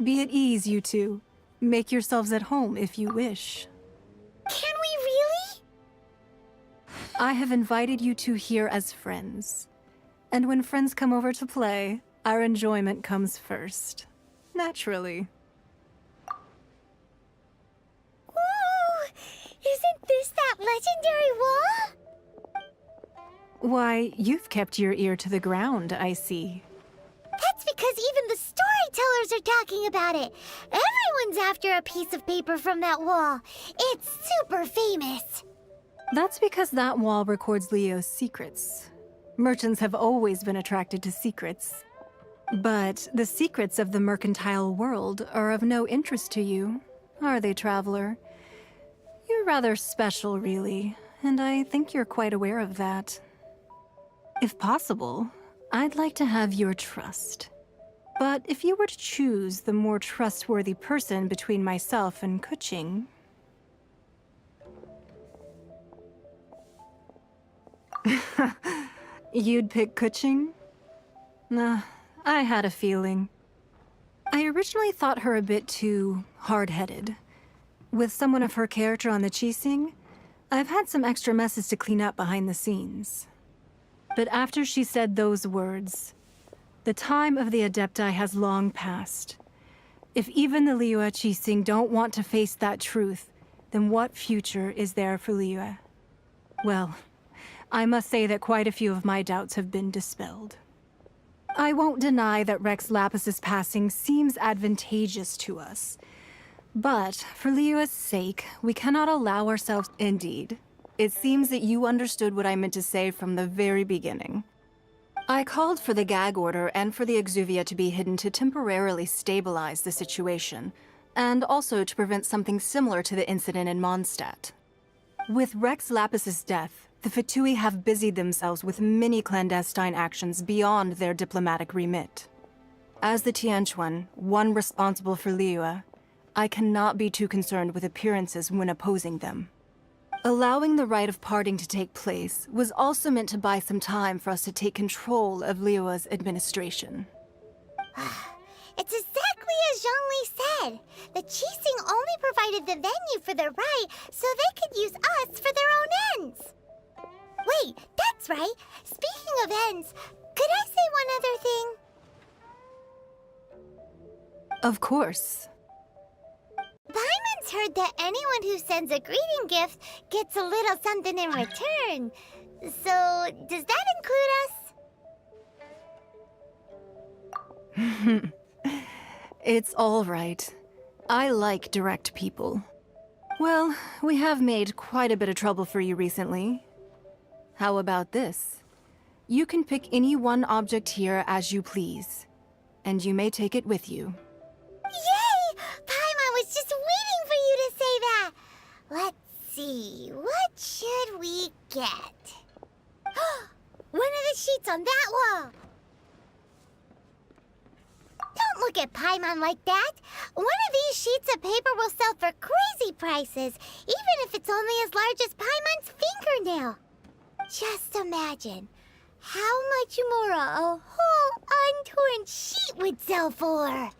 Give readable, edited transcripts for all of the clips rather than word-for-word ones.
Be at ease, you two. Make yourselves at home if you wish. Can we really? I have invited you two here as friends. And when friends come over to play, our enjoyment comes first. Naturally. Ooh! Isn't this that legendary wall? Why, you've kept your ear to the ground, I see. That's because even the storytellers are talking about it. Everyone's after a piece of paper from that wall. It's super famous. That's because that wall records Leo's secrets. Merchants have always been attracted to secrets. But the secrets of the mercantile world are of no interest to you, are they, traveler? You're rather special, really, and I think you're quite aware of that. If possible, I'd like to have your trust. But if you were to choose the more trustworthy person between myself and Kuching... You'd pick Kuching? Nah, I had a feeling. I originally thought her a bit too hard-headed. With someone of her character on the Qixing, I've had some extra messes to clean up behind the scenes. But after she said those words, the time of the Adepti has long passed. If even the Liyue Qixing don't want to face that truth, then what future is there for Liyue? Well, I must say that quite a few of my doubts have been dispelled. I won't deny that Rex Lapis's passing seems advantageous to us. But for Liyue's sake, we cannot allow ourselves... Indeed. It seems that you understood what I meant to say from the very beginning. I called for the gag order and for the Exuvia to be hidden to temporarily stabilize the situation, and also to prevent something similar to the incident in Mondstadt. With Rex Lapis's death, the Fatui have busied themselves with many clandestine actions beyond their diplomatic remit. As the Tianquan, one responsible for Liyue, I cannot be too concerned with appearances when opposing them. Allowing the rite of parting to take place was also meant to buy some time for us to take control of Liyue's administration. It's exactly as Zhongli said. The Qixing only provided the venue for their rite so they could use us for their own ends. Wait, that's right. Speaking of ends, could I say one other thing? Of course. Paimon's heard that anyone who sends a greeting gift gets a little something in return. So, does that include us? It's all right. I like direct people. Well, we have made quite a bit of trouble for you recently. How about this? You can pick any one object here as you please, and you may take it with you. Yay! Paimon was just waiting for you to say that! Let's see, what should we get? One of the sheets on that wall! Don't look at Paimon like that! One of these sheets of paper will sell for crazy prices, even if it's only as large as Paimon's fingernail. Just imagine how much more a whole untorn sheet would sell for.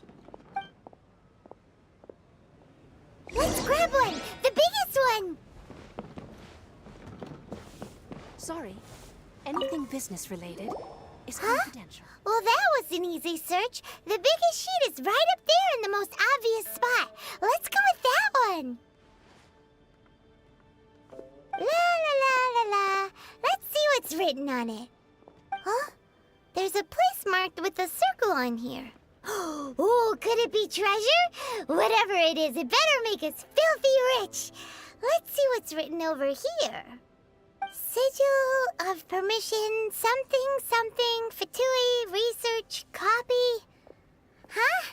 Let's grab one! The biggest one! Sorry. Anything business related is Huh? confidential. Well, that was an easy search. The biggest sheet is right up there in the most obvious spot. Let's go with that one. La la la la la. Let's see what's written on it. Huh? There's a place marked with a circle on here. Oh, could it be treasure? Whatever it is, it better make us filthy rich. Let's see what's written over here. Sigil of permission, something, something, Fatui, research, copy. Huh?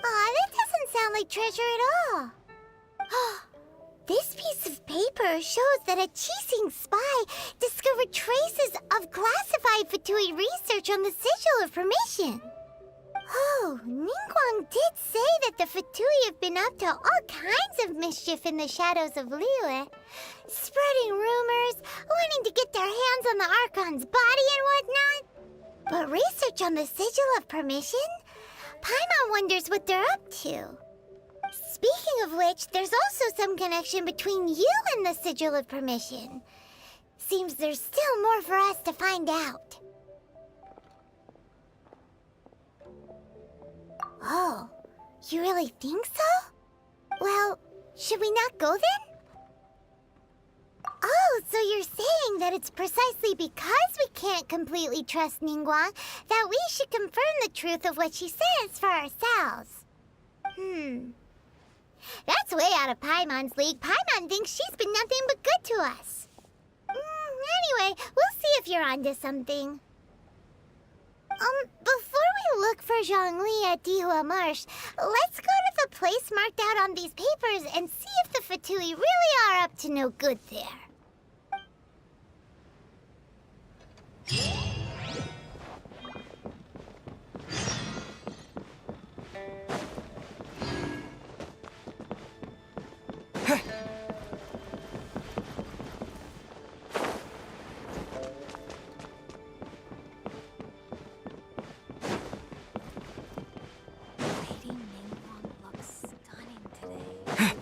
Aw, that doesn't sound like treasure at all. This piece of paper shows that a Qixing spy discovered traces of classified Fatui research on the Sigil of Permission. Oh, Ningguang did say that the Fatui have been up to all kinds of mischief in the shadows of Liyue, spreading rumors, wanting to get their hands on the Archon's body and whatnot. But research on the Sigil of Permission? Paimon wonders what they're up to. Speaking of which, there's also some connection between you and the Sigil of Permission. Seems there's still more for us to find out. Oh, you really think so? Well, should we not go then? Oh, so you're saying that it's precisely because we can't completely trust Ningguang that we should confirm the truth of what she says for ourselves. That's way out of Paimon's league. Paimon thinks she's been nothing but good to us. Anyway, we'll see if you're onto something. Before we look for Zhongli at Dihua Marsh, let's go to the place marked out on these papers and see if the Fatui really are up to no good there. Lady Ningguang looks stunning today.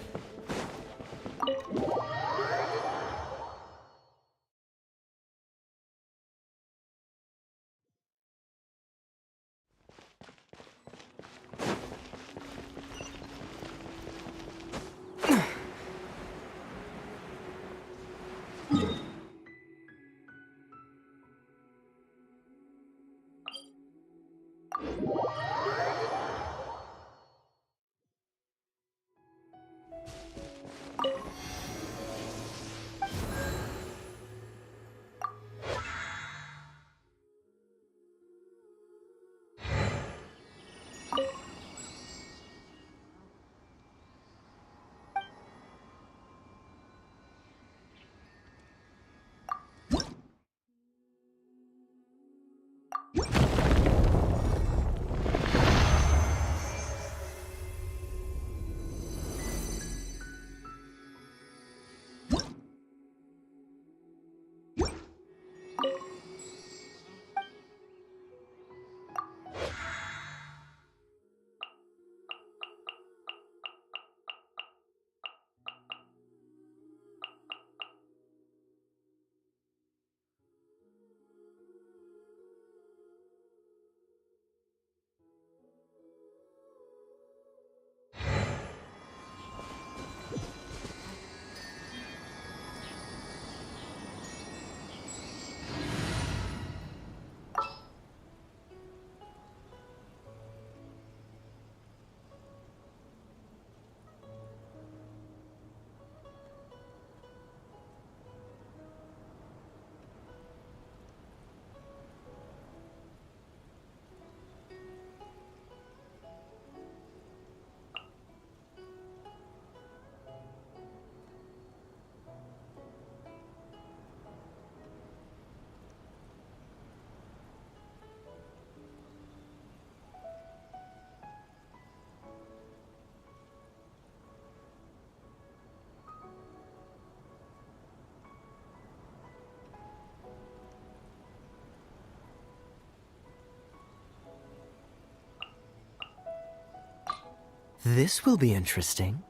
This will be interesting.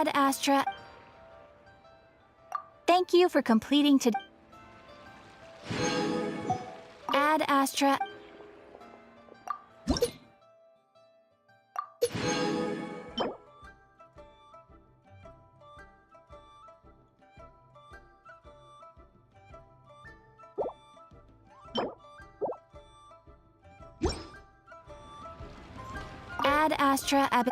Ad Astra. Thank you for completing today. Ad Astra. Ad Astra Ab.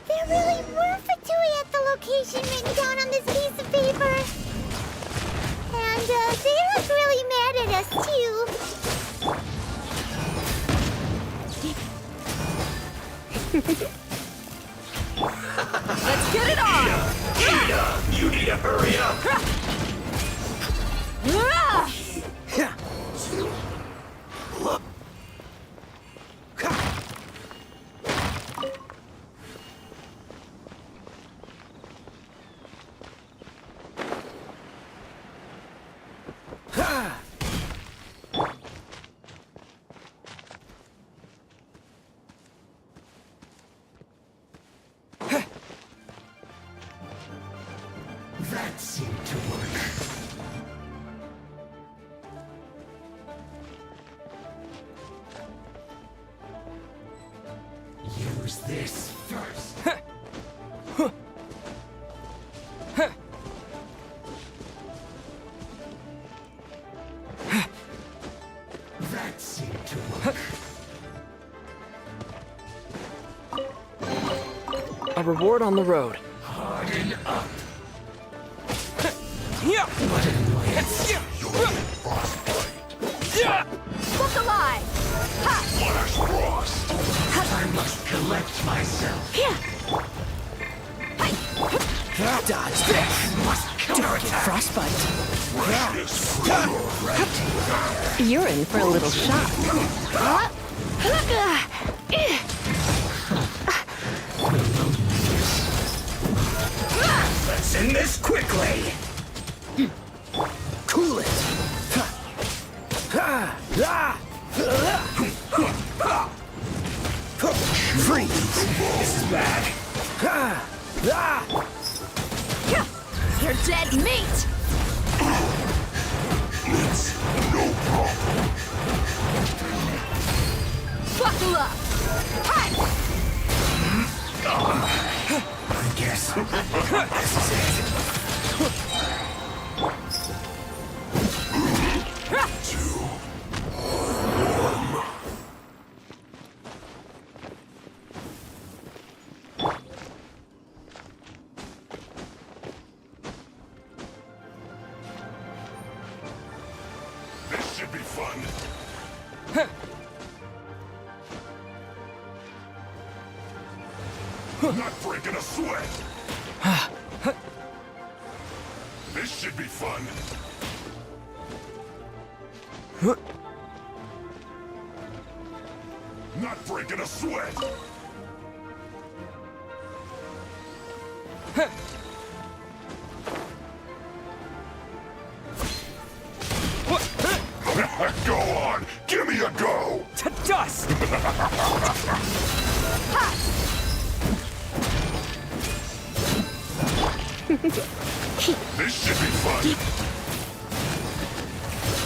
There really were Fatui at the location written down on this piece of paper. And they look really mad at us, too. Let's get it on! You need to hurry up! That seemed to work. Use this first. That seemed to work. reward on the road. Harden up. Yeah. What annoyance. You'll get frostbite. Yeah. Look alive! Flash frost. I must collect myself. Dodge this. Must counterattack. Frostbite. Freshness for your right. You're in for a little shock. Let's end this quickly. Cool it. Freeze. This is bad. You're dead meat! It's no problem. Buckle up! I guess this is it. This should be fun. Not breaking a sweat. This should be fun. Not breaking a sweat. Go on, give me a go. To dust. This should be fun.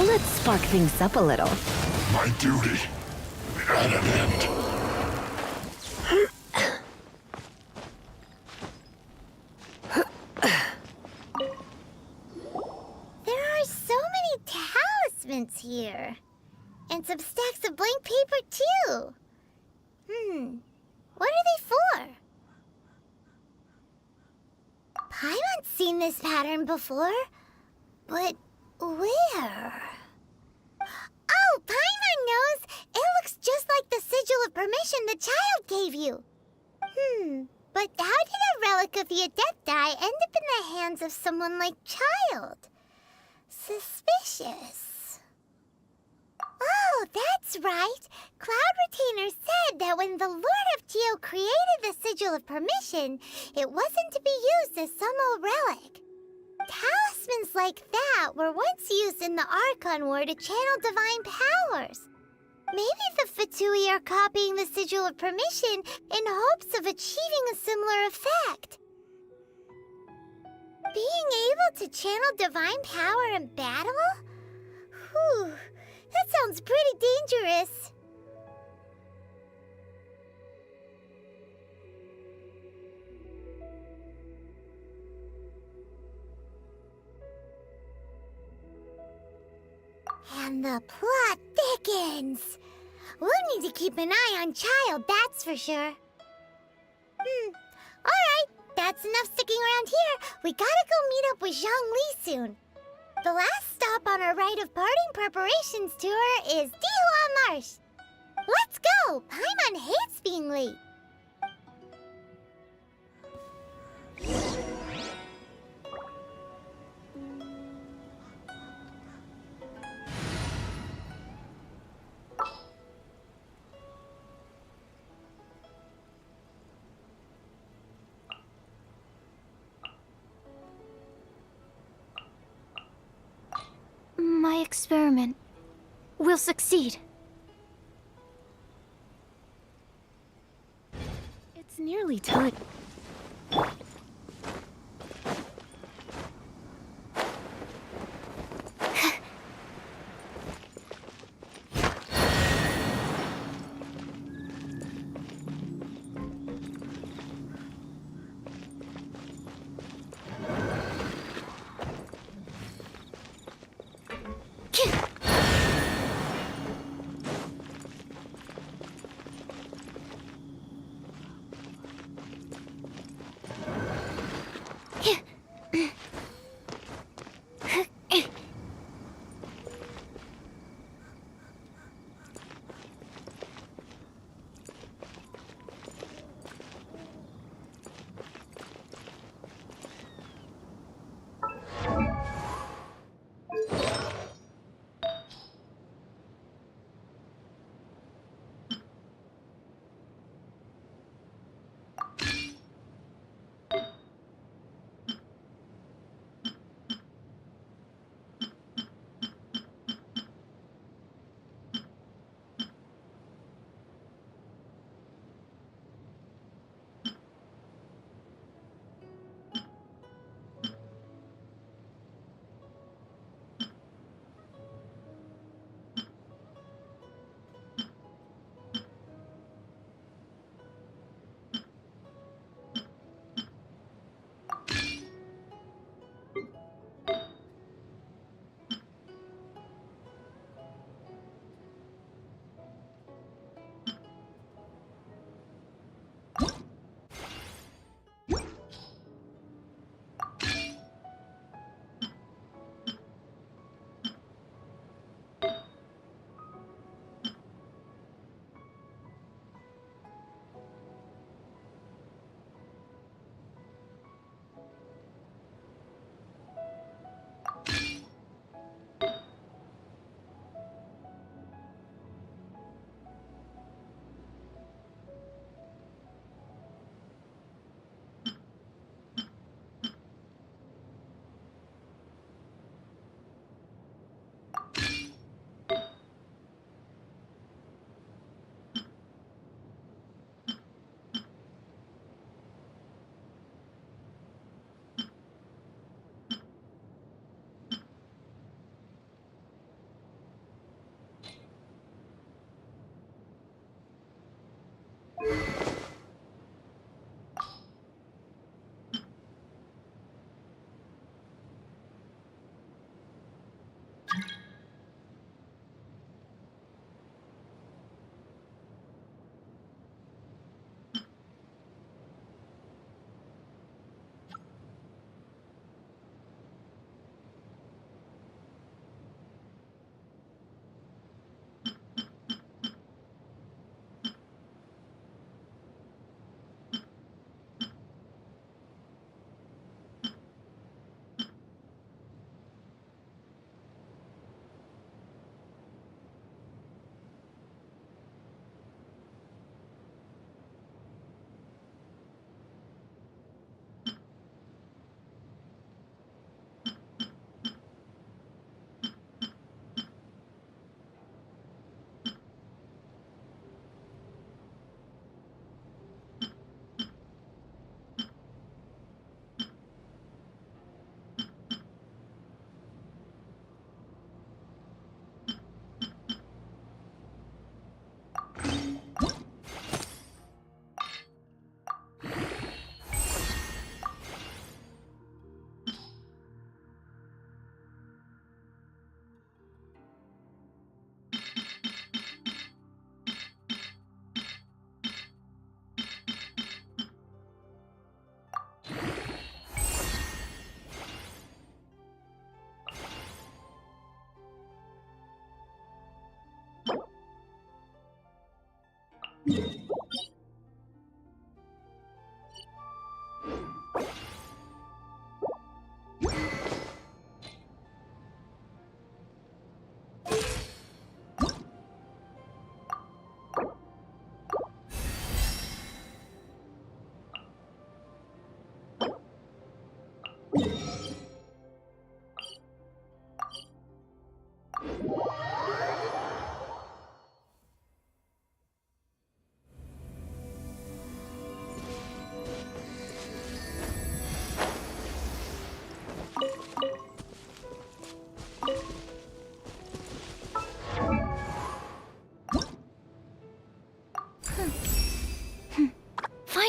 Let's spark things up a little. My duty at an end. There are so many talismans here. And some stacks of blank paper, too. What are they for? Paimon's seen this pattern before. But where? Oh, Paimon knows! It looks just like the sigil of permission the child gave you. But how did a relic of the Adepti end up in the hands of someone like Child? Suspicious. Oh, that's right. Cloud Retainer said that when the Lord of Geo created the Sigil of Permission, it wasn't to be used as some old relic. Talismans like that were once used in the Archon War to channel divine powers. Maybe the Fatui are copying the Sigil of Permission in hopes of achieving a similar effect. Being able to channel divine power in battle? Whew, that sounds pretty dangerous. And the plot thickens. We'll need to keep an eye on Child, that's for sure. Alright, that's enough sticking around here. We gotta go meet up with Zhang Li soon. The last stop on our rite of parting preparations tour is Dihua Marsh. Let's go! Paimon hates being late. My experiment will succeed. It's nearly time.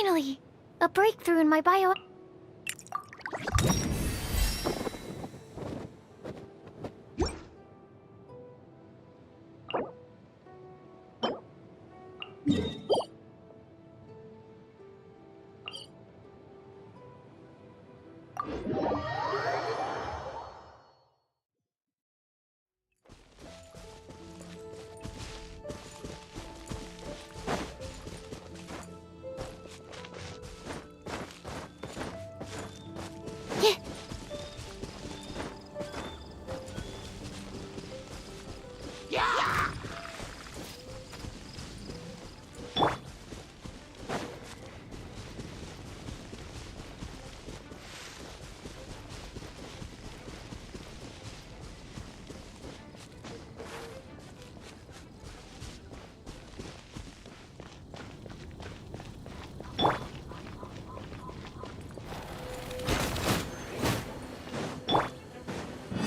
Finally! A breakthrough in my bio...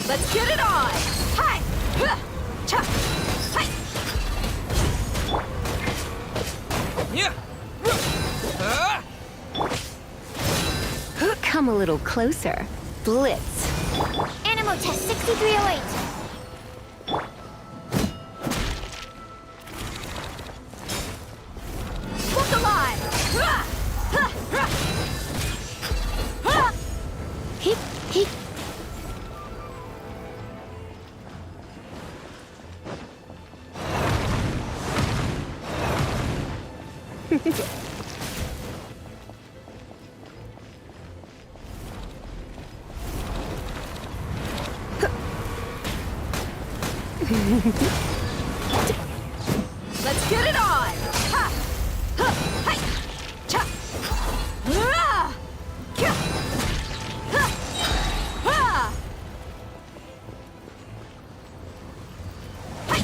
Let's get it on! Hi! Huh! Cha! Hi! Yeah. Come a little closer. Blitz. Animo test 6308! Look alive! Ah! Ah! Ah! Ah! Heep, heep. Let's get it on! Ha! Huh! Hi! Cha! Ah! Kya! Ha! Ah! Hi!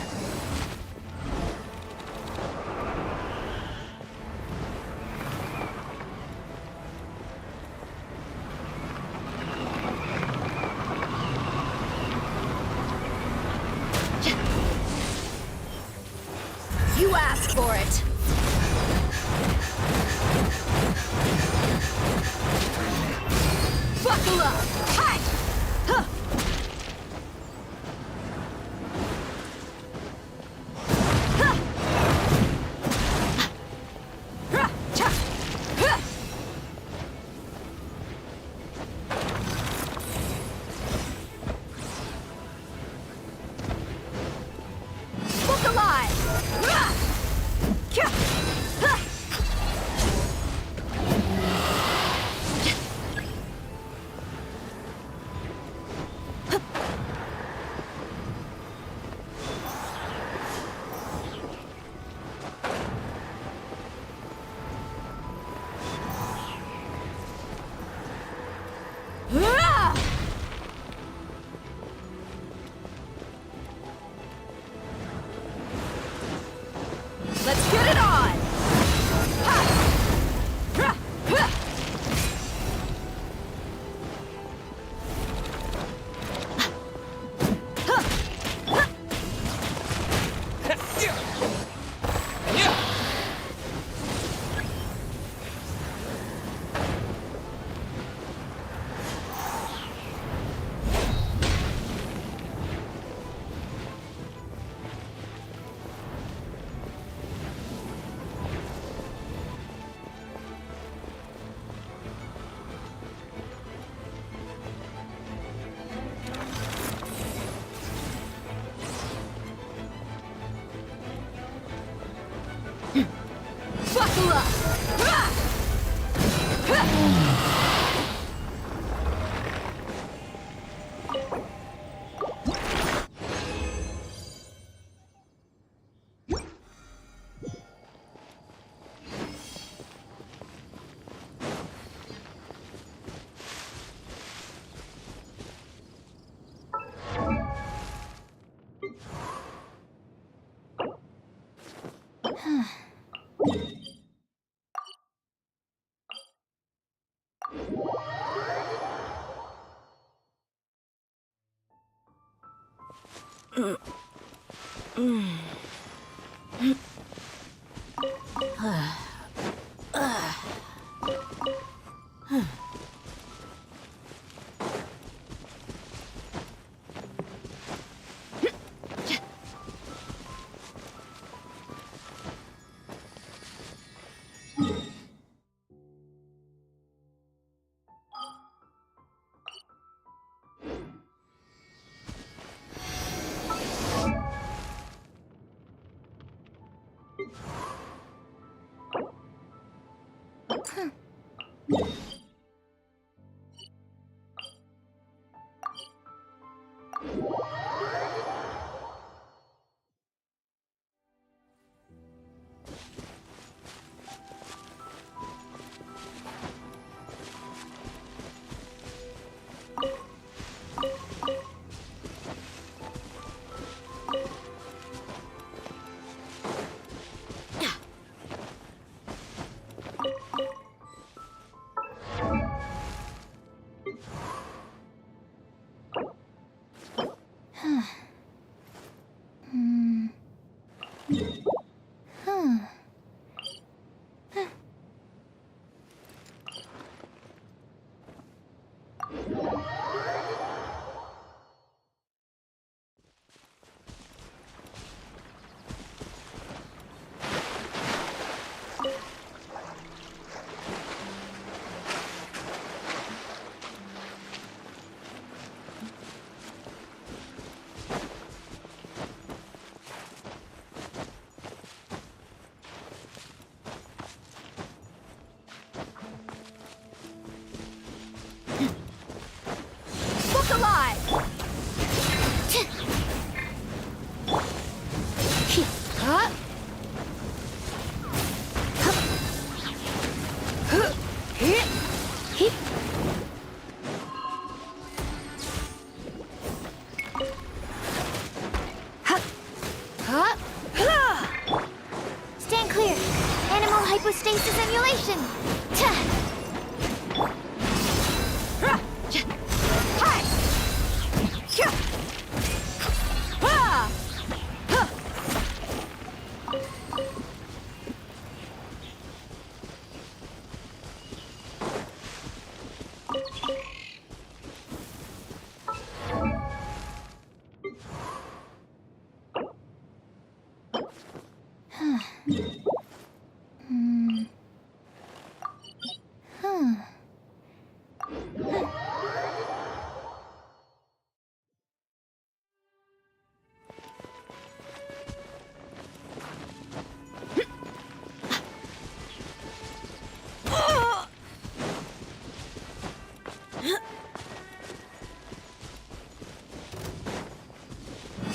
You asked for it! Buckle up! Hi! Huh! Huh! Huh! Cha! Huh! Look alive! Ah! Kya! Ah! Ah! Let's get it on! Ha! Ha! Ha! Ha! Ha! Yeah. Buckle up! Ah! Look alive! Huh? Hip. Stand clear. Animal hypostasis emulation. Hi! Cha! Ah!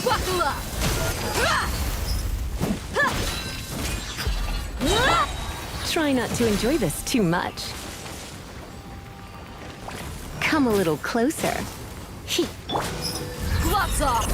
Buckle up! Try not to enjoy this too much. Come a little closer. Gloves off!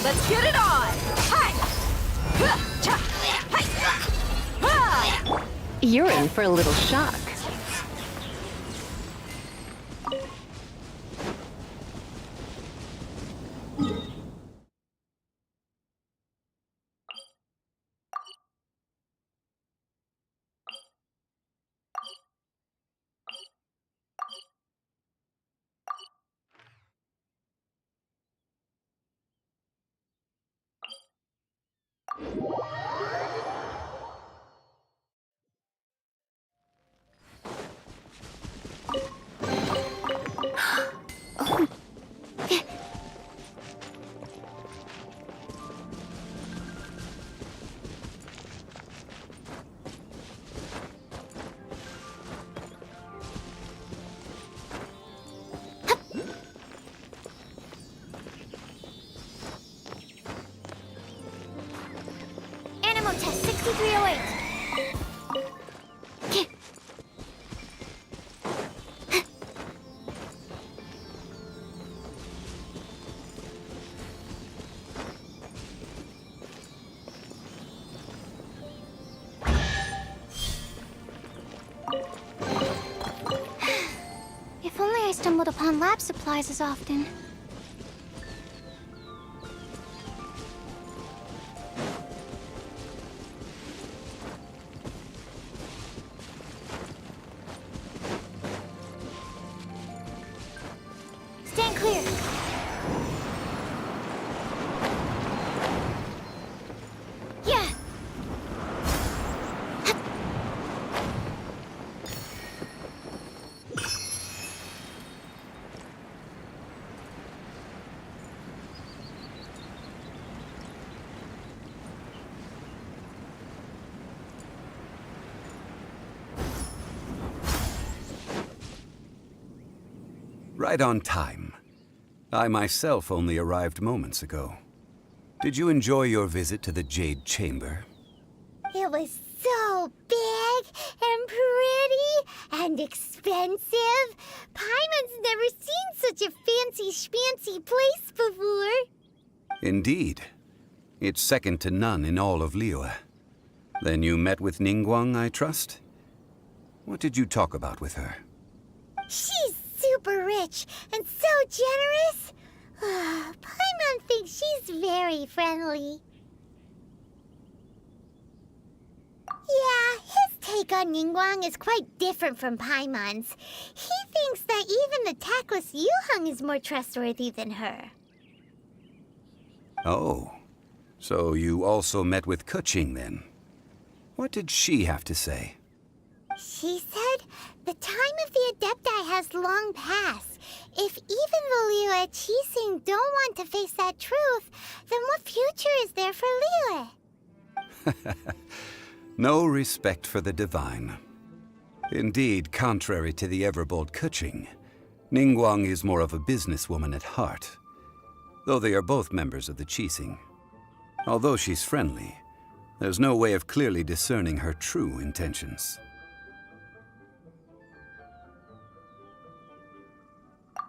Let's get it on! Hi! Cha! Hi! Ah! You're in for a little shock. Animal test 6308. If only I stumbled upon lab supplies as often. Right on time. I myself only arrived moments ago. Did you enjoy your visit to the Jade Chamber? It was so big and pretty and expensive. Paimon's never seen such a fancy schmancy place before. Indeed. It's second to none in all of Liyue. Then you met with Ningguang, I trust? What did you talk about with her? She's super rich and so generous. Paimon thinks she's very friendly. Yeah, his take on Ningguang is quite different from Paimon's. He thinks that even the tactless Yuheng is more trustworthy than her. Oh, so you also met with Keqing then? What did she have to say? She said the time of the Adepti has long passed. If even the Liyue Qixing don't want to face that truth, then what future is there for Liyue? No respect for the divine. Indeed, contrary to the ever-bold Keqing, Ningguang is more of a businesswoman at heart, though they are both members of the Qixing. Although she's friendly, there's no way of clearly discerning her true intentions.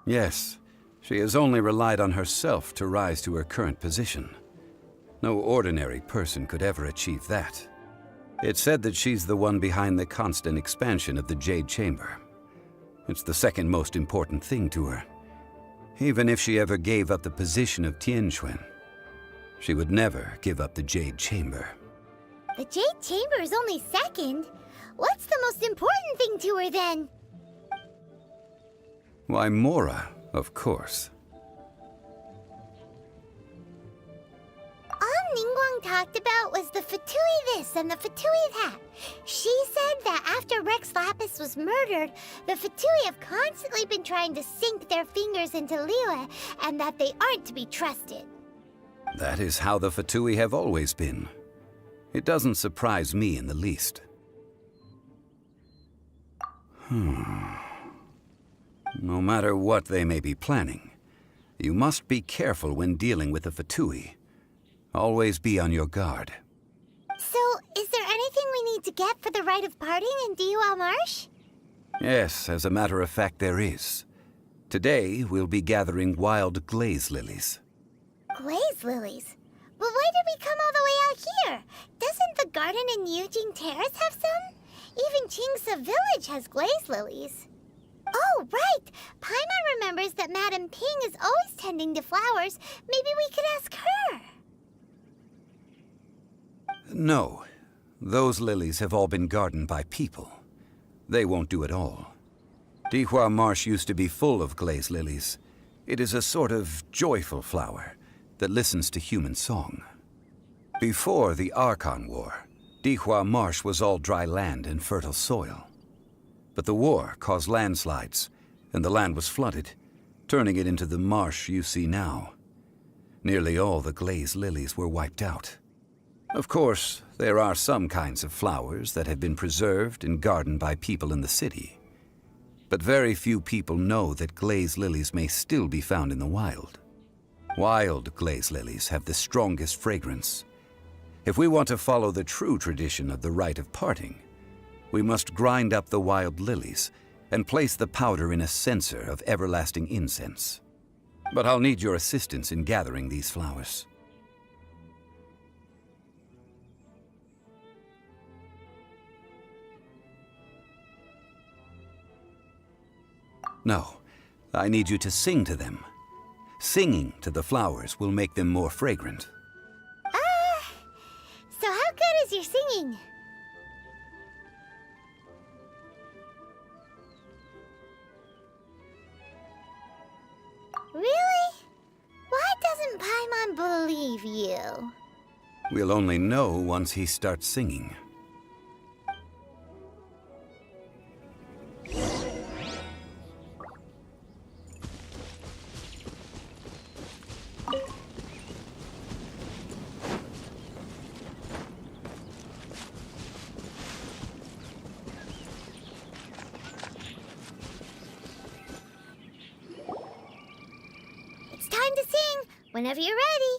Yes, she has only relied on herself to rise to her current position. No ordinary person could ever achieve that. It's said that she's the one behind the constant expansion of the Jade Chamber. It's the second most important thing to her. Even if she ever gave up the position of Tianquan, she would never give up the Jade Chamber. The Jade Chamber is only second. What's the most important thing to her then? Why, Mora, of course. All Ningguang talked about was the Fatui this and the Fatui that. She said that after Rex Lapis was murdered, the Fatui have constantly been trying to sink their fingers into Liyue, and that they aren't to be trusted. That is how the Fatui have always been. It doesn't surprise me in the least. No matter what they may be planning, you must be careful when dealing with the Fatui. Always be on your guard. So, is there anything we need to get for the rite of parting in Dihua Marsh? Yes, as a matter of fact, there is. Today, we'll be gathering wild glaze lilies. Glaze lilies? But why did we come all the way out here? Doesn't the garden in Yujing Terrace have some? Even Qingse Village has glaze lilies. Oh, right! Paimon remembers that Madame Ping is always tending to flowers. Maybe we could ask her. No. Those lilies have all been gardened by people. They won't do it all. Dihua Marsh used to be full of glaze lilies. It is a sort of joyful flower that listens to human song. Before the Archon War, Dihua Marsh was all dry land and fertile soil. But the war caused landslides, and the land was flooded, turning it into the marsh you see now. Nearly all the glaze lilies were wiped out. Of course, there are some kinds of flowers that have been preserved and gardened by people in the city. But very few people know that glaze lilies may still be found in the wild. Wild glaze lilies have the strongest fragrance. If we want to follow the true tradition of the rite of parting, we must grind up the wild lilies and place the powder in a censer of everlasting incense. But I'll need your assistance in gathering these flowers. No, I need you to sing to them. Singing to the flowers will make them more fragrant. So how good is your singing? Really? Why doesn't Paimon believe you? We'll only know once he starts singing. Whenever you're ready.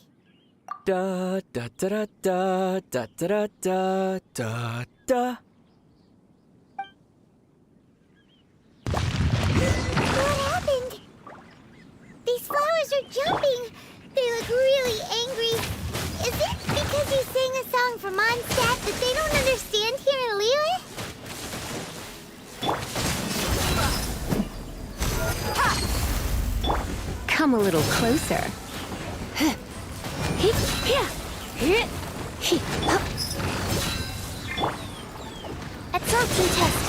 Da da da da da da da da da da. What happened? These flowers are jumping. They look really angry. Is it because you sang a song for Mondstadt that they don't understand here in Liyue? Come a little closer. Absorption test.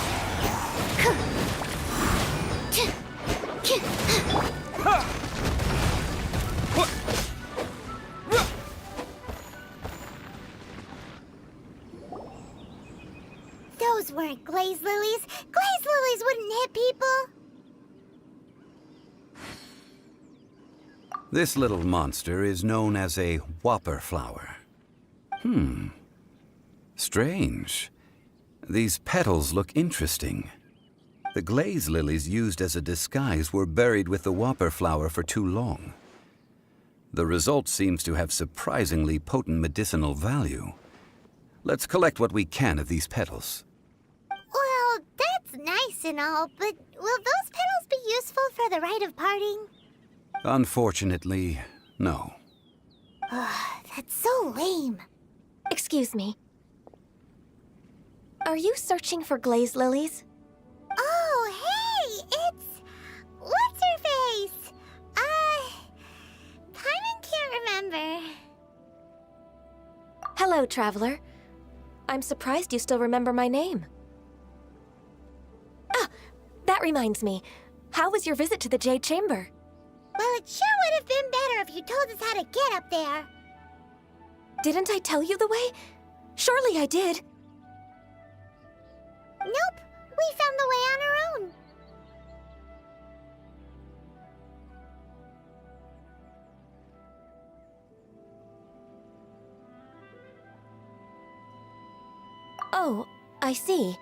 Those weren't glaze lilies. Glaze lilies wouldn't hit people. This little monster is known as a whopper flower. Strange. These petals look interesting. The glaze lilies used as a disguise were buried with the whopper flower for too long. The result seems to have surprisingly potent medicinal value. Let's collect what we can of these petals. Well, that's nice and all, but will those petals be useful for the rite of parting? Unfortunately, no. That's so lame. Excuse me. Are you searching for glaze lilies? Oh, hey, it's... What's her face? Paimon can't remember. Hello, traveler. I'm surprised you still remember my name. Ah, that reminds me. How was your visit to the Jade Chamber? Well, it sure would have been better if you told us how to get up there. Didn't I tell you the way? Surely I did. Nope, we found the way on our own. Oh, I see.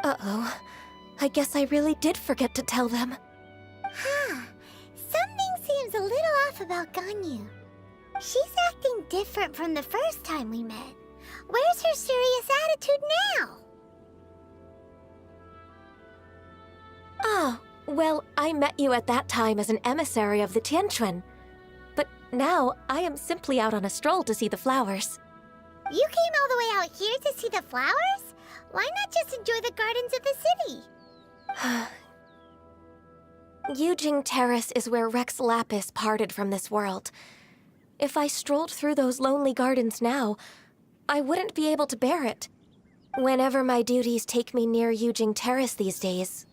Uh-oh. I guess I really did forget to tell them. Huh. Something seems a little off about Ganyu. She's acting different from the first time we met. Where's her serious attitude now? Ah, well, I met you at that time as an emissary of the Tianquan. But now, I am simply out on a stroll to see the flowers. You came all the way out here to see the flowers? Why not just enjoy the gardens of the city? Yujing Terrace is where Rex Lapis parted from this world. If I strolled through those lonely gardens now, I wouldn't be able to bear it. Whenever my duties take me near Yujing Terrace these days,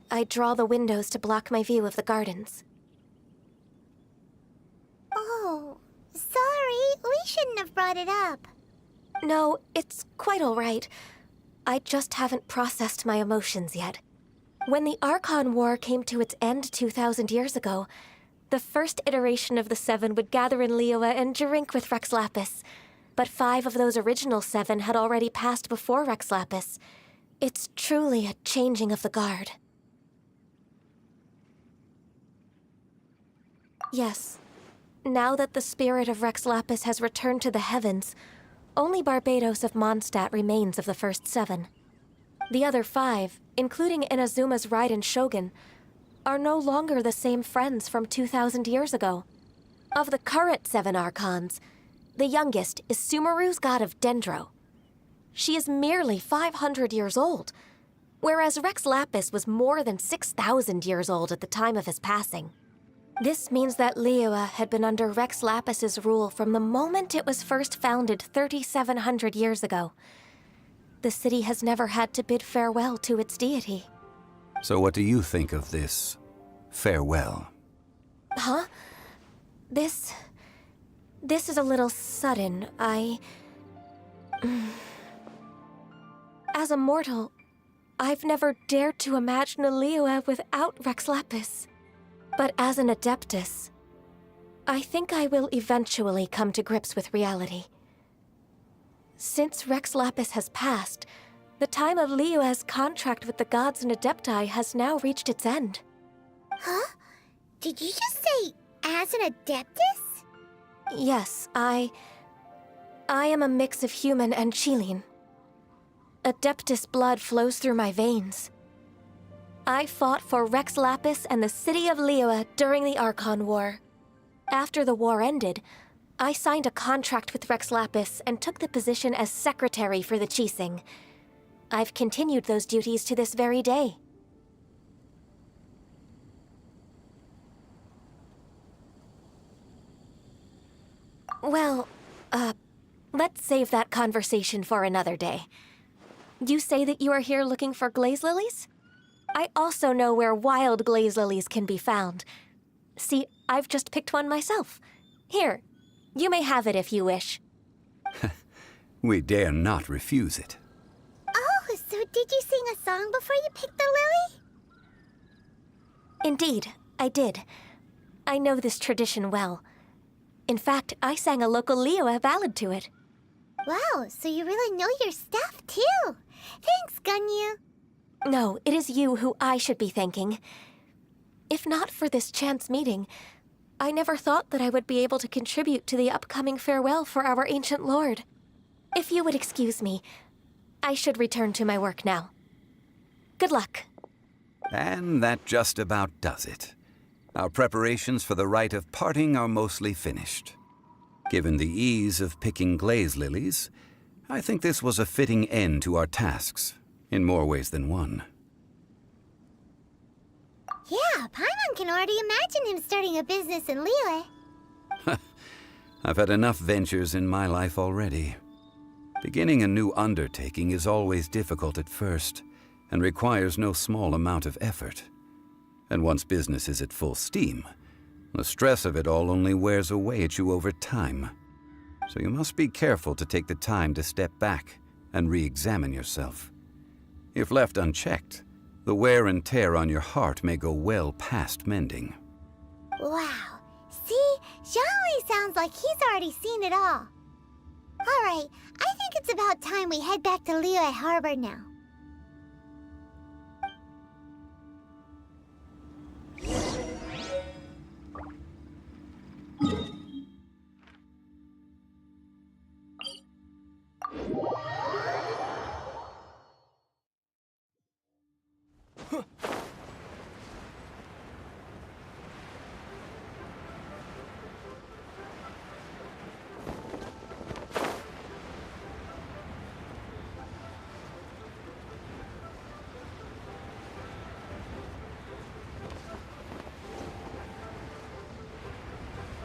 I draw the windows to block my view of the gardens. Oh, sorry. We shouldn't have brought it up. No, it's quite all right. I just haven't processed my emotions yet. When the Archon War came to its end 2,000 years ago, the first iteration of the Seven would gather in Liyue and drink with Rex Lapis. But 5 of those original 7 had already passed before Rex Lapis. It's truly a changing of the guard. Yes. Now that the spirit of Rex Lapis has returned to the heavens, only Barbados of Mondstadt remains of the first 7. The other 5, including Inazuma's Raiden Shogun, are no longer the same friends from 2,000 years ago. Of the current 7 Archons, the youngest is Sumeru's god of Dendro. She is merely 500 years old, whereas Rex Lapis was more than 6,000 years old at the time of his passing. This means that Liyue had been under Rex Lapis's rule from the moment it was first founded 3,700 years ago. The city has never had to bid farewell to its deity. So what do you think of this farewell? Huh? This is a little sudden. As a mortal, I've never dared to imagine a Liyue without Rex Lapis. But as an Adeptus, I think I will eventually come to grips with reality. Since Rex Lapis has passed, the time of Liyue's contract with the gods and Adepti has now reached its end. Huh? Did you just say, as an Adeptus? Yes, I am a mix of human and Qilin. Adeptus blood flows through my veins. I fought for Rex Lapis and the city of Liyue during the Archon War. After the war ended, I signed a contract with Rex Lapis and took the position as secretary for the Qixing. I've continued those duties to this very day. Well, let's save that conversation for another day. You say that you are here looking for glaze lilies? I also know where wild glaze lilies can be found. See, I've just picked one myself. Here, you may have it if you wish. We dare not refuse it. Oh, so did you sing a song before you picked the lily? Indeed, I did. I know this tradition well. In fact, I sang a local Liyue ballad to it. Wow, so you really know your stuff, too. Thanks, Gunyu. No, it is you who I should be thanking. If not for this chance meeting, I never thought that I would be able to contribute to the upcoming farewell for our ancient lord. If you would excuse me, I should return to my work now. Good luck. And that just about does it. Our preparations for the rite of parting are mostly finished. Given the ease of picking glaze lilies, I think this was a fitting end to our tasks, in more ways than one. Yeah, Paimon can already imagine him starting a business in Liyue. I've had enough ventures in my life already. Beginning a new undertaking is always difficult at first, and requires no small amount of effort. And once business is at full steam, the stress of it all only wears away at you over time. So you must be careful to take the time to step back and re-examine yourself. If left unchecked, the wear and tear on your heart may go well past mending. Wow. See? Zhongli sounds like he's already seen it all. Alright, I think it's about time we head back to Liyue Harbor now.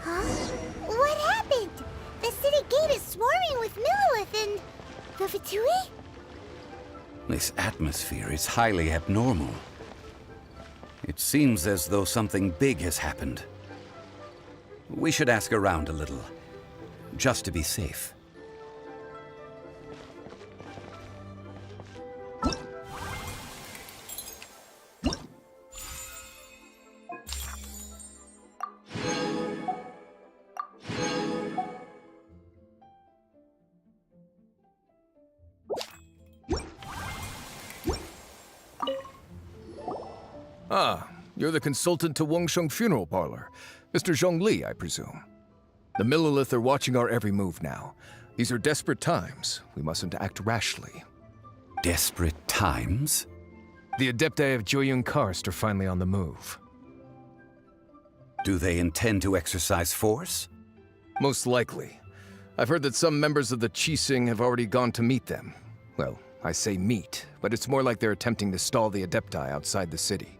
Huh? What happened? The city gate is swarming with Millilith and... the Fatui? This atmosphere is highly abnormal. It seems as though something big has happened. We should ask around a little, just to be safe. Ah, you're the consultant to Wengsheng Funeral Parlor. Mr. Zhongli, I presume. The Millilith are watching our every move now. These are desperate times. We mustn't act rashly. Desperate times? The Adepti of Joyun Karst are finally on the move. Do they intend to exercise force? Most likely. I've heard that some members of the Qixing have already gone to meet them. Well, I say meet, but it's more like they're attempting to stall the Adepti outside the city.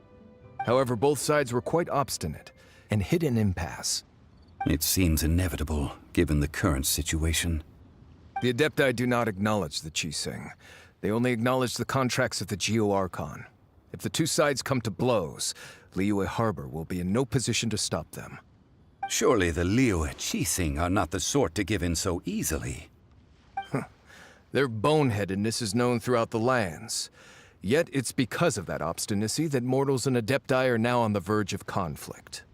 However, both sides were quite obstinate and hit an impasse. It seems inevitable, given the current situation. The Adepti do not acknowledge the Qixing. They only acknowledge the contracts of the Geo-Archon. If the two sides come to blows, Liyue Harbor will be in no position to stop them. Surely the Liyue Qixing are not the sort to give in so easily. Their boneheadedness is known throughout the lands. Yet it's because of that obstinacy that mortals and Adepti are now on the verge of conflict.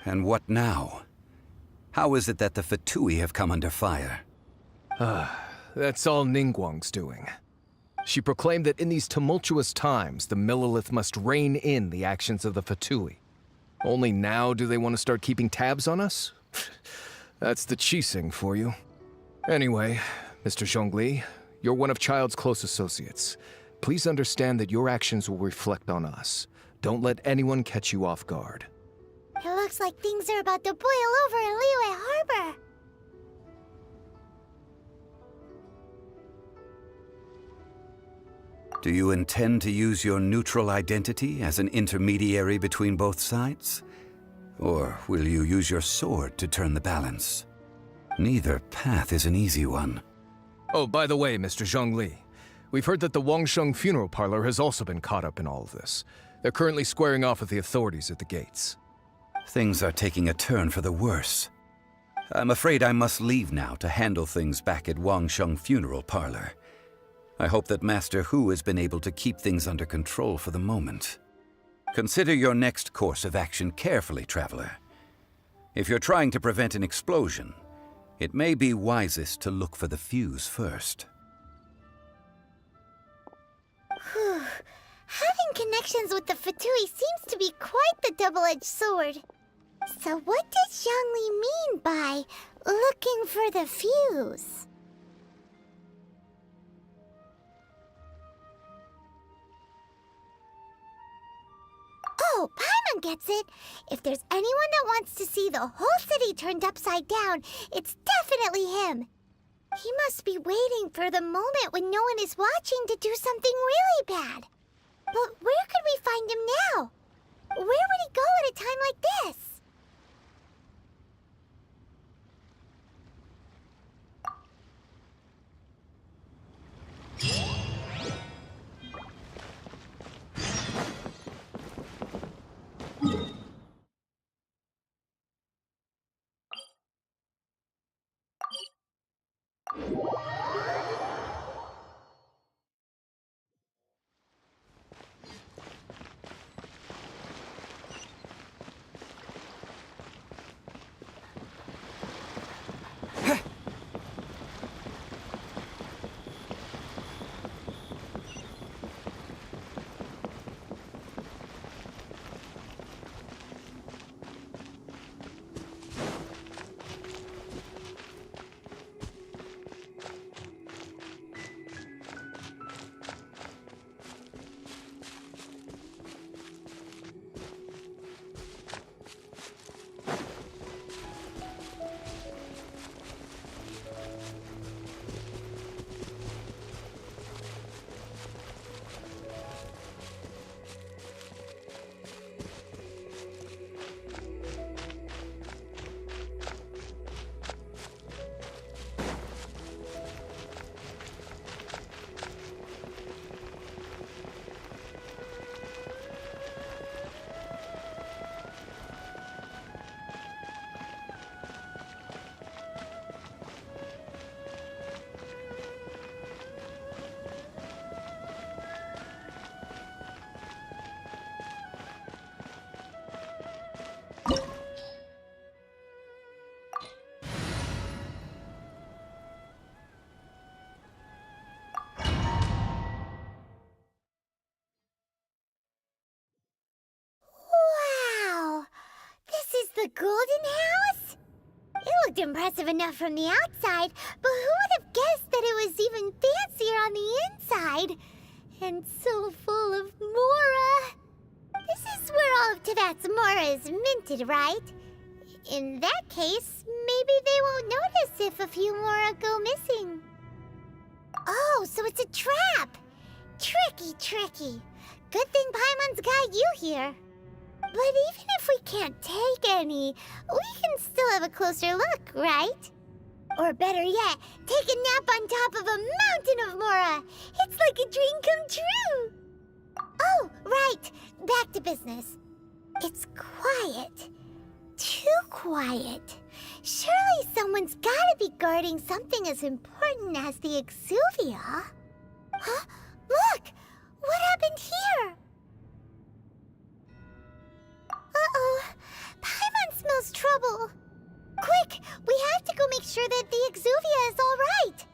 And what now? How is it that the Fatui have come under fire? That's all Ningguang's doing. She proclaimed that in these tumultuous times, the Millilith must rein in the actions of the Fatui. Only now do they want to start keeping tabs on us? That's the Qixing for you. Anyway, Mr. Zhongli, you're one of Child's close associates. Please understand that your actions will reflect on us. Don't let anyone catch you off guard. It looks like things are about to boil over in Liyue Harbor. Do you intend to use your neutral identity as an intermediary between both sides? Or will you use your sword to turn the balance? Neither path is an easy one. Oh, by the way, Mr. Zhongli, we've heard that the Wangsheng funeral parlor has also been caught up in all of this. They're currently squaring off with the authorities at the gates. Things are taking a turn for the worse. I'm afraid I must leave now to handle things back at Wangsheng funeral parlor. I hope that Master Hu has been able to keep things under control for the moment. Consider your next course of action carefully, Traveler. If you're trying to prevent an explosion, it may be wisest to look for the fuse first. Whew. Having connections with the Fatui seems to be quite the double-edged sword. So what does Zhongli mean by looking for the fuse? Oh, Paimon gets it. If there's anyone that wants to see the whole city turned upside down, it's definitely him. He must be waiting for the moment when no one is watching to do something really bad. But where could we find him now? Where would he go at a time like this? Wow! This is the Golden House? It looked impressive enough from the outside, but who would have guessed that it was even fancier on the inside? And so full of Mora. This is where all of Teyvat's Mora is minted, right? In that case, maybe they won't notice if a few Mora go missing. Oh, so it's a trap! Tricky, tricky. Good thing Paimon's got you here. But even if we can't take any, we can still have a closer look, right? Or better yet, take a nap on top of a mountain of Mora. It's like a dream come true. Oh, right. Back to business. It's quiet. Too quiet. Surely someone's gotta be guarding something as important as the Exuvia. Huh? Look! What happened here? Uh-oh. Paimon smells trouble. Quick! We have to go make sure that the Exuvia is all right.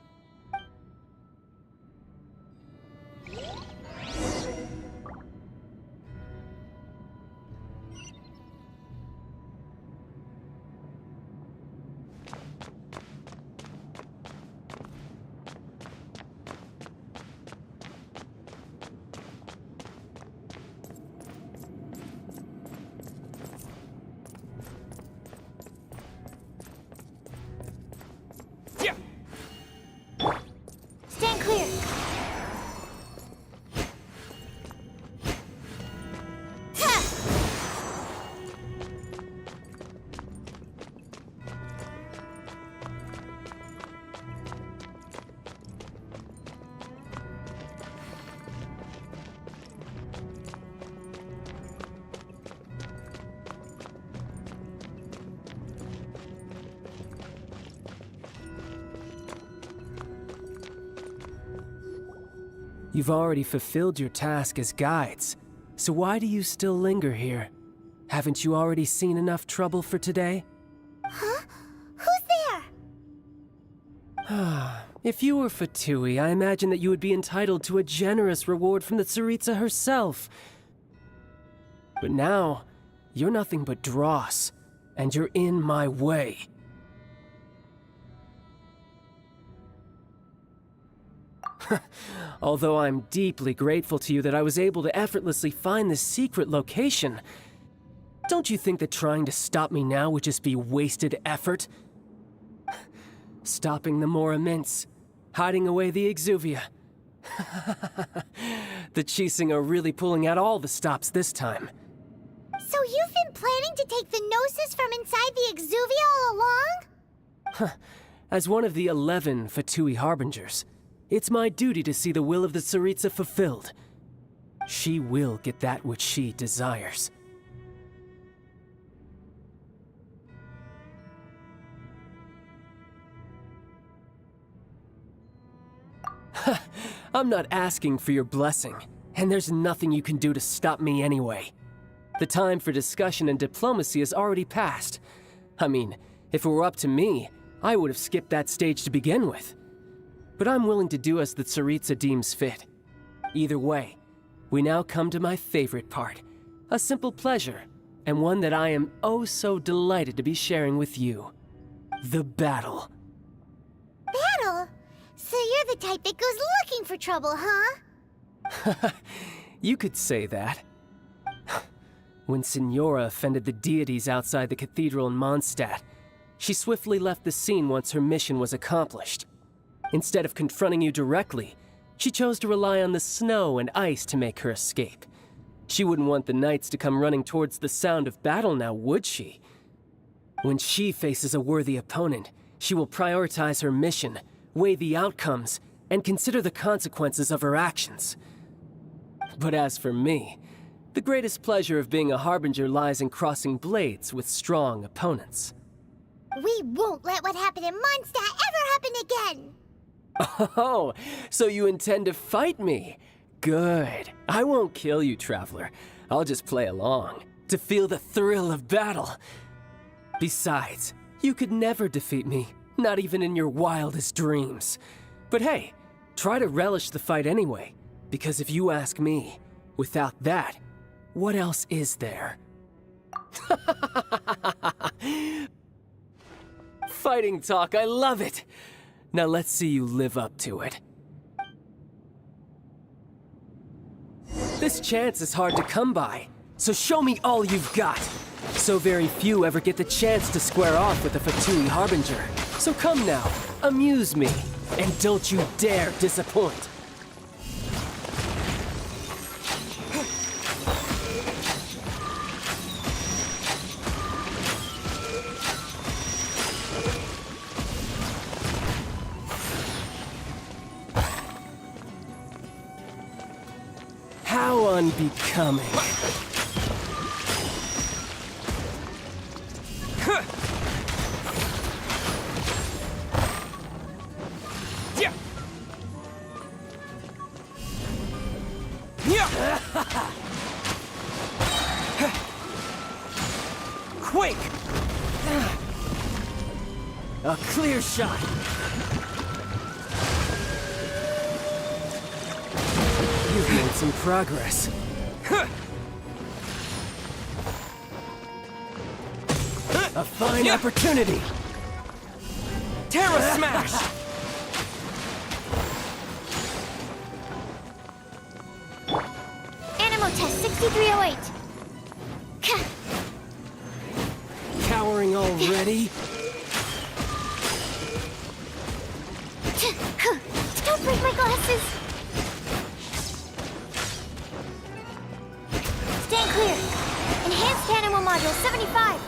You've already fulfilled your task as guides, so why do you still linger here? Haven't you already seen enough trouble for today? Huh? Who's there? If you were Fatui, I imagine that you would be entitled to a generous reward from the Tsaritsa herself. But now, you're nothing but dross, and you're in my way. Although I'm deeply grateful to you that I was able to effortlessly find this secret location, don't you think that trying to stop me now would just be wasted effort? Stopping the Mora Mints, hiding away the Exuvia. The Chising are really pulling out all the stops this time. So you've been planning to take the Gnosis from inside the Exuvia all along? As one of the 11 Fatui Harbingers, it's my duty to see the will of the Tsaritsa fulfilled. She will get that which she desires. I'm not asking for your blessing, and there's nothing you can do to stop me anyway. The time for discussion and diplomacy has already passed. I mean, if it were up to me, I would have skipped that stage to begin with. But I'm willing to do as the Tsaritsa deems fit. Either way, we now come to my favorite part. A simple pleasure, and one that I am oh so delighted to be sharing with you. The battle. Battle? So you're the type that goes looking for trouble, huh? You could say that. When Signora offended the deities outside the cathedral in Mondstadt, she swiftly left the scene once her mission was accomplished. Instead of confronting you directly, she chose to rely on the snow and ice to make her escape. She wouldn't want the knights to come running towards the sound of battle now, would she? When she faces a worthy opponent, she will prioritize her mission, weigh the outcomes, and consider the consequences of her actions. But as for me, the greatest pleasure of being a Harbinger lies in crossing blades with strong opponents. We won't let what happened in Mondstadt ever happen again! Oh, so you intend to fight me? Good. I won't kill you, Traveler. I'll just play along, to feel the thrill of battle. Besides, you could never defeat me, not even in your wildest dreams. But hey, try to relish the fight anyway, because if you ask me, without that, what else is there? Fighting talk, I love it! Now let's see you live up to it. This chance is hard to come by, so show me all you've got. So very few ever get the chance to square off with a Fatui Harbinger. So come now, amuse me, and don't you dare disappoint. How unbecoming. Quake! A clear shot. You've made some progress. A fine opportunity! Terra Smash! Animal test 6308. Cowering already? Don't break my glasses! Stand clear. Enhanced animal module 75.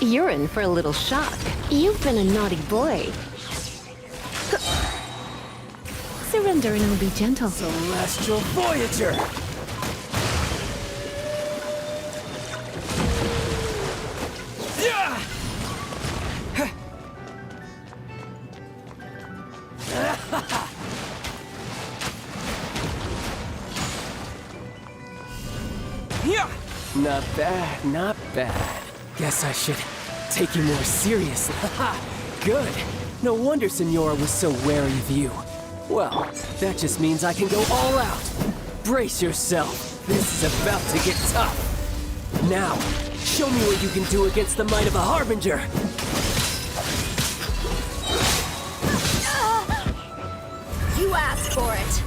You're in for a little shock. You've been a naughty boy. Surrender and I'll be gentle. Celestial Voyager! Not bad, not bad. Guess I should take you more seriously. Haha, good. No wonder Senora was so wary of you. Well, that just means I can go all out. Brace yourself. This is about to get tough. Now, show me what you can do against the might of a Harbinger. You asked for it.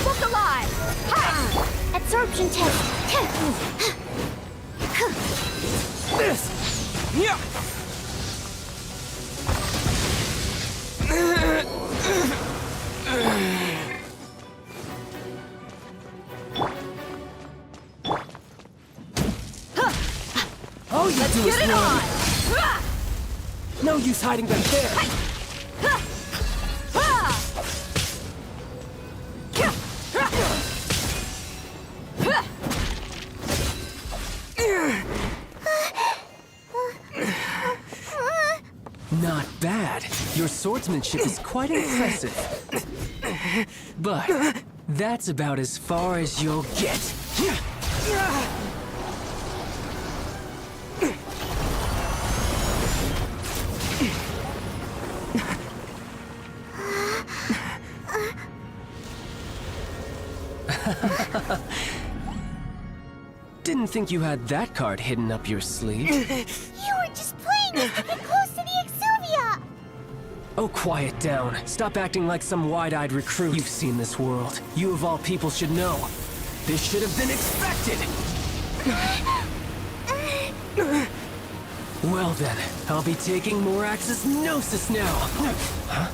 Look alive! Ha! Absorption test. This! Yeah! All you do is Get it run. on! No use hiding back there. Not bad. Your swordsmanship is quite impressive. But that's about as far as you'll get. Didn't think you had that card hidden up your sleeve. You were just playing us to get close to the Exuvia! Oh, quiet down. Stop acting like some wide-eyed recruit. You've seen this world. You of all people should know. This should have been expected! Well then, I'll be taking Morax's Gnosis now! Huh?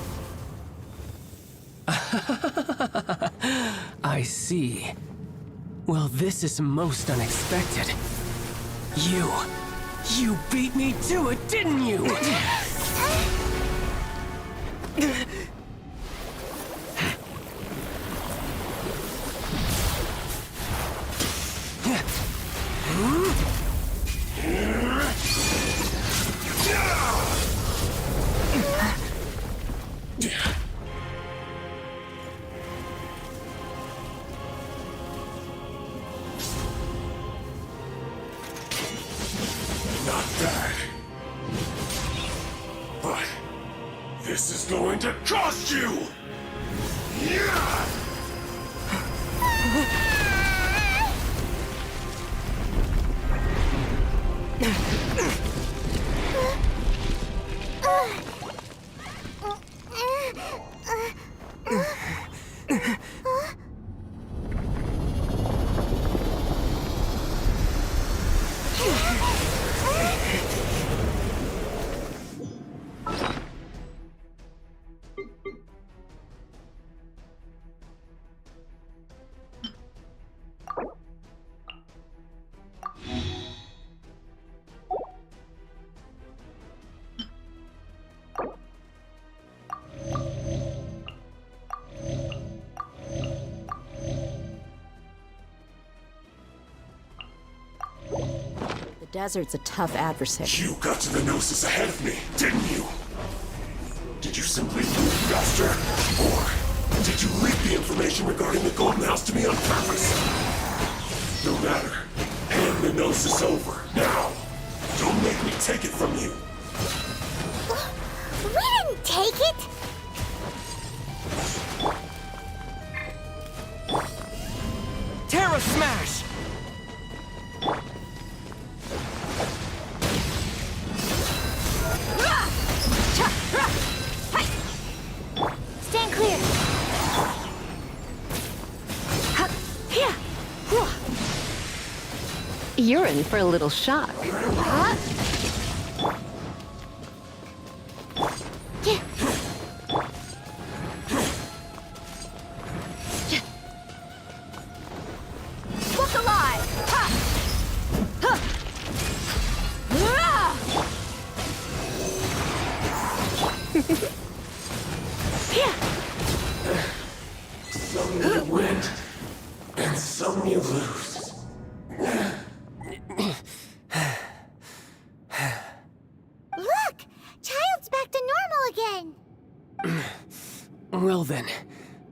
I see. Well, this is most unexpected. You beat me to it, didn't you? Not bad. But this is going to cost you! Yeah! The desert's a tough adversary. You got to the Gnosis ahead of me, didn't you? Did you simply move faster? Or did you leak the information regarding the Golden House to me on purpose? No matter. Hand the Gnosis over, now! Don't make me take it from you! We didn't take it! Terra Smash! Stand clear! You're in for a little shock. Look alive! Ha! Huh! Some you win, and some you lose. Look! Child's back to normal again! Well then,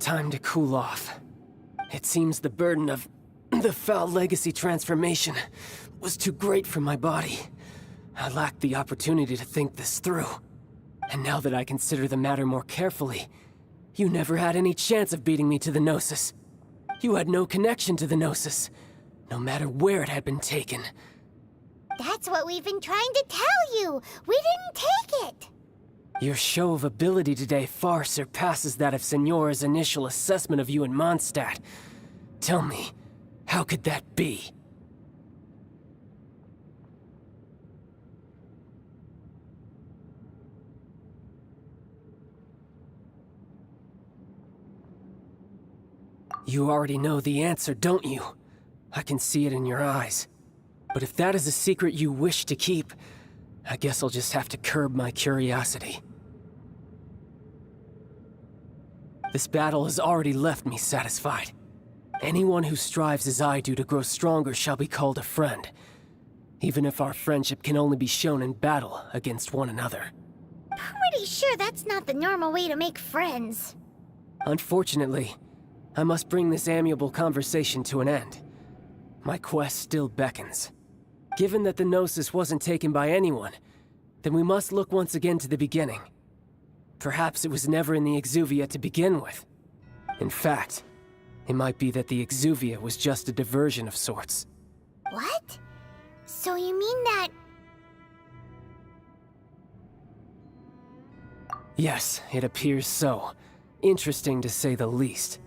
time to cool off. It seems the burden of the foul legacy transformation was too great for my body. I lacked the opportunity to think this through. And now that I consider the matter more carefully, you never had any chance of beating me to the Gnosis. You had no connection to the Gnosis, no matter where it had been taken. That's what we've been trying to tell you! We didn't take it! Your show of ability today far surpasses that of Signora's initial assessment of you in Mondstadt. Tell me, how could that be? You already know the answer, don't you? I can see it in your eyes. But if that is a secret you wish to keep, I guess I'll just have to curb my curiosity. This battle has already left me satisfied. Anyone who strives as I do to grow stronger shall be called a friend, even if our friendship can only be shown in battle against one another. Pretty sure that's not the normal way to make friends. Unfortunately, I must bring this amiable conversation to an end. My quest still beckons. Given that the Gnosis wasn't taken by anyone, then we must look once again to the beginning. Perhaps it was never in the Exuvia to begin with. In fact, it might be that the Exuvia was just a diversion of sorts. What? So you mean that... Yes, it appears so. Interesting to say the least.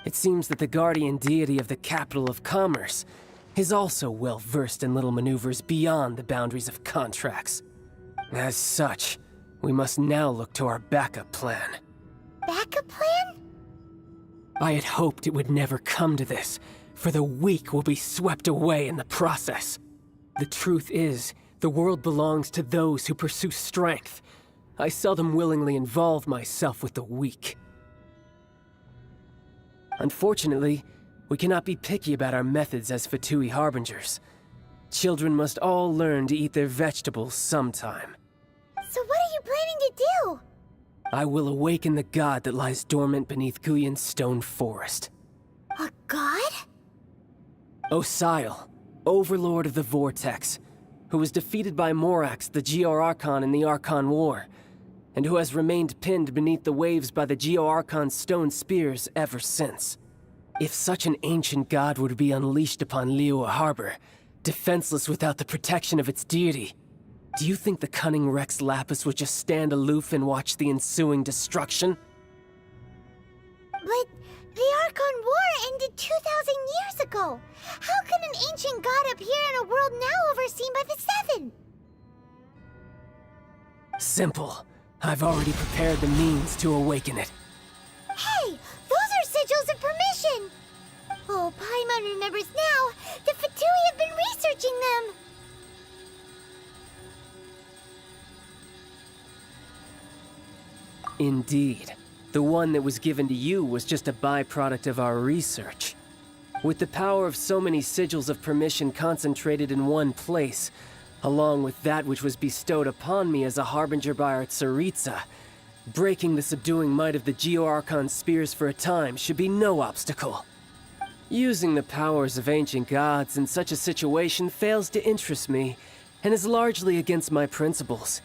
It seems that the guardian deity of the capital of commerce is also well versed in little maneuvers beyond the boundaries of contracts. As such, we must now look to our backup plan. Backup plan? I had hoped it would never come to this, for the weak will be swept away in the process. The truth is, the world belongs to those who pursue strength. I seldom willingly involve myself with the weak. Unfortunately, we cannot be picky about our methods as Fatui Harbingers. Children must all learn to eat their vegetables sometime. So what are you planning to do? I will awaken the god that lies dormant beneath Guyon's stone forest. A god? Osile, overlord of the Vortex, who was defeated by Morax, the Geo-Archon in the Archon War, and who has remained pinned beneath the waves by the Geo-Archon's stone spears ever since. If such an ancient god were to be unleashed upon Liyue Harbor, defenseless without the protection of its deity, do you think the cunning Rex Lapis would just stand aloof and watch the ensuing destruction? But the Archon War ended 2,000 years ago. How can an ancient god appear in a world now overseen by the Seven? Simple. I've already prepared the means to awaken it. Hey, those are sigils of permission! Oh, Paimon remembers now. The Fatui have been researching them. Indeed. The one that was given to you was just a byproduct of our research. With the power of so many sigils of permission concentrated in one place, along with that which was bestowed upon me as a harbinger by our Tsaritsa, breaking the subduing might of the Geo-Archon spears for a time should be no obstacle. Using the powers of ancient gods in such a situation fails to interest me, and is largely against my principles.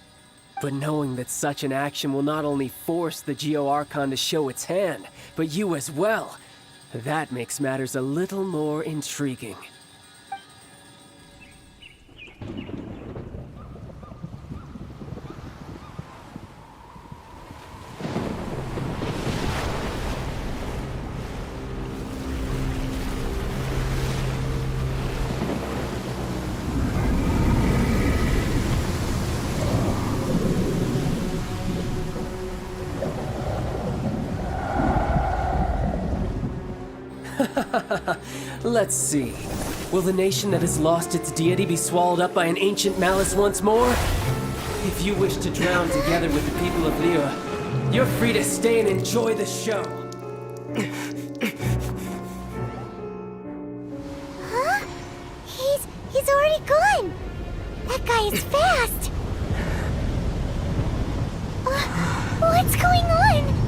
But knowing that such an action will not only force the Geo-Archon to show its hand, but you as well, that makes matters a little more intriguing. Let's see. Will the nation that has lost its deity be swallowed up by an ancient malice once more? If you wish to drown together with the people of Liyue, you're free to stay and enjoy the show. Huh? He's already gone. That guy is fast. What's going on?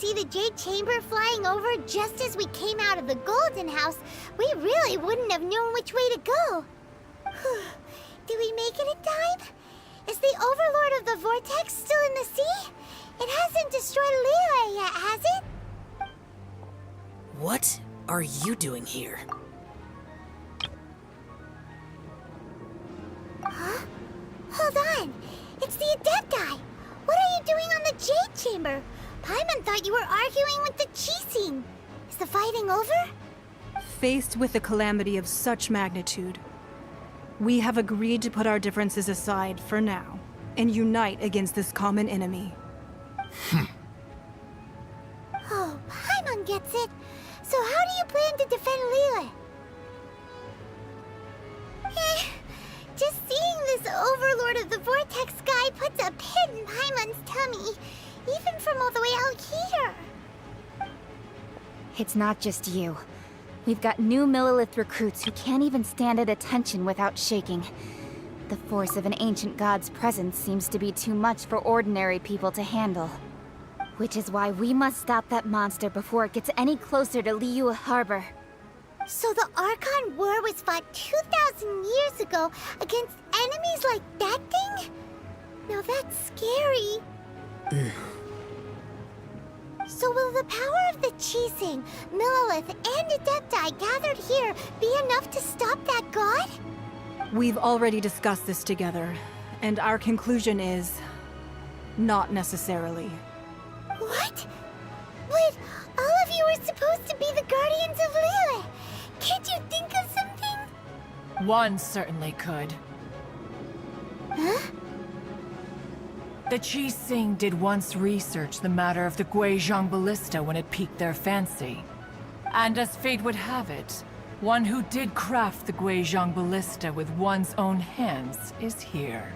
see the Jade Chamber flying over just as we came out of the Golden House, we really wouldn't have known which way to go. Did we make it in time? Is the Overlord of the Vortex still in the sea? It hasn't destroyed Liyue yet, has it? What are you doing here? Huh? Hold on. It's the Adepti. What are you doing on the Jade Chamber? Paimon thought you were arguing with the Qixing. Is the fighting over? Faced with a calamity of such magnitude, we have agreed to put our differences aside for now and unite against this common enemy. Oh, Paimon gets it. So how do you plan to defend Liyue? Just seeing this Overlord of the Vortex guy puts a pit in Paimon's tummy, even from all the way out here. It's not just you. We've got new Millilith recruits who can't even stand at attention without shaking. The force of an ancient god's presence seems to be too much for ordinary people to handle. Which is why we must stop that monster before it gets any closer to Liyue Harbor. So the Archon War was fought 2,000 years ago against enemies like that thing? Now that's scary. So will the power of the Qixing, Millilith, and Adepti gathered here be enough to stop that god? We've already discussed this together, and our conclusion is not necessarily. What? But all of you were supposed to be the guardians of Liyue. Can't you think of something? One certainly could. Huh? The Qixing did once research the matter of the Guizhong Ballista when it piqued their fancy. And as fate would have it, one who did craft the Guizhong Ballista with one's own hands is here.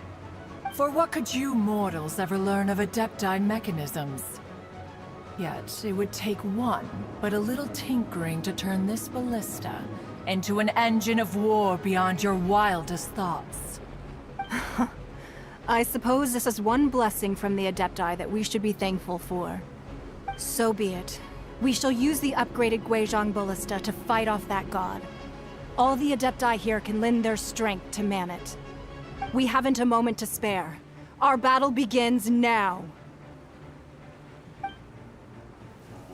For what could you mortals ever learn of Adepti mechanisms? Yet, it would take one, but a little tinkering to turn this ballista into an engine of war beyond your wildest thoughts. I suppose this is one blessing from the Adepti that we should be thankful for. So be it. We shall use the upgraded Guizhong Ballista to fight off that god. All the Adepti here can lend their strength to man it. We haven't a moment to spare. Our battle begins now.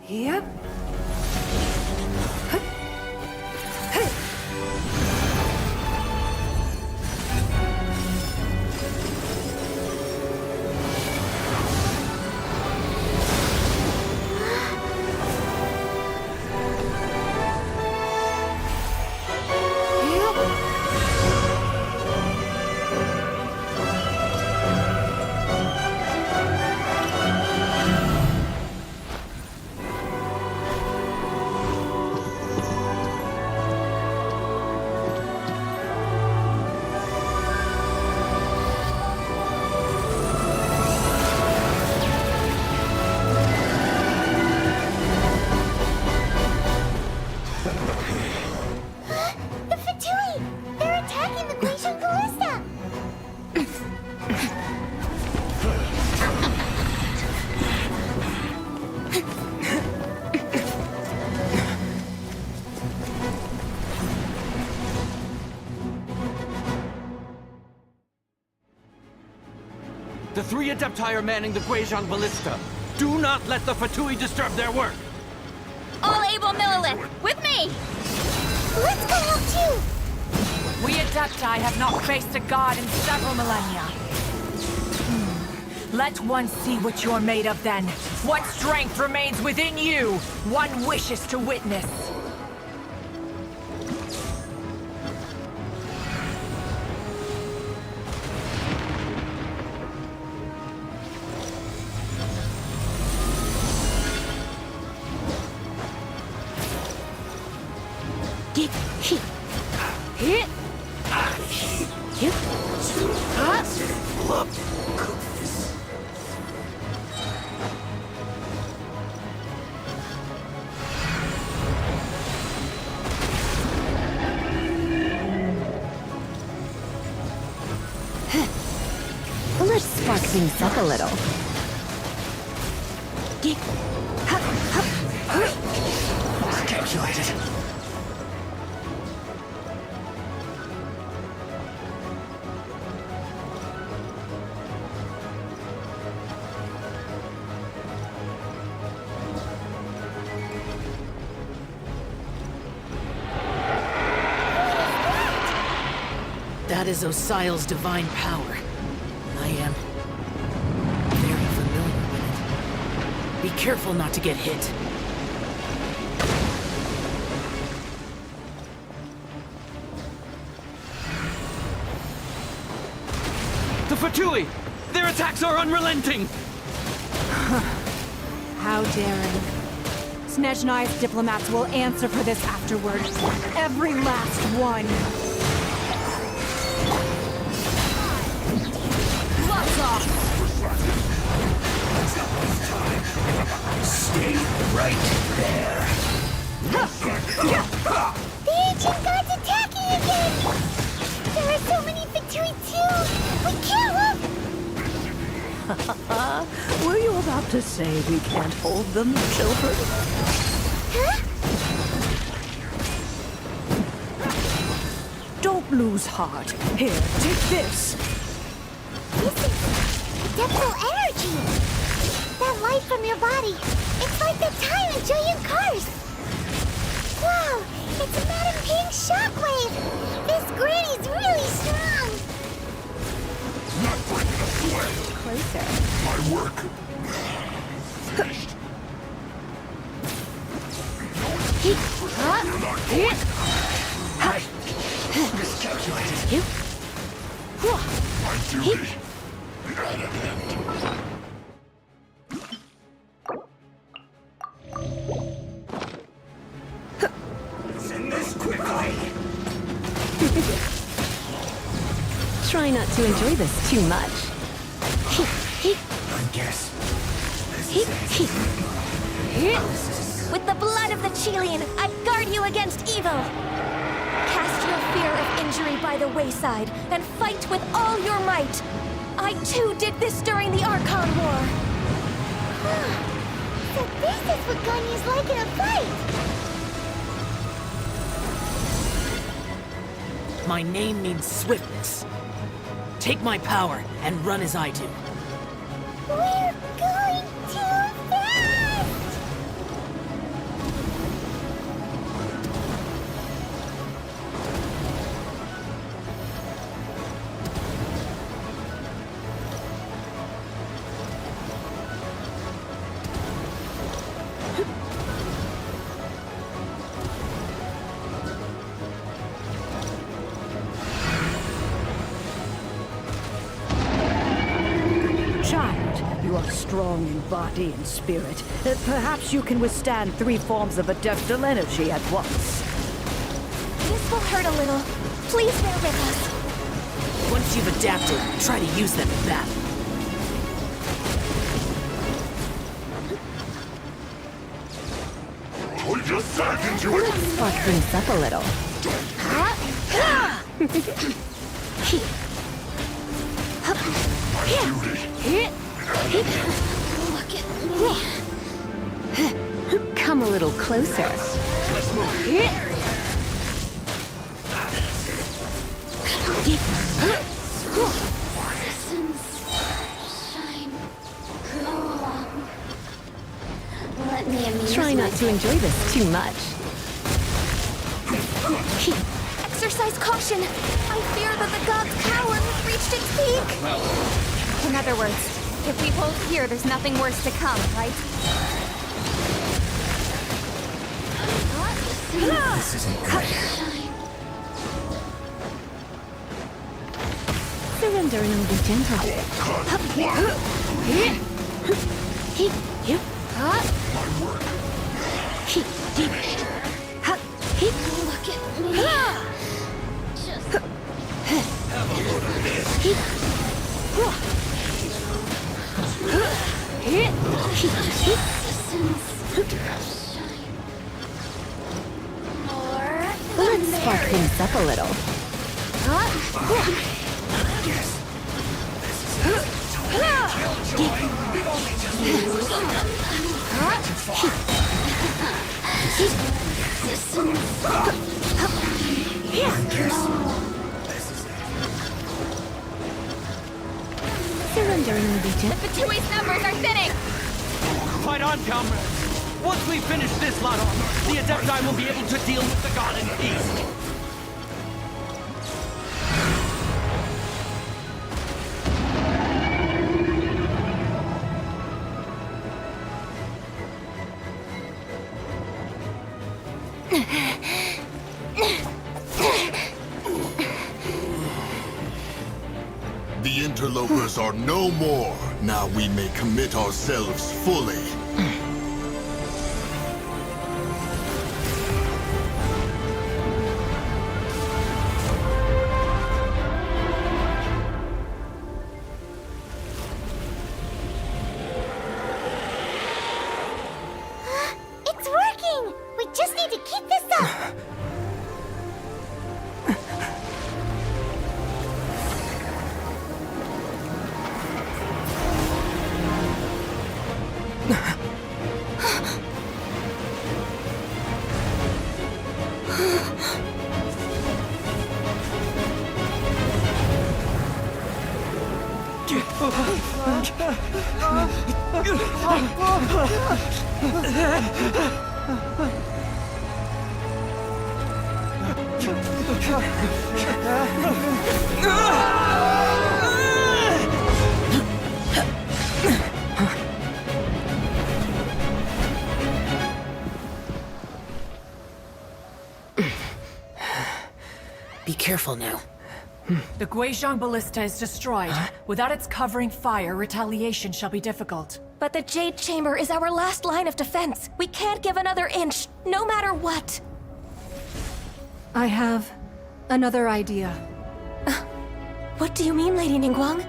Yep. The Fatui! They're attacking the Guizhong Ballista! The three Adepti are manning the Guizhong Ballista. Do not let the Fatui disturb their work! All able Millilith, with me! Let's go help too! We Adepti have not faced a god in several millennia. Let one see what you're made of then. What strength remains within you, one wishes to witness. Let's spark things up a little. Calculated. That is Osial's divine power. I am very familiar with it. Be careful not to get hit. The Fatui! Their attacks are unrelenting! How daring. Snezhnai's diplomats will answer for this afterward. Every last one. Lots off! Stay right there. The ancient god's attacking again! There are so many Fatui too! We can't look! Were you about to say we can't hold them, children? Huh? Don't lose heart. Here, take this. This is adeptal energy! That light from your body, it's like the time in Julian Cars! Wow, it's a Madame Ping shockwave! This granny's really strong! Not bringing us away. Closer. My work. Finished. You're not going. Miscalculated. My duty. At an end. Send this quickly. Try not to enjoy this too much. I guess. With the blood of the Chilean, I guard you against evil! Cast your fear of injury by the wayside, and fight with all your might! I too did this during the Archon War! So this is what Ganya's like in a fight! My name means swiftness. Take my power and run as I do. We're going too fast! Child, you are strong in body and spirit. Perhaps you can withstand 3 forms of adeptal energy at once. This will hurt a little. Please bear with us. Once you've adapted, try to use them in battle. We just sank into it. Spark things up a little. My duty. Come a little closer. Let's move. Try not to enjoy this too much. Exercise caution! I fear that the god's power has reached its peak! In other words, if we hold here, there's nothing worse to come, right? This isn't good. Surrender and be gentle. My work. Look at me. Just Have a look at this. Let's spark things up a little. Yes. This is it. Killjoy. We've only just Surrendering will be just... Fatui's numbers are thinning! Fight on, comrades! Once we finish this lot off, the Adepti will be able to deal with the god in peace. The interlopers are no more. Now we may commit ourselves fully. It's working! We just need to keep this up! Be careful now. The Guizhong Ballista is destroyed. Without its covering fire, retaliation shall be difficult. But the Jade Chamber is our last line of defense. We can't give another inch, no matter what. I have another idea. What do you mean, Lady Ningguang?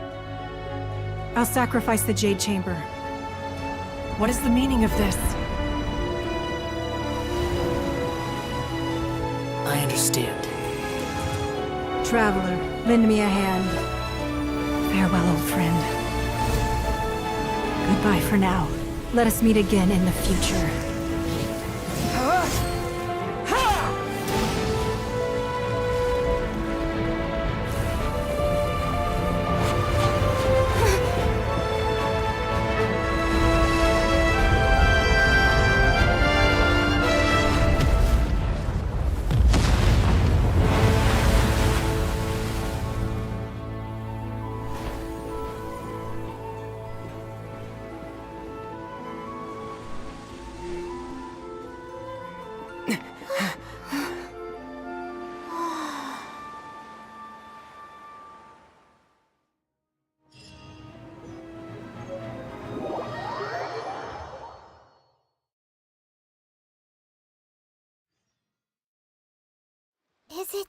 I'll sacrifice the Jade Chamber. What is the meaning of this? I understand. Traveler, lend me a hand. Farewell, old friend. Goodbye for now. Let us meet again in the future. Is it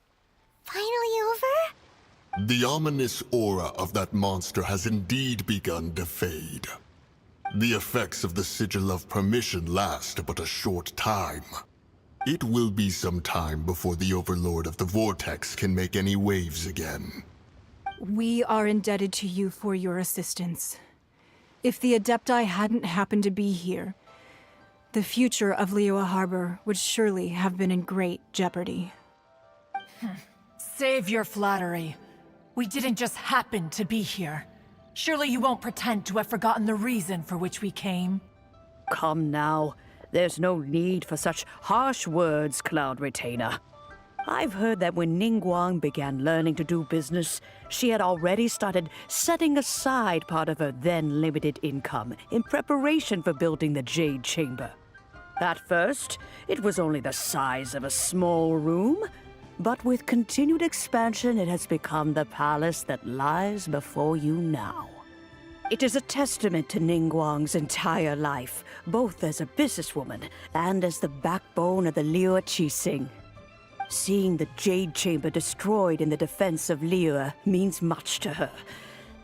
finally over? The ominous aura of that monster has indeed begun to fade. The effects of the Sigil of Permission last but a short time. It will be some time before the Overlord of the Vortex can make any waves again. We are indebted to you for your assistance. If the Adepti hadn't happened to be here, the future of Liyue Harbor would surely have been in great jeopardy. Save your flattery. We didn't just happen to be here. Surely you won't pretend to have forgotten the reason for which we came. Come now. There's no need for such harsh words, Cloud Retainer. I've heard that when Ningguang began learning to do business, she had already started setting aside part of her then limited income in preparation for building the Jade Chamber. At first, it was only the size of a small room, but with continued expansion, it has become the palace that lies before you now. It is a testament to Ningguang's entire life, both as a businesswoman and as the backbone of the Liyue Qixing. Seeing the Jade Chamber destroyed in the defense of Liyue means much to her.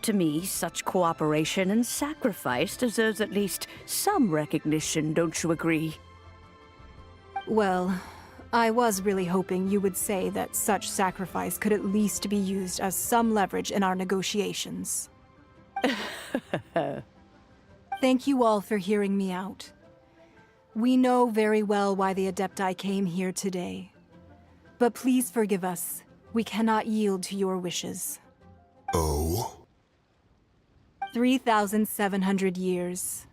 To me, such cooperation and sacrifice deserves at least some recognition, don't you agree? Well, I was really hoping you would say that such sacrifice could at least be used as some leverage in our negotiations. Thank you all for hearing me out. We know very well why the Adepti came here today. But please forgive us. We cannot yield to your wishes. Oh? 3,700 years.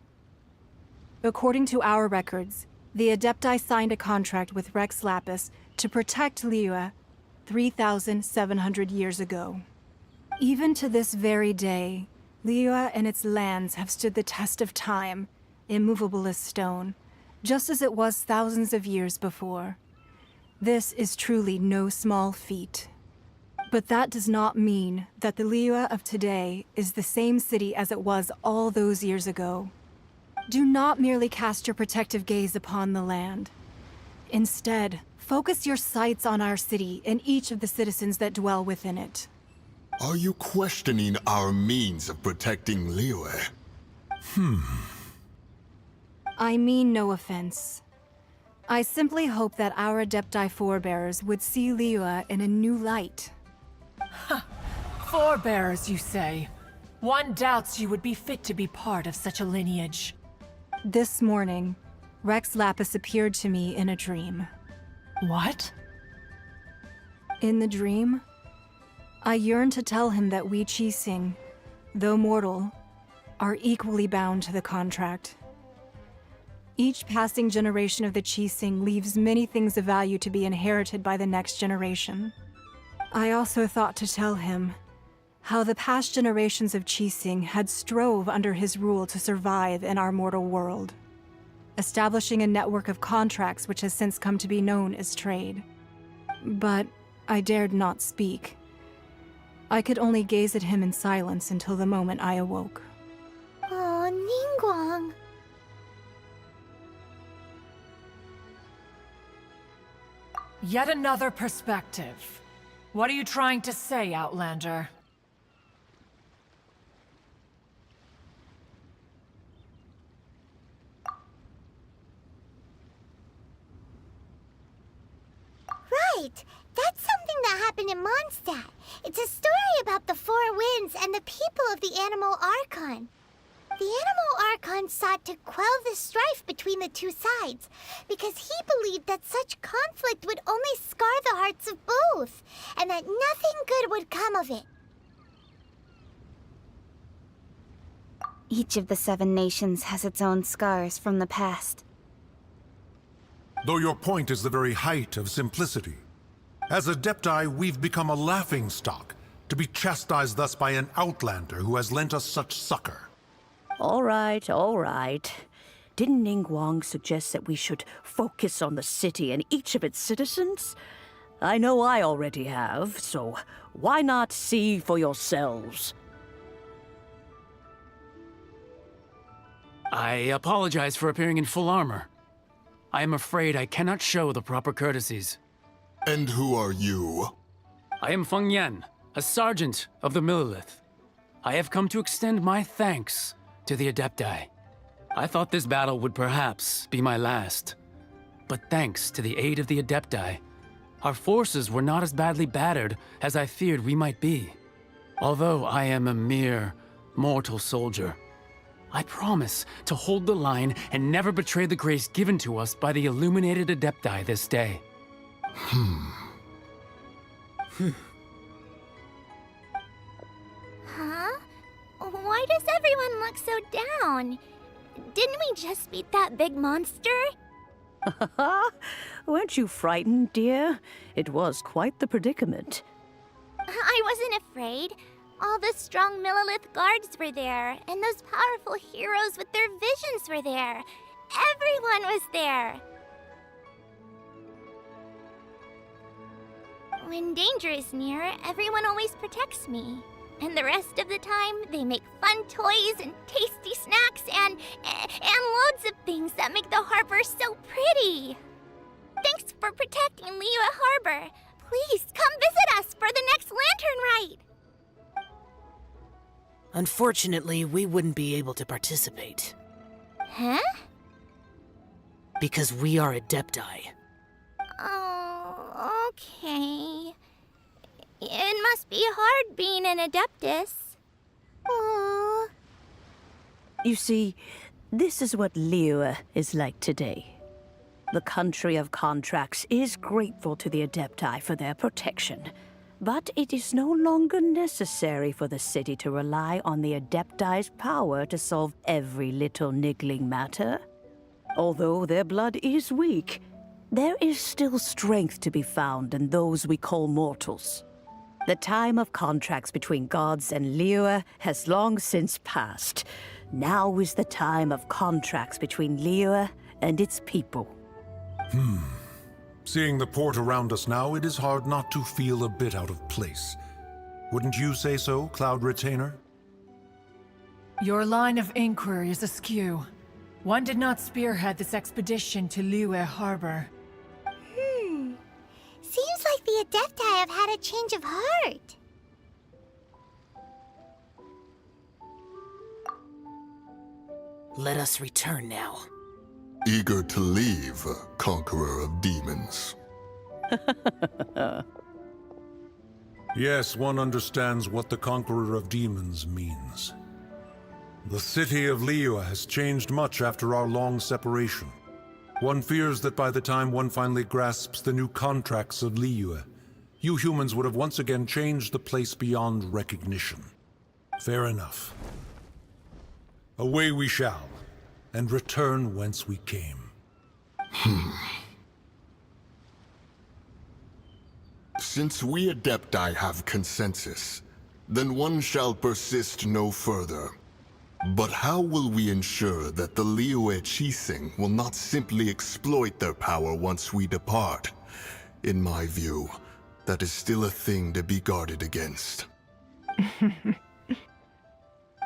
According to our records, the Adepti signed a contract with Rex Lapis to protect Liyue 3,700 years ago. Even to this very day, Liyue and its lands have stood the test of time, immovable as stone, just as it was thousands of years before. This is truly no small feat. But that does not mean that the Liyue of today is the same city as it was all those years ago. Do not merely cast your protective gaze upon the land. Instead, focus your sights on our city and each of the citizens that dwell within it. Are you questioning our means of protecting Liyue? I mean no offense. I simply hope that our Adepti forebears would see Liyue in a new light. Forebears, you say? One doubts you would be fit to be part of such a lineage. This morning, Rex Lapis appeared to me in a dream. What? In the dream, I yearned to tell him that we Qixing, though mortal, are equally bound to the contract. Each passing generation of the Qixing leaves many things of value to be inherited by the next generation. I also thought to tell him how the past generations of Qixing had strove under his rule to survive in our mortal world, establishing a network of contracts which has since come to be known as trade. But I dared not speak. I could only gaze at him in silence until the moment I awoke. Oh, Ningguang. Yet another perspective. What are you trying to say, Outlander? Right! That's something that happened in Mondstadt. It's a story about the Four Winds and the people of the Animal Archon. The Animal Archon sought to quell the strife between the two sides, because he believed that such conflict would only scar the hearts of both, and that nothing good would come of it. Each of the 7 nations has its own scars from the past. Though your point is the very height of simplicity. As Adepti, we've become a laughingstock, to be chastised thus by an outlander who has lent us such succor. All right, all right. Didn't Ningguang suggest that we should focus on the city and each of its citizens? I know I already have, so why not see for yourselves? I apologize for appearing in full armor. I am afraid I cannot show the proper courtesies. And who are you? I am Feng Yan, a sergeant of the Millelith. I have come to extend my thanks to the Adepti. I thought this battle would perhaps be my last. But thanks to the aid of the Adepti, our forces were not as badly battered as I feared we might be. Although I am a mere mortal soldier, I promise to hold the line and never betray the grace given to us by the illuminated Adepti this day. Huh? Why does everyone look so down? Didn't we just beat that big monster? Weren't you frightened, dear? It was quite the predicament. I wasn't afraid. All the strong Millelith guards were there, and those powerful heroes with their visions were there. Everyone was there. When danger is near, everyone always protects me. And the rest of the time, they make fun toys and tasty snacks and loads of things that make the harbor so pretty. Thanks for protecting Liyue Harbor. Please come visit us for the next lantern rite. Unfortunately, we wouldn't be able to participate. Huh? Because we are Adepti. Oh, okay. It must be hard being an Adeptus. Aww. You see, this is what Liyue is like today. The country of contracts is grateful to the Adepti for their protection. But it is no longer necessary for the city to rely on the Adepti's power to solve every little niggling matter. Although their blood is weak, there is still strength to be found in those we call mortals. The time of contracts between gods and Liyue has long since passed. Now is the time of contracts between Liyue and its people. Seeing the port around us now, it is hard not to feel a bit out of place. Wouldn't you say so, Cloud Retainer? Your line of inquiry is askew. One did not spearhead this expedition to Liyue Harbor. Seems like the Adepti have had a change of heart. Let us return now. Eager to leave, Conqueror of Demons. Yes, one understands what the Conqueror of Demons means. The city of Liyue has changed much after our long separation. One fears that by the time one finally grasps the new contracts of Liyue, you humans would have once again changed the place beyond recognition. Fair enough. Away we shall, and return whence we came. Since we Adepti have consensus, then one shall persist no further. But how will we ensure that the Liyue Qixing will not simply exploit their power once we depart? In my view, that is still a thing to be guarded against.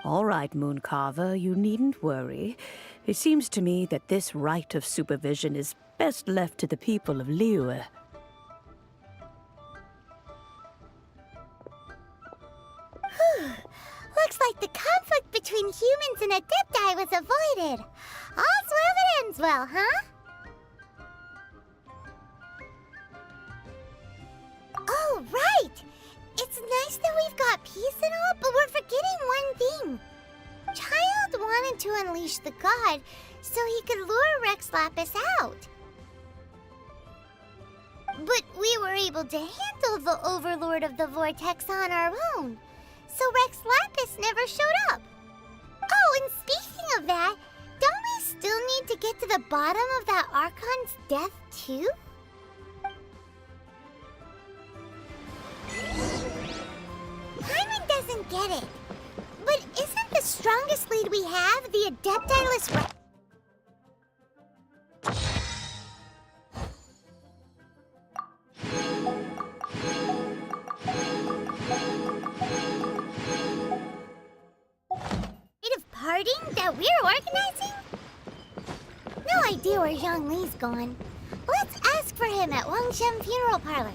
All right, Mooncarver, you needn't worry. It seems to me that this right of supervision is best left to the people of Liyue. Looks like the conflict between humans and Adepti was avoided. All's well that ends well, huh? Oh, right! It's nice that we've got peace and all, but we're forgetting one thing. Child wanted to unleash the god so he could lure Rex Lapis out. But we were able to handle the Overlord of the Vortex on our own, so Rex Lapis never showed up. Oh, and speaking of that, don't we still need to get to the bottom of that Archon's death too? Paimon doesn't get it. But isn't the strongest lead we have the Adepti-less Rex? Party that we're organizing? No idea where Zhongli's gone. Let's ask for him at Wangshen Funeral Parlor.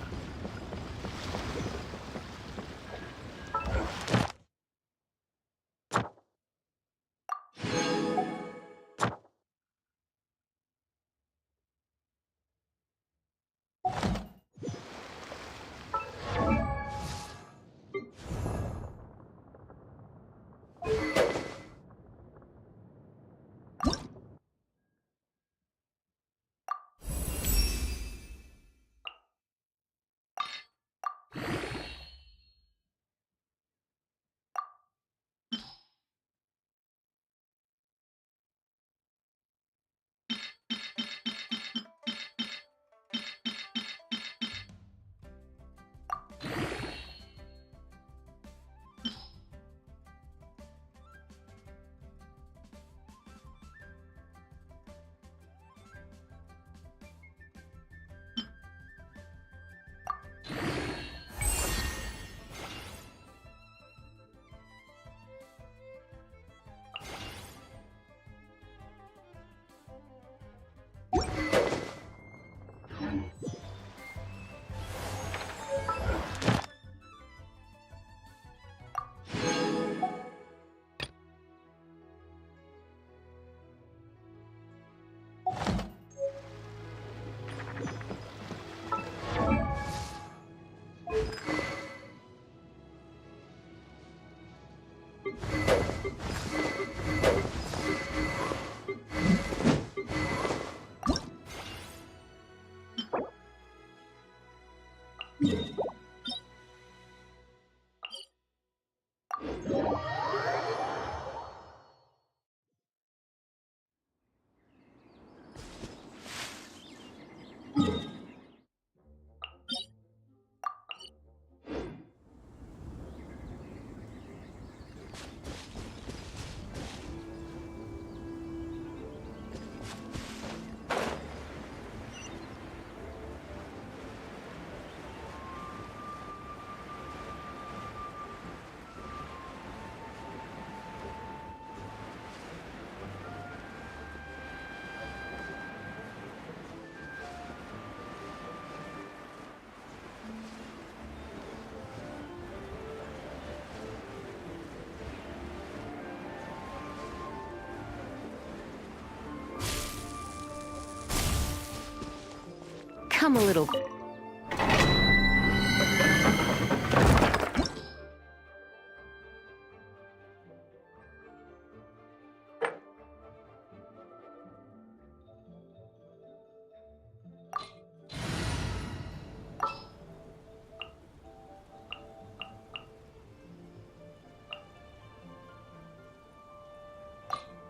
Come a little.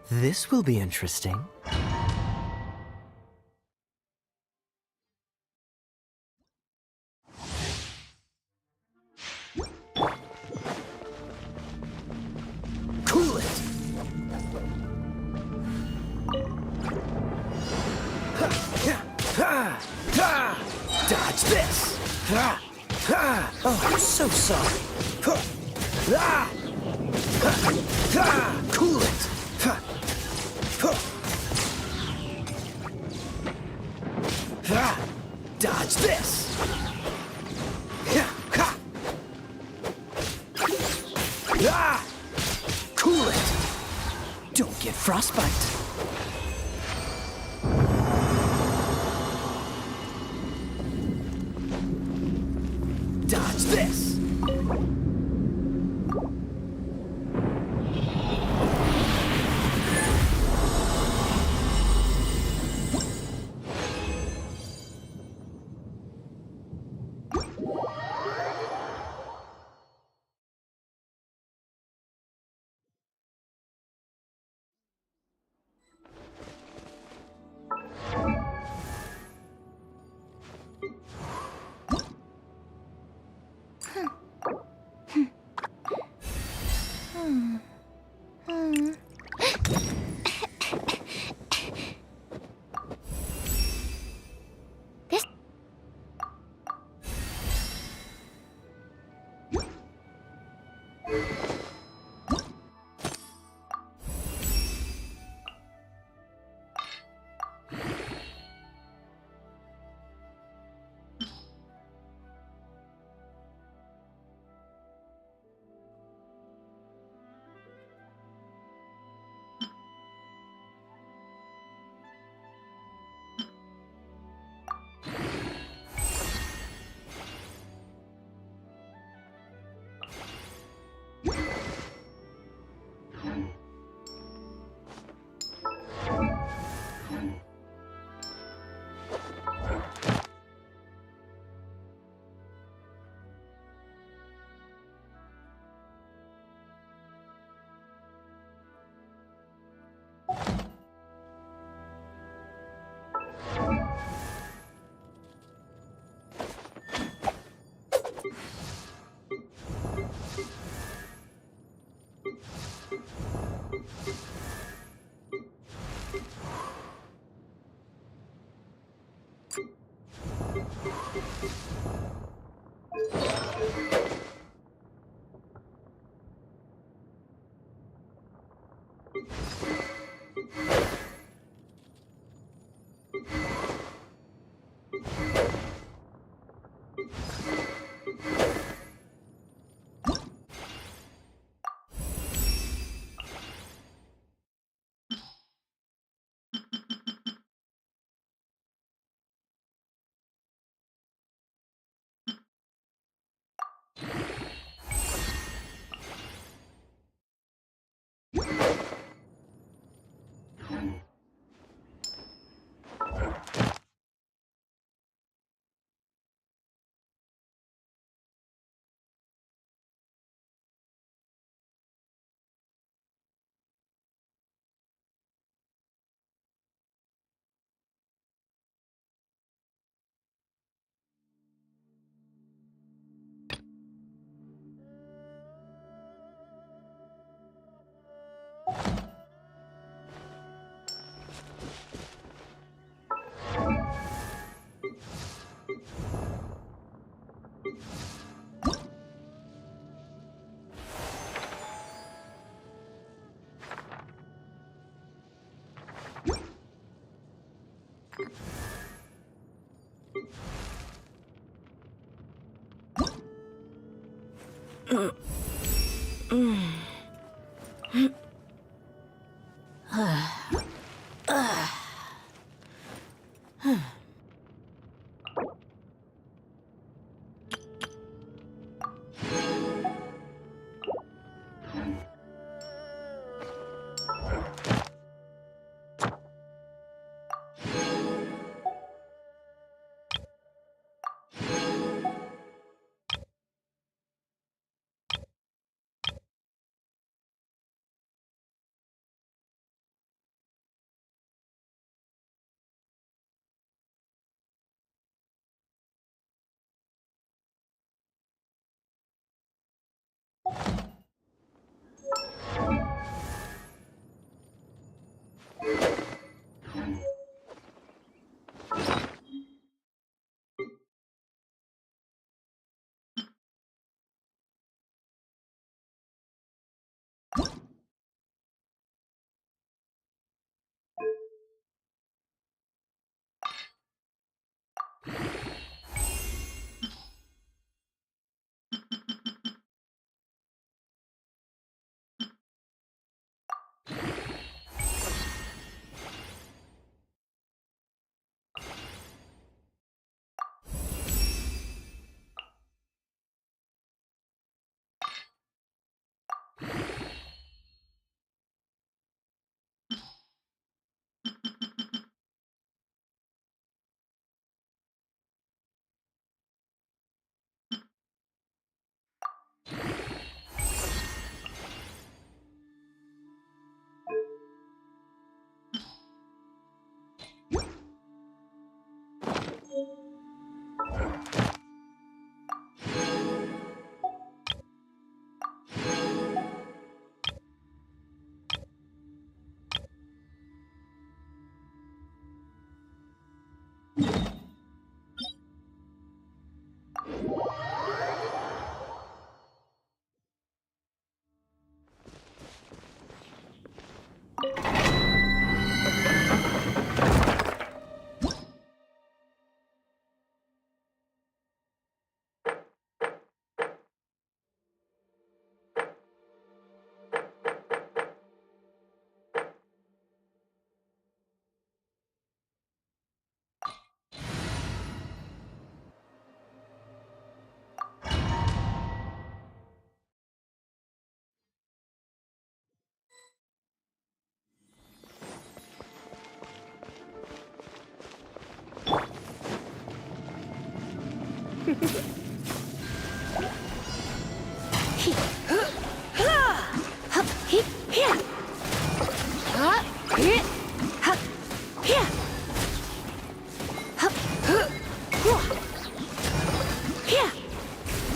This will be interesting. Cool it! Dodge this! Oh, I'm so sorry. Cool it! Dodge this! Cool it! Don't get frostbite. Dodge this!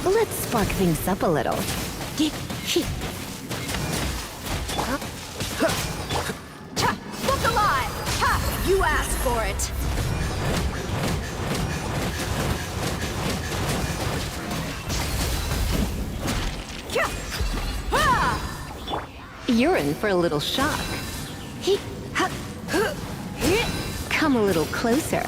Let's spark things up a little. Look alive! Ha! You asked for it! You're in for a little shock. Come a little closer.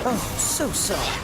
Oh, so sorry.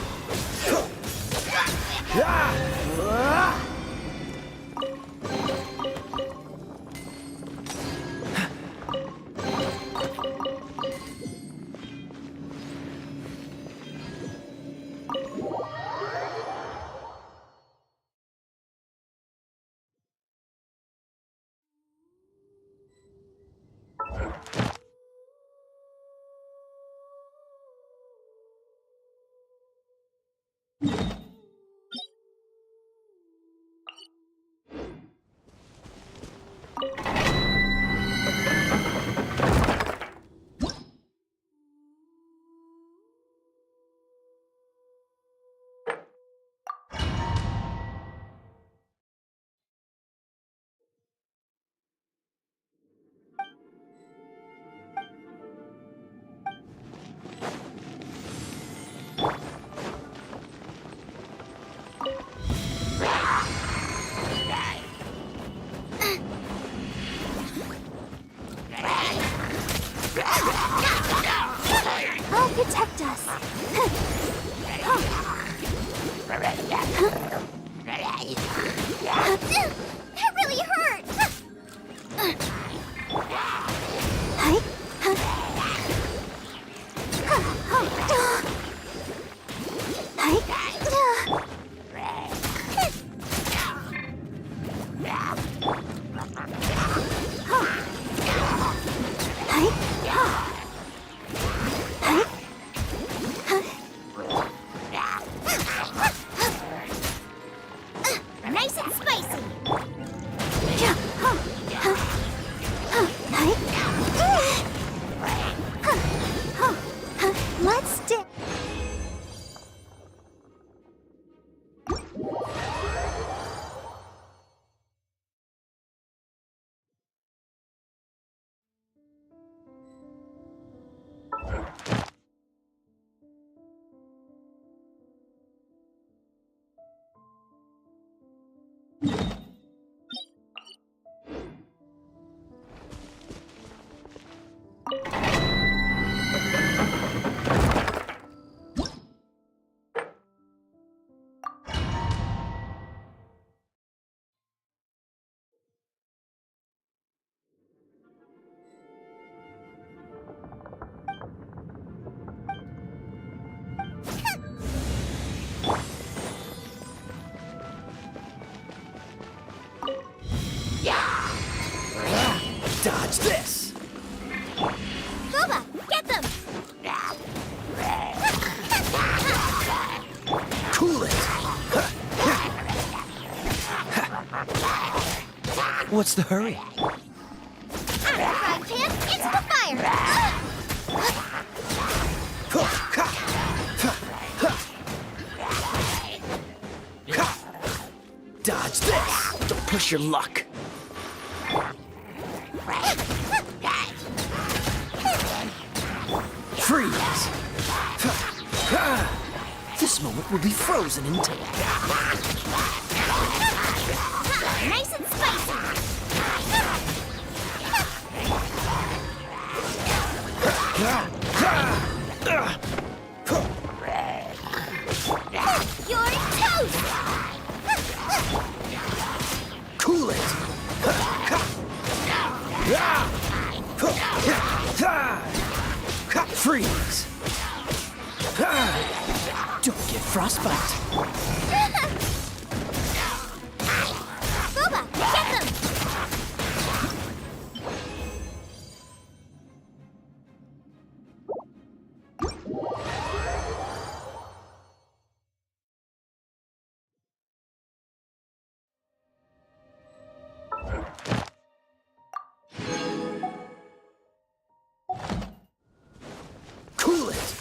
What's the hurry? Frying pan into the fire! Dodge this! Don't push your luck. Freeze! This moment will be frozen in time. Nice and spicy! You're toast! Cool it! Freeze! Don't get frostbite. Booba, get them! Cool it!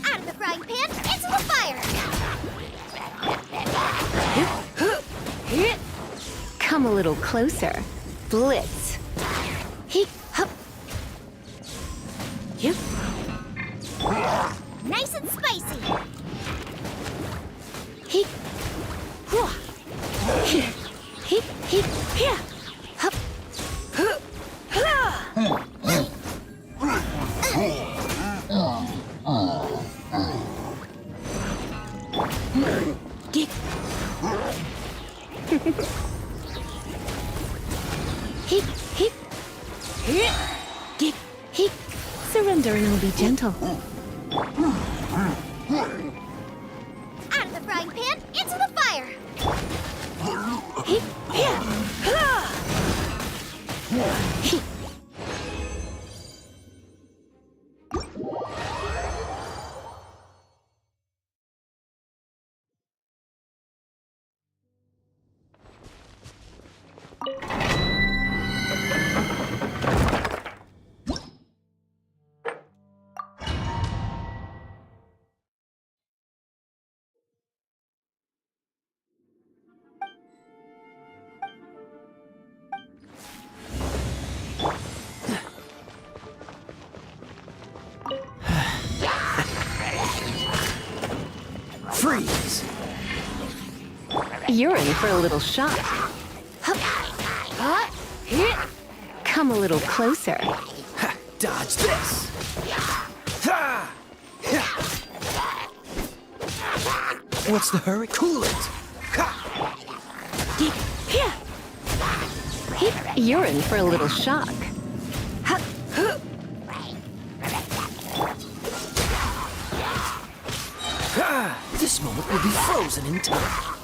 Out of the frying pan, into the fire! Come a little closer. Blitz. He, hup. Yep. Nice and spicy! He. Whoa. He, here. Hup. Get. He. Get. He. Surrender and I'll be gentle. Out of the frying pan, into the fire! He. Here. He. Freeze! You're in for a little shock. Come a little closer. Dodge this! What's the hurry? Cool it! Here. You're in for a little shock. This moment will be frozen in time.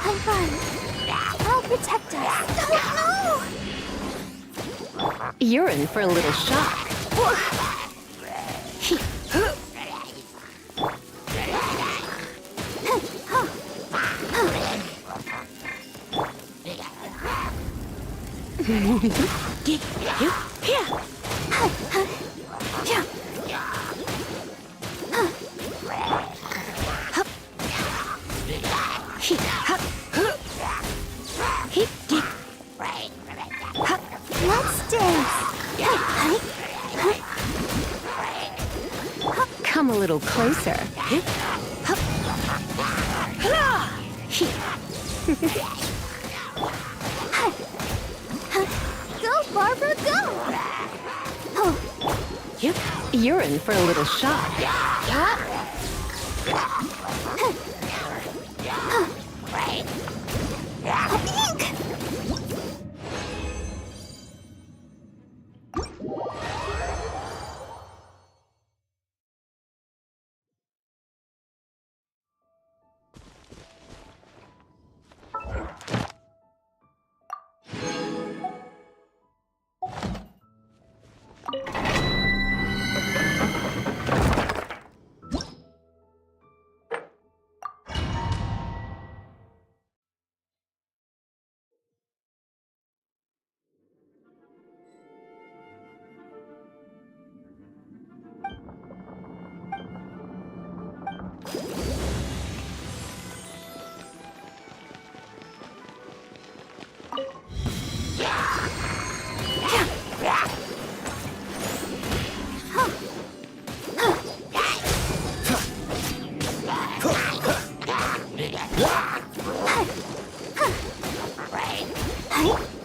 I'm fine. I'll protect us. Oh, no! You're in for a little shock. closer. Go, Barbara, go! You're in for a little shock.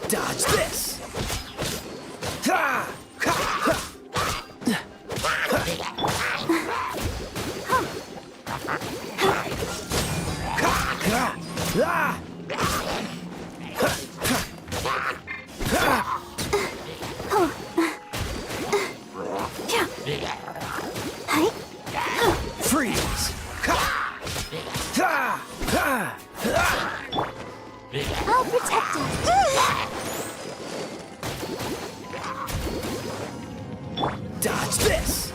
Dodge this! Freeze! I'll protect us. Dodge this!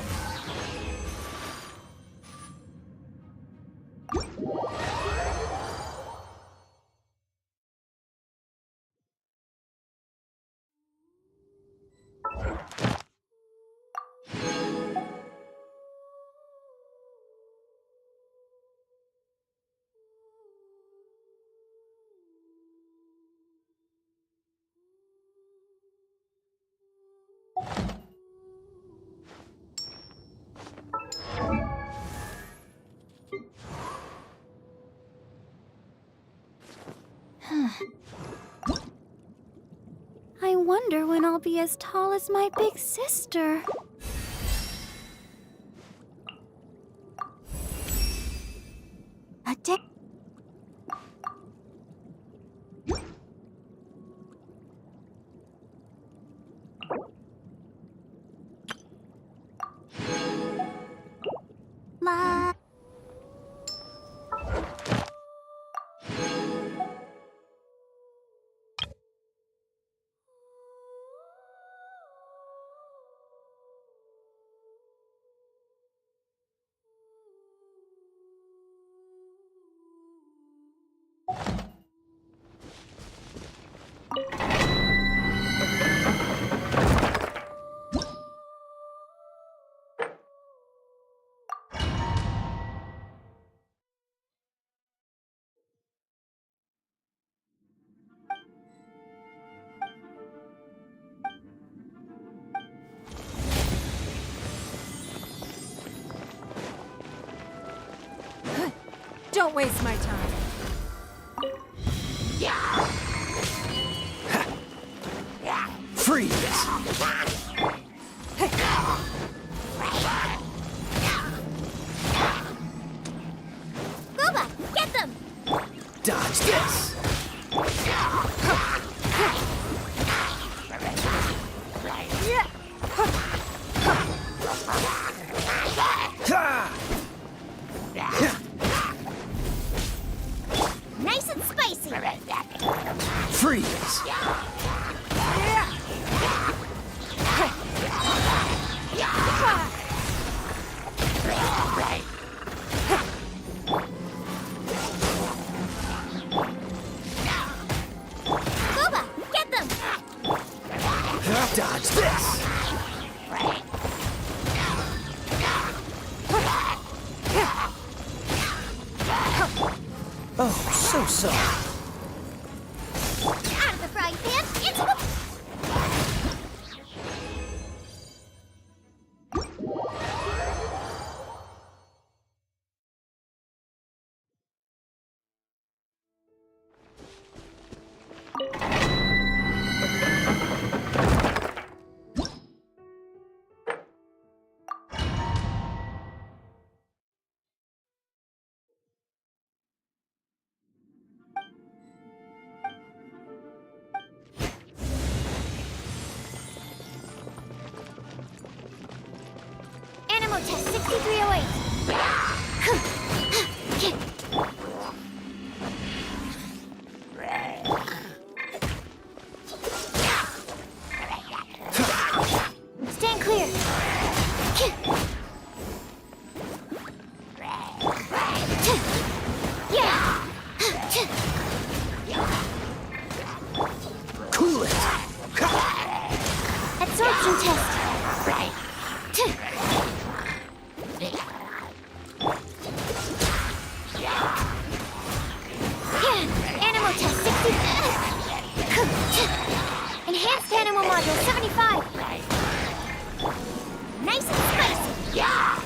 I wonder when I'll be as tall as my big sister. A day. Ma. Don't waste my time. Freeze! Booba, get them! Dodge this! Nice and spicy! Freeze! Booba, get them! Dodge this! Oh, so sorry. Out of the frying pan, into the... Thermal module 75. Nice and spicy. Yeah.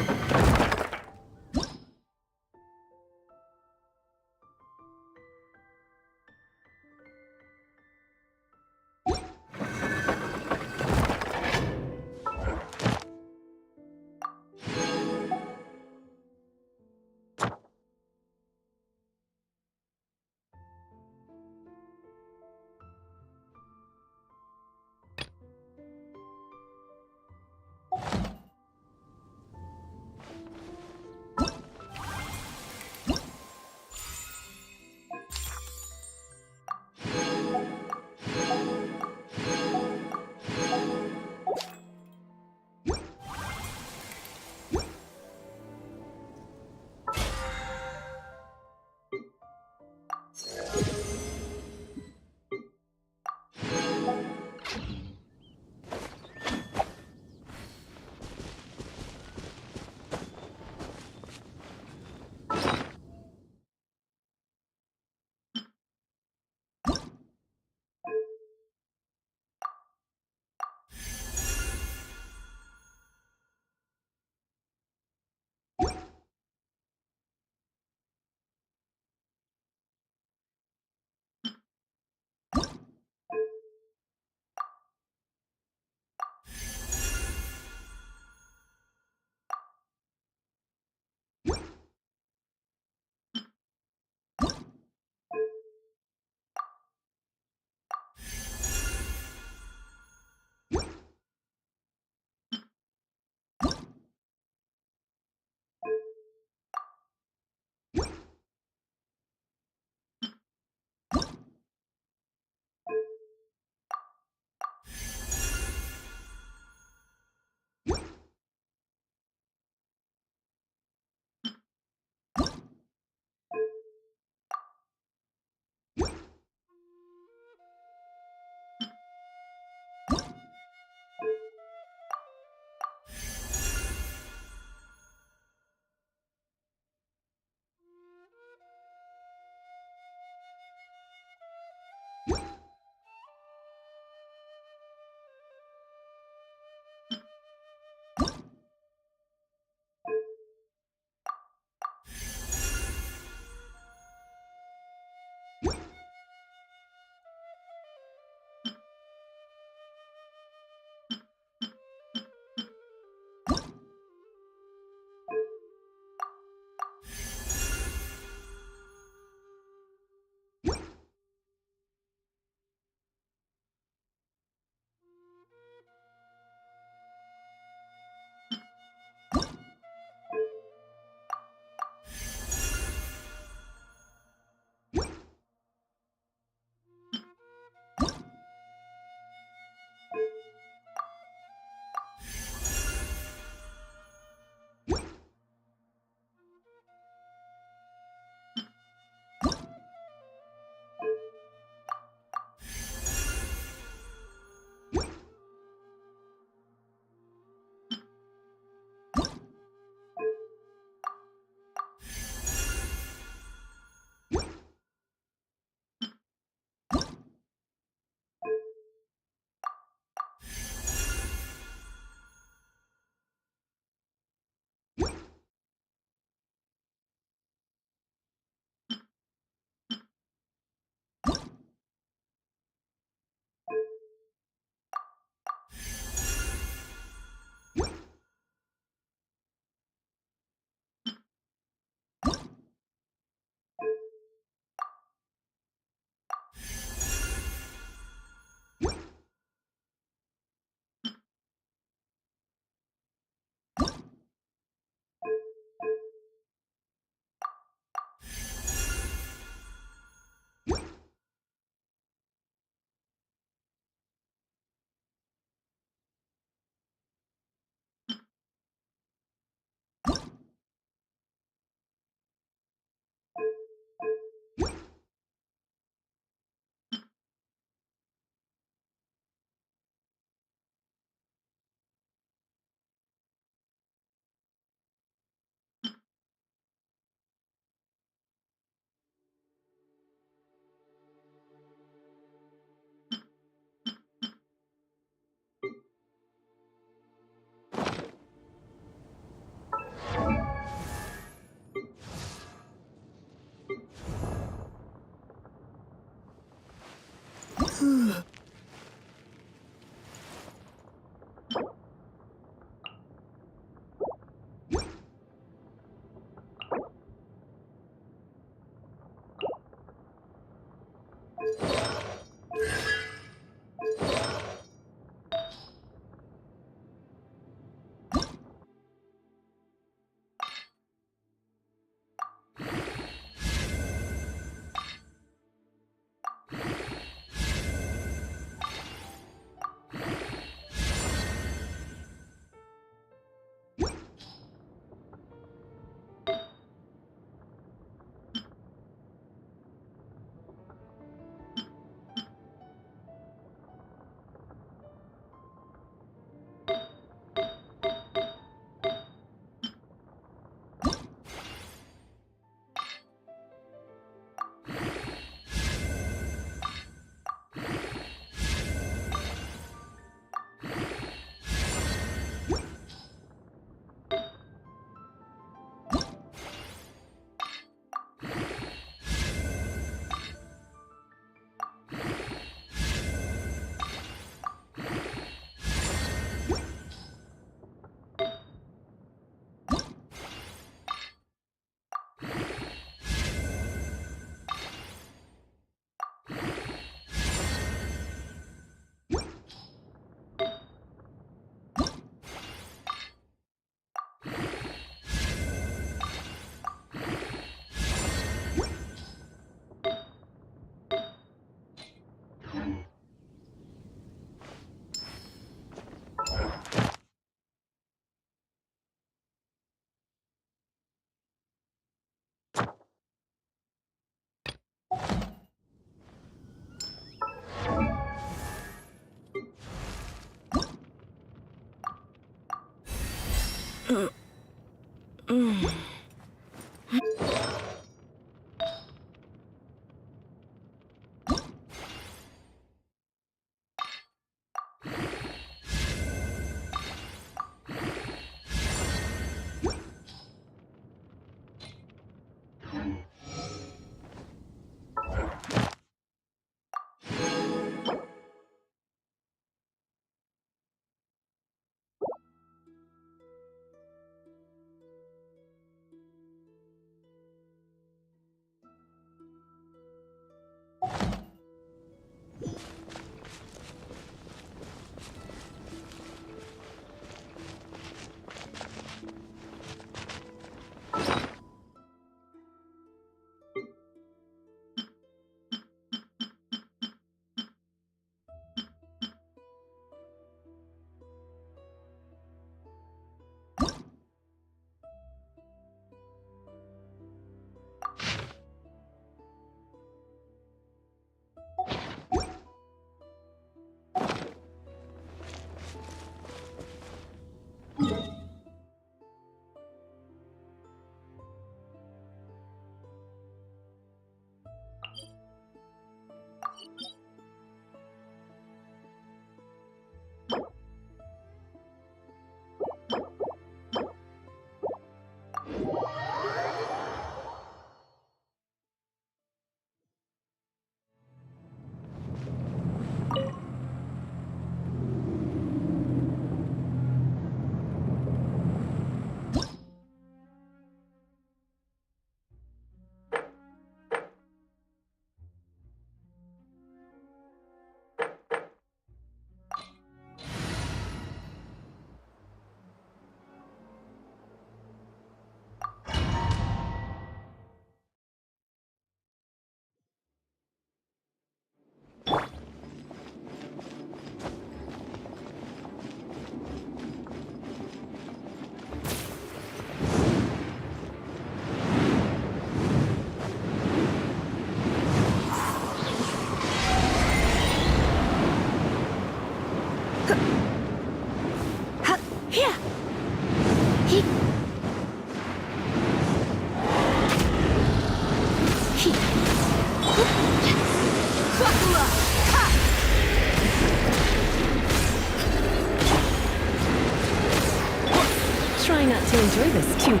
Try not to enjoy this too.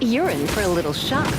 You're in for a little shock.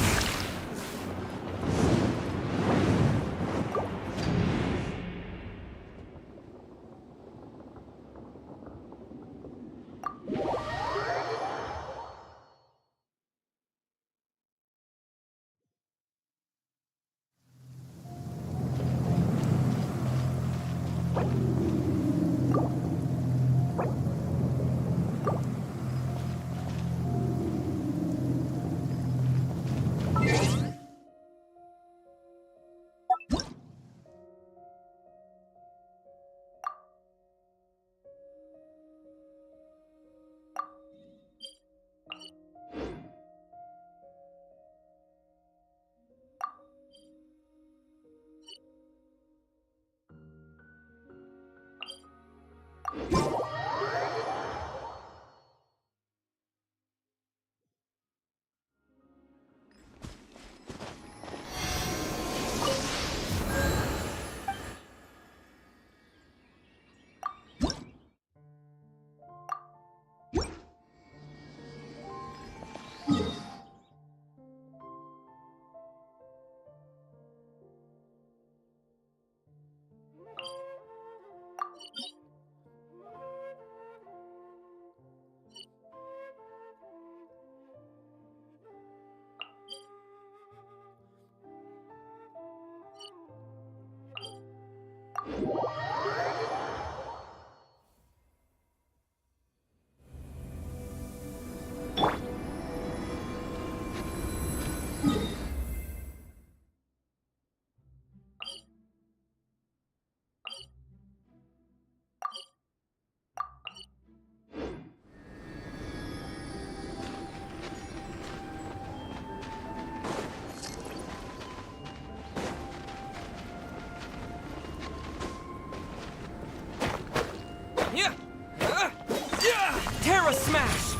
Terra Smash!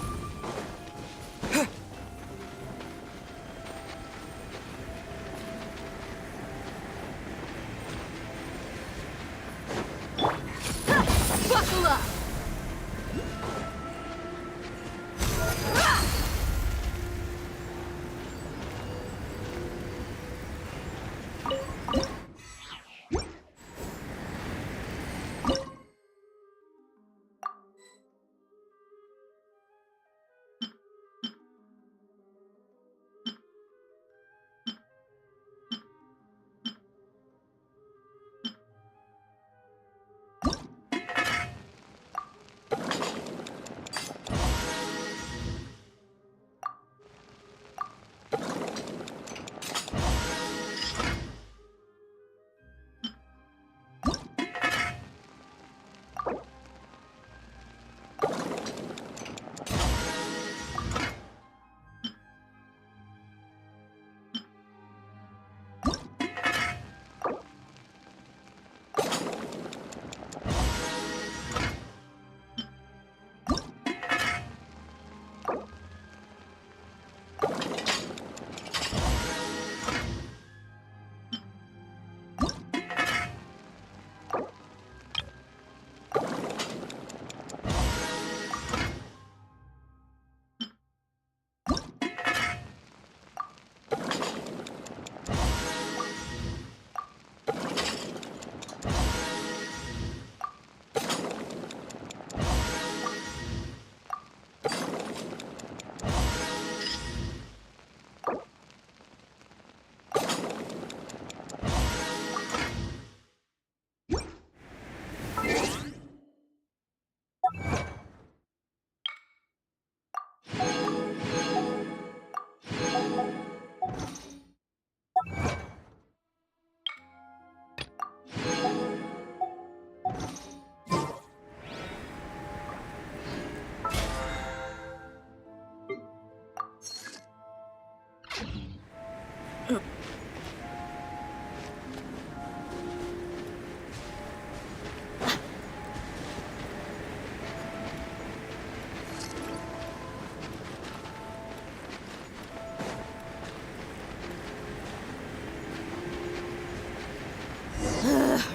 Buckle up!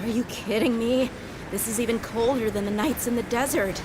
Are you kidding me? This is even colder than the nights in the desert.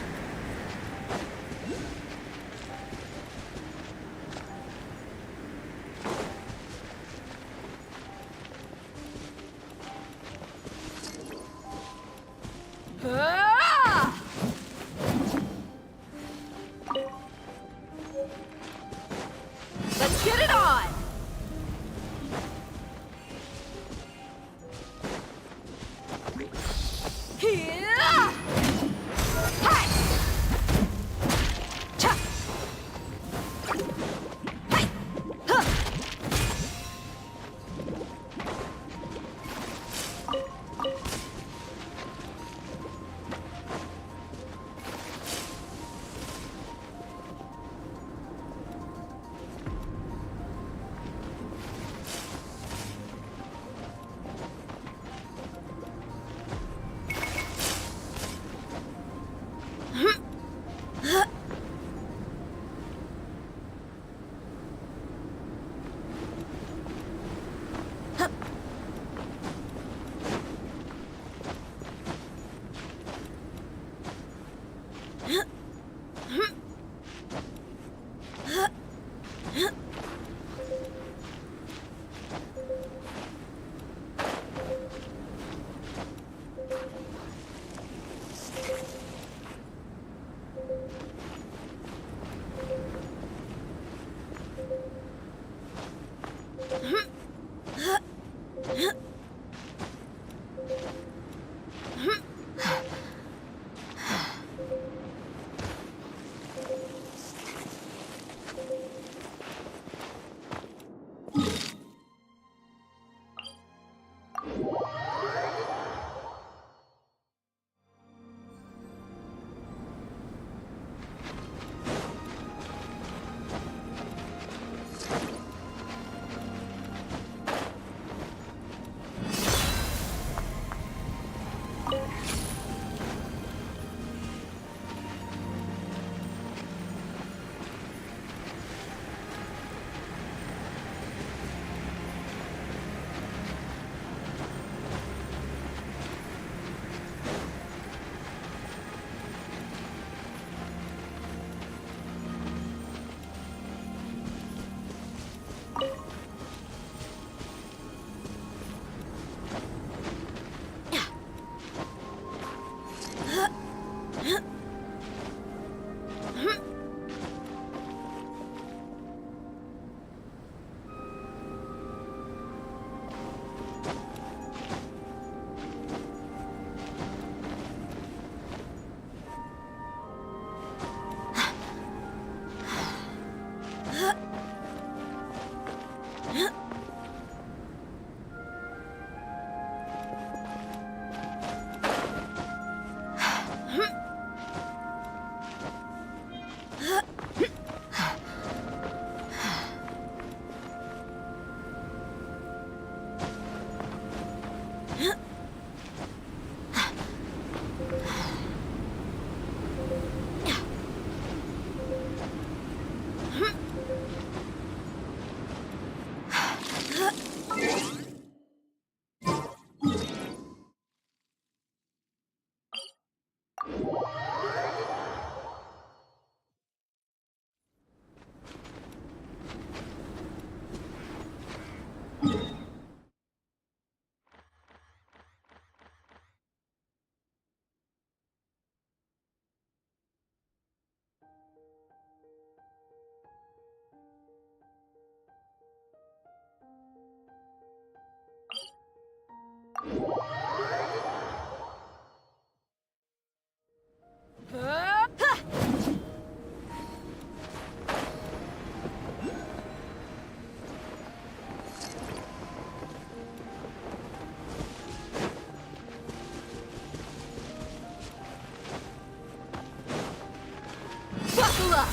Buckle up!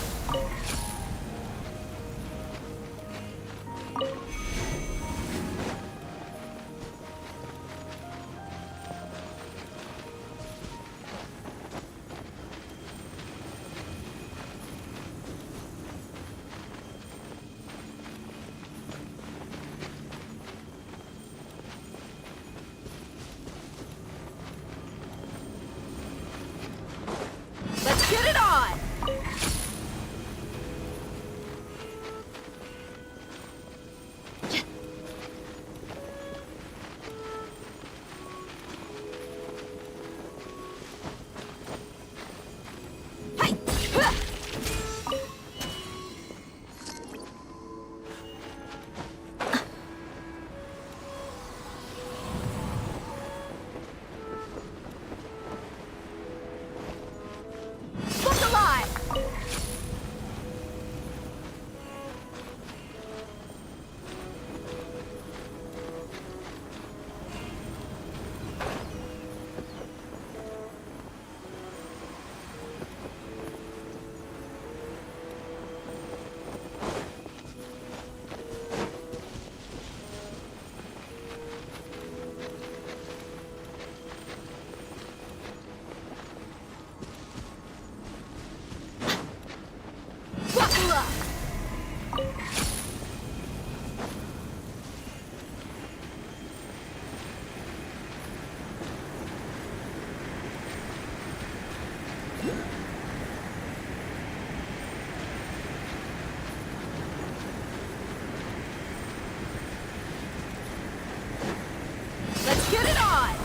Let's get it on! Buckle up! Let's get it on!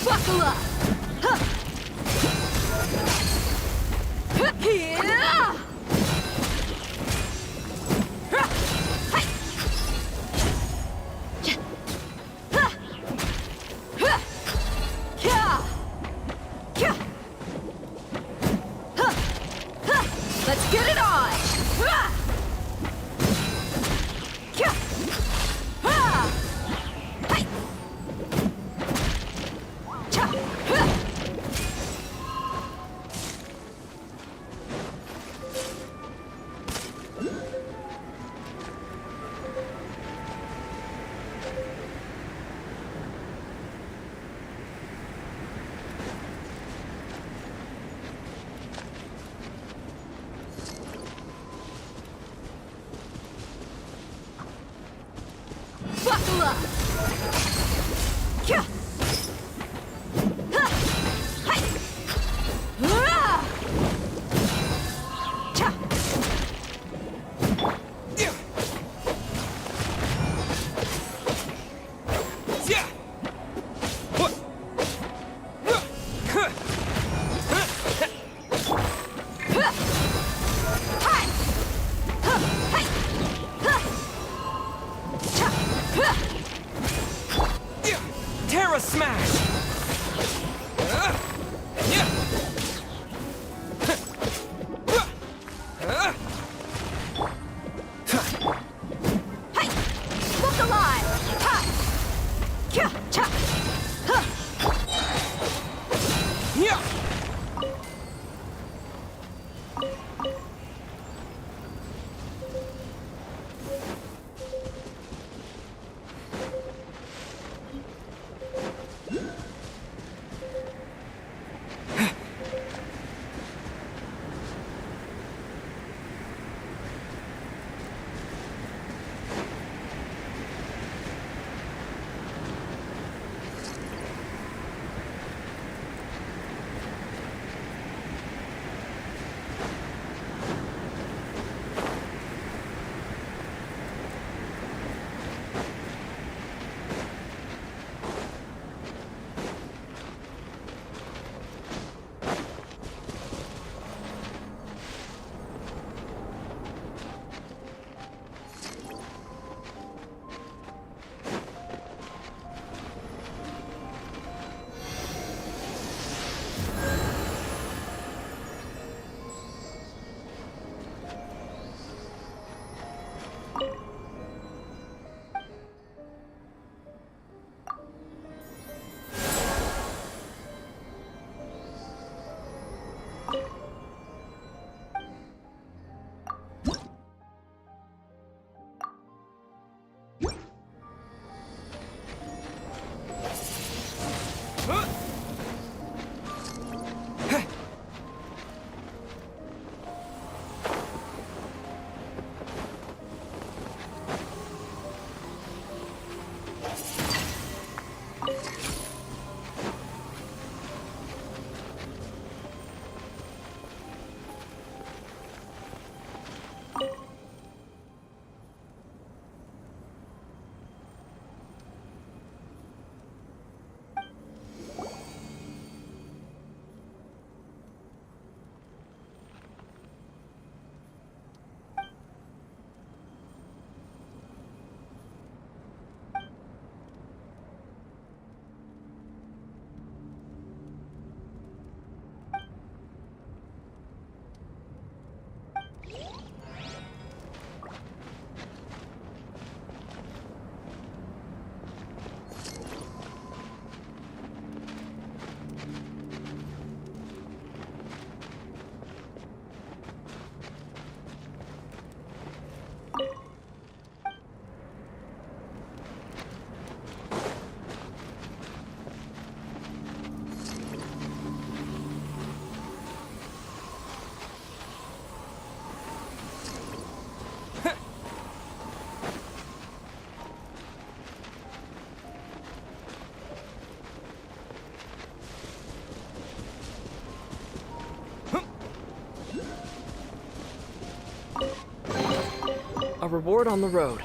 Buckle up! Let's get it on! Buckle up! Terra Smash! Look alive! Ha! Kya! Cha! Ha! Yeah! A reward on the road.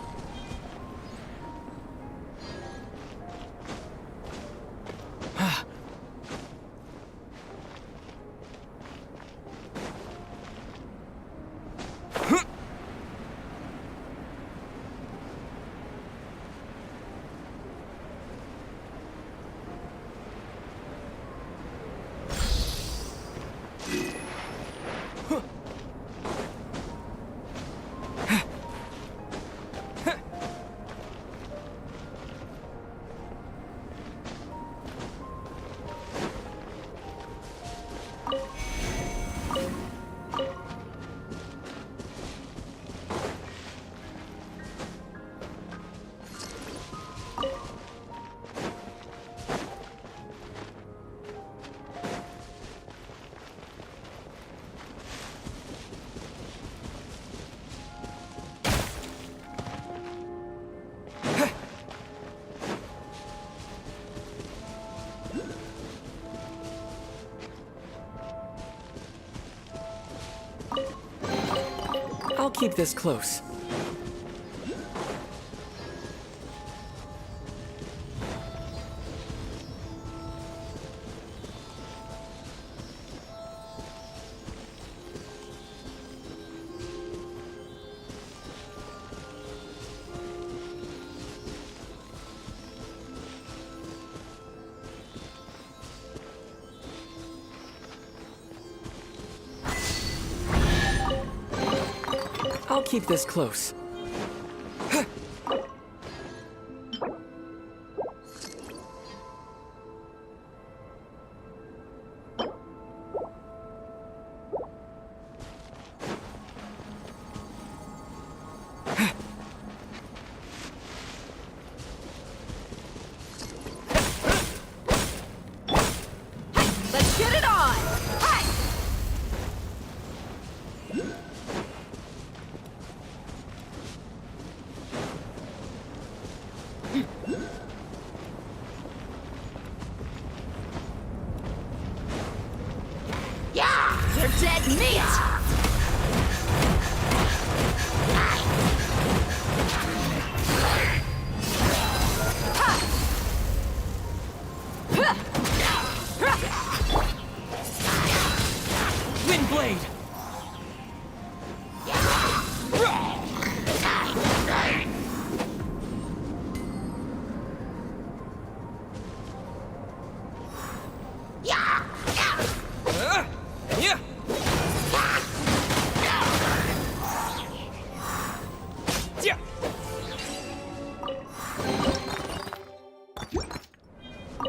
I'll keep this close. I'll keep this close. Let's get it on! Hey! Yeah! You're dead meat! Windblade!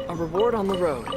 A reward on the road.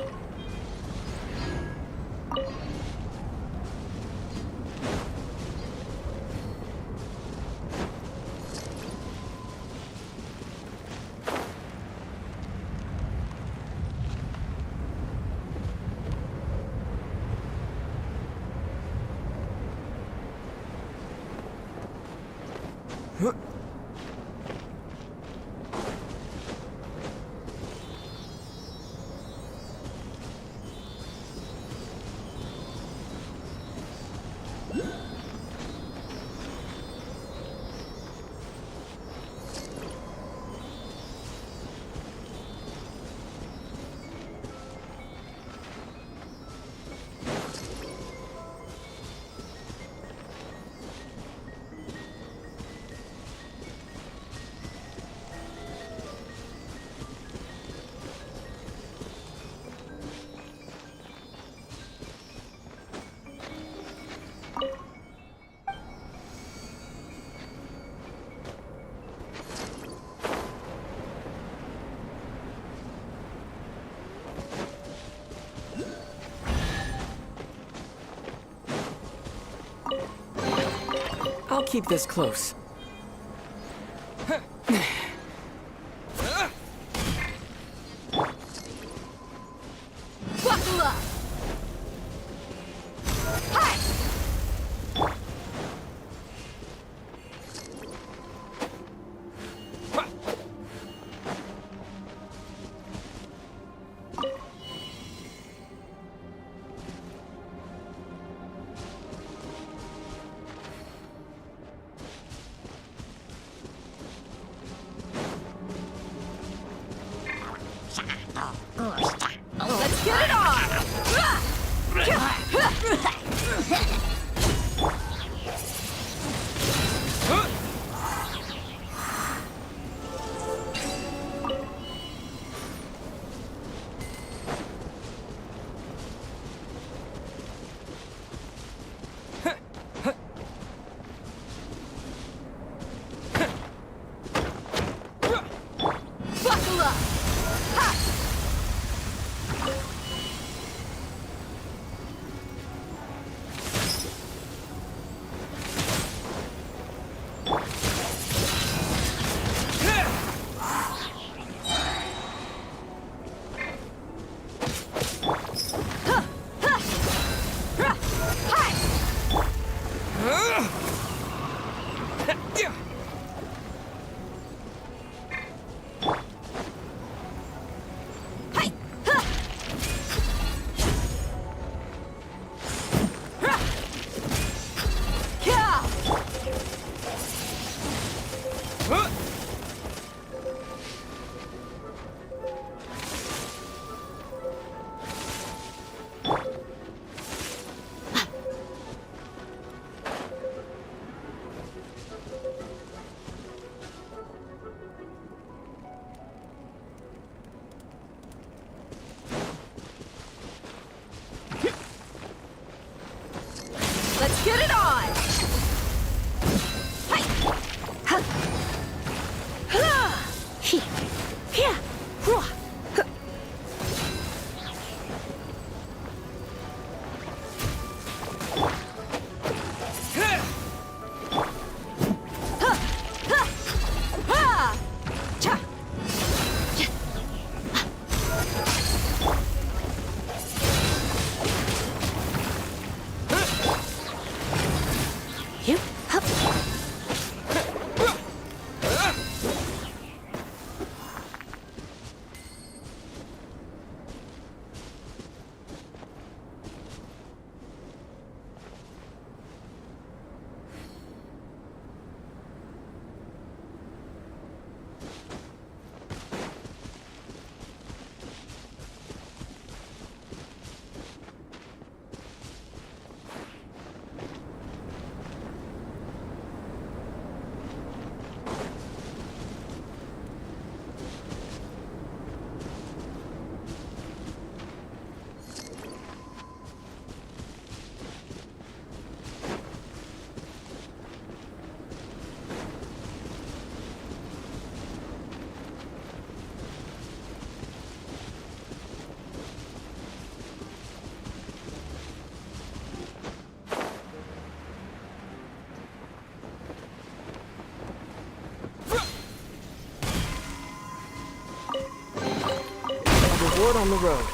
I'll keep this close. Buckle up! Hey! Let's get it on! sword on the road.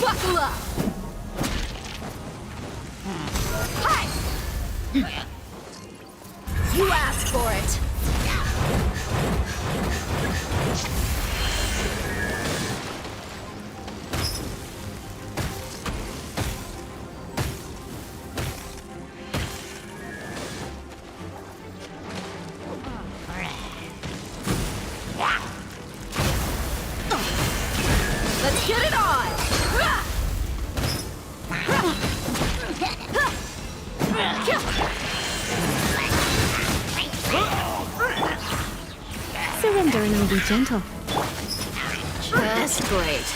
Buckle up! Hi! You asked for it! Let's get it on! Surrender and I'll be gentle. Just great.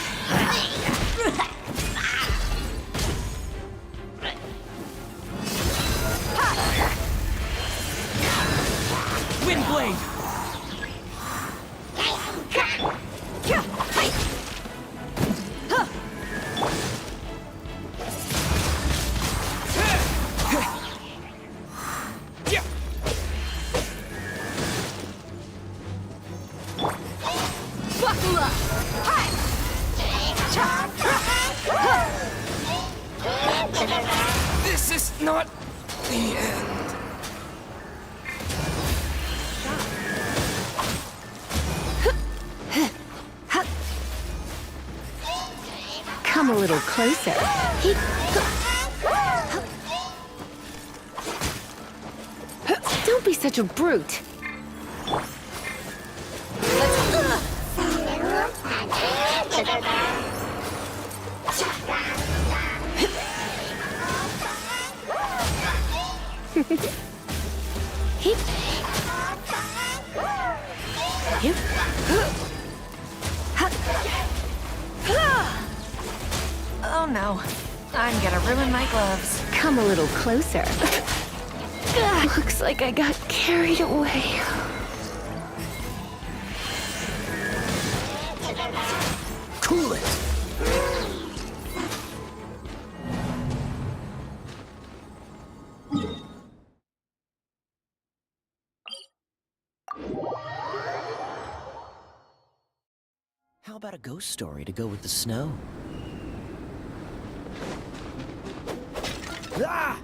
Windblade! Buckle up! This is not the end. Come a little closer. Don't be such a brute. Oh no. I'm gonna ruin my gloves. Come a little closer. Looks like I got carried away. Cool it! How about a ghost story to go with the snow? Ah!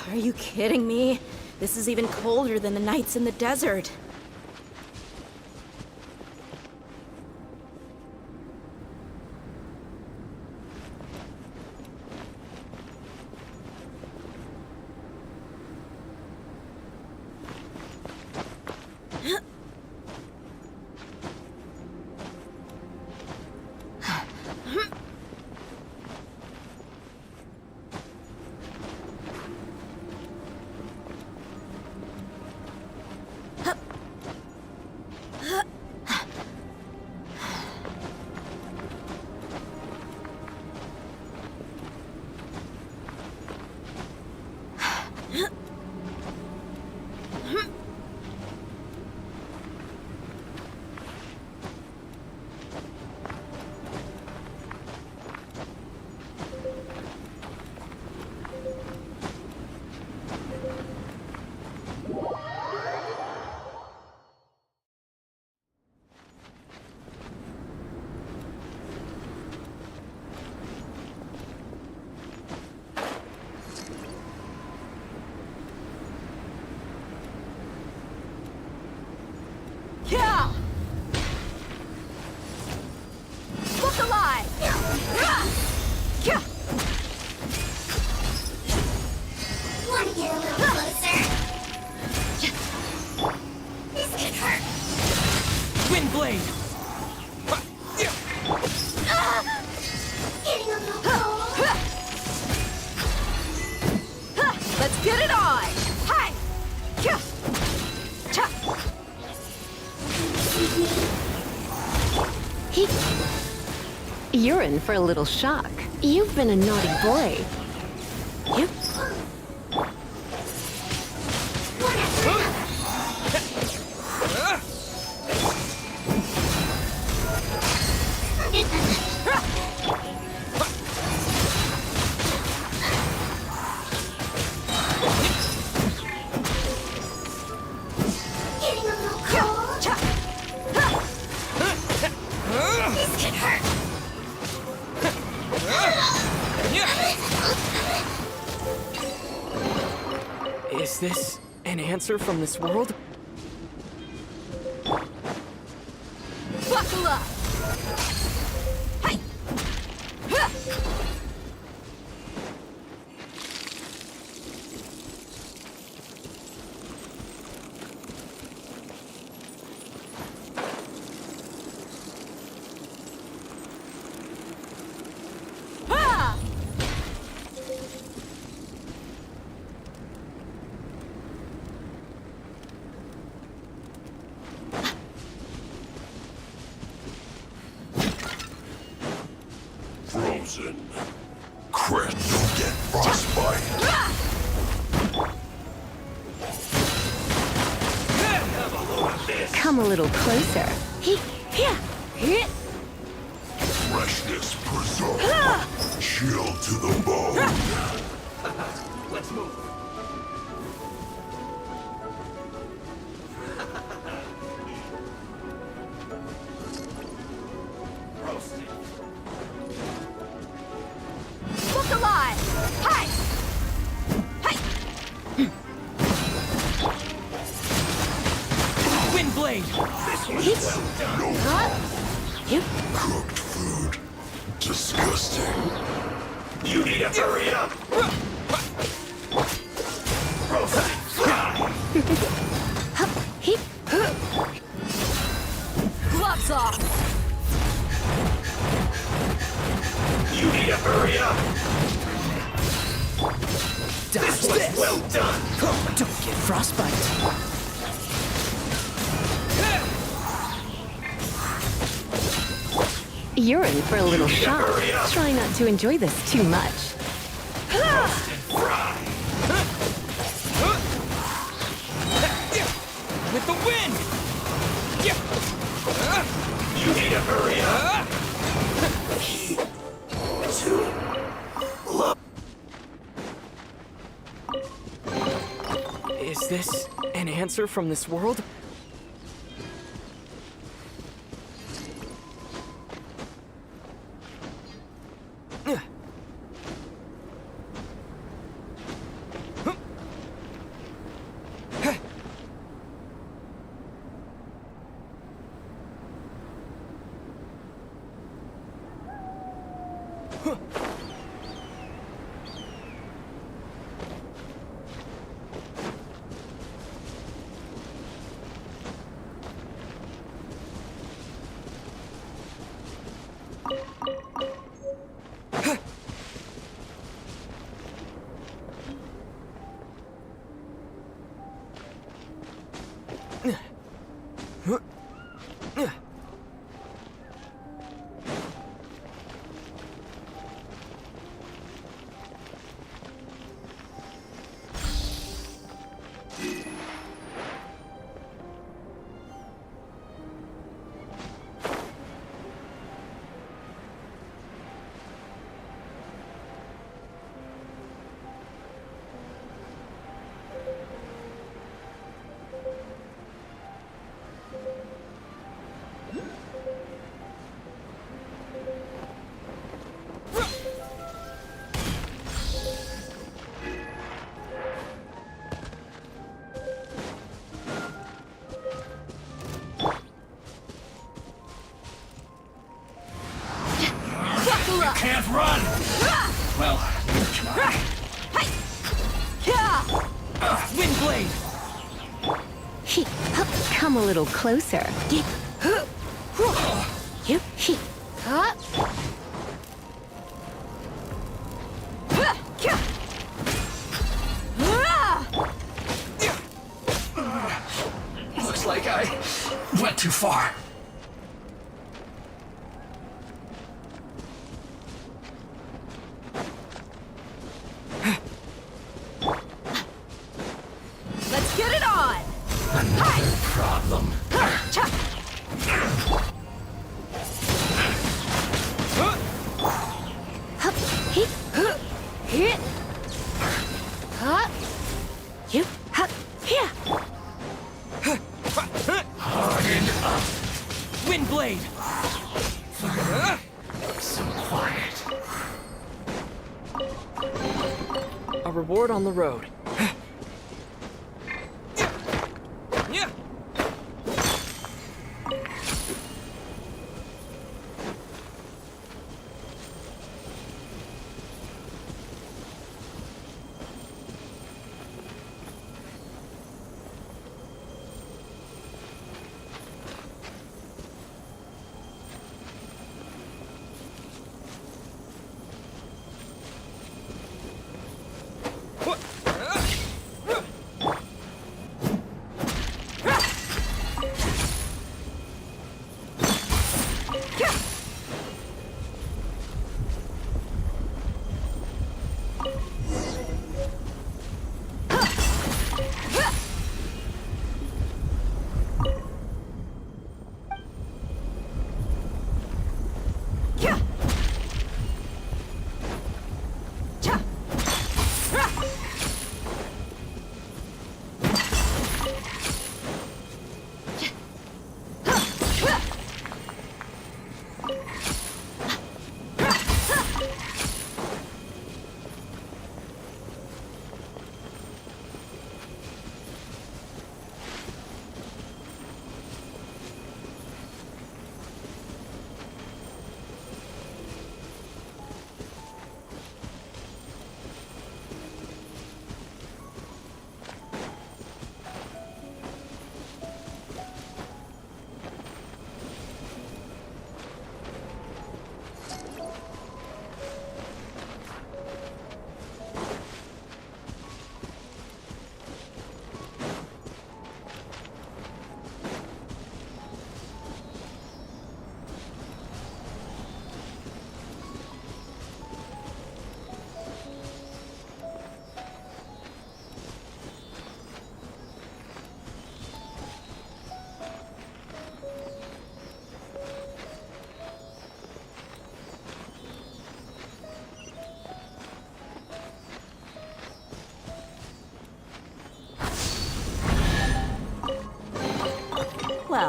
Are you kidding me? This is even colder than the nights in the desert. Yeah! Look alive! Yeah! Want to get a little closer? This could hurt. Wind blade! Getting a little cold. Let's get it on! Hi! Yeah! Cha! You're in for a little shock. You've been a naughty boy. Yep. Getting a little cold. This could hurt. Is this an answer from this world? Buckle up! Hi! Ha! Come a little closer. Freshness preserved. Chill to the bone. Let's move. Look alive! Hi! Hi! Windblade! This was well done. Cooked food. Disgusting. You need to hurry up. Roasted fry. Gloves off! You need to hurry up. This was well done. Don't get frostbite. You're in for a little shock. Try not to enjoy this too much. With the wind! You need to hurry up. Is this an answer from this world? Can't run! Well, try. Windblade! Come a little closer. Looks like I went too far. Let's get it on! Another problem. Harden up. Windblade! So quiet. A reward on the road.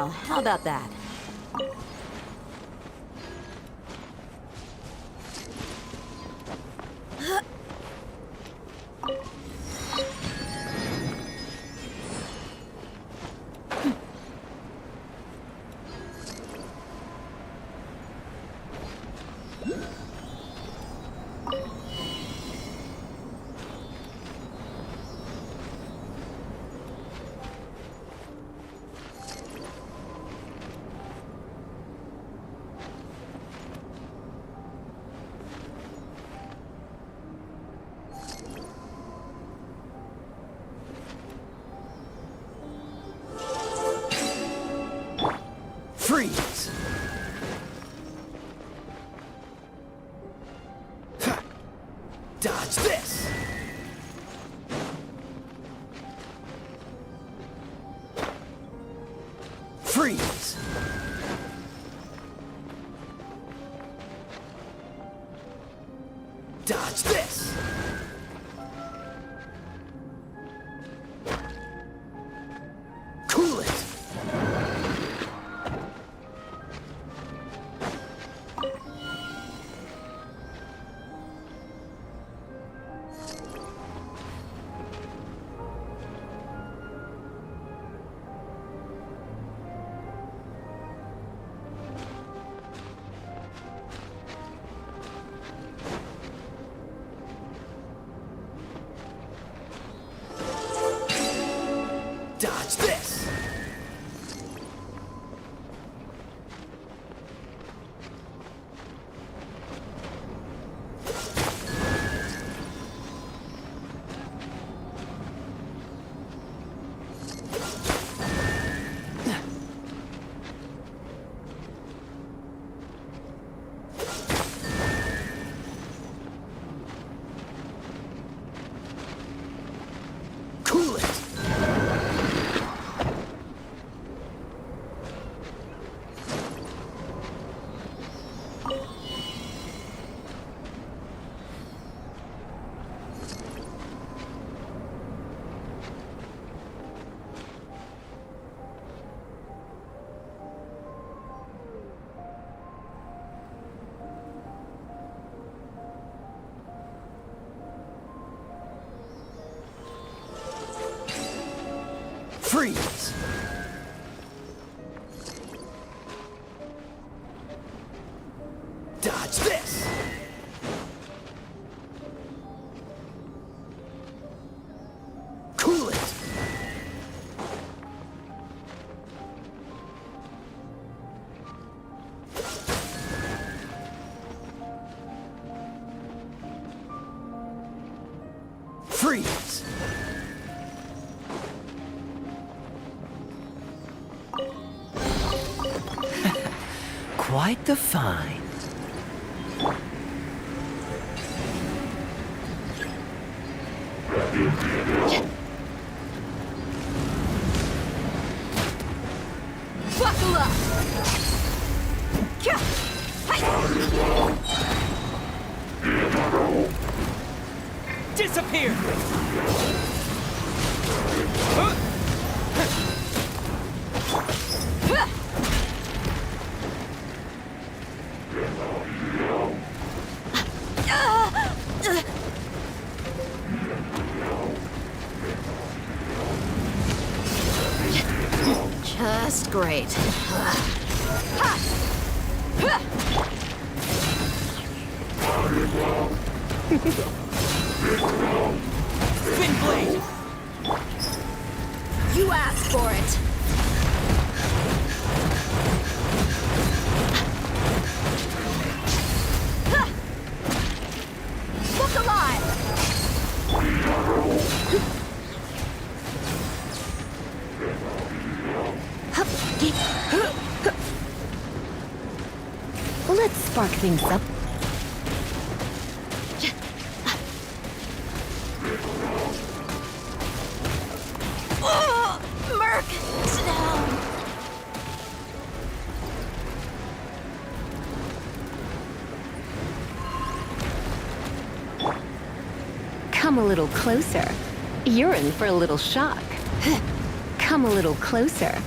Well, how about that? Freeze! Ha. Dodge this! Freeze! Dodge this! Cool it! Dodge this! Cool it! Freeze! Dodge this! Cool it! Freeze! Quite the find. Buckle up! Kya! Disappear! Just great. Spin blade! You asked for it! Look alive! Let's spark things up. Merc! Down! Come a little closer. You're in for a little shock. Come a little closer.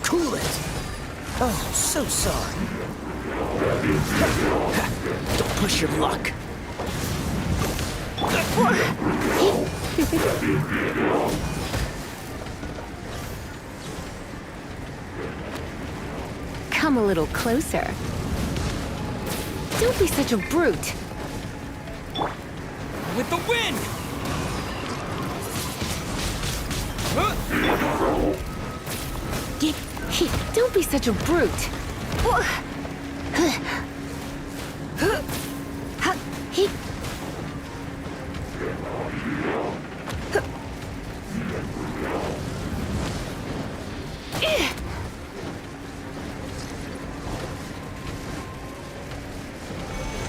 Cool it! Oh, so sorry. Don't push your luck. Come a little closer. Don't be such a brute. With the wind! Don't be such a brute.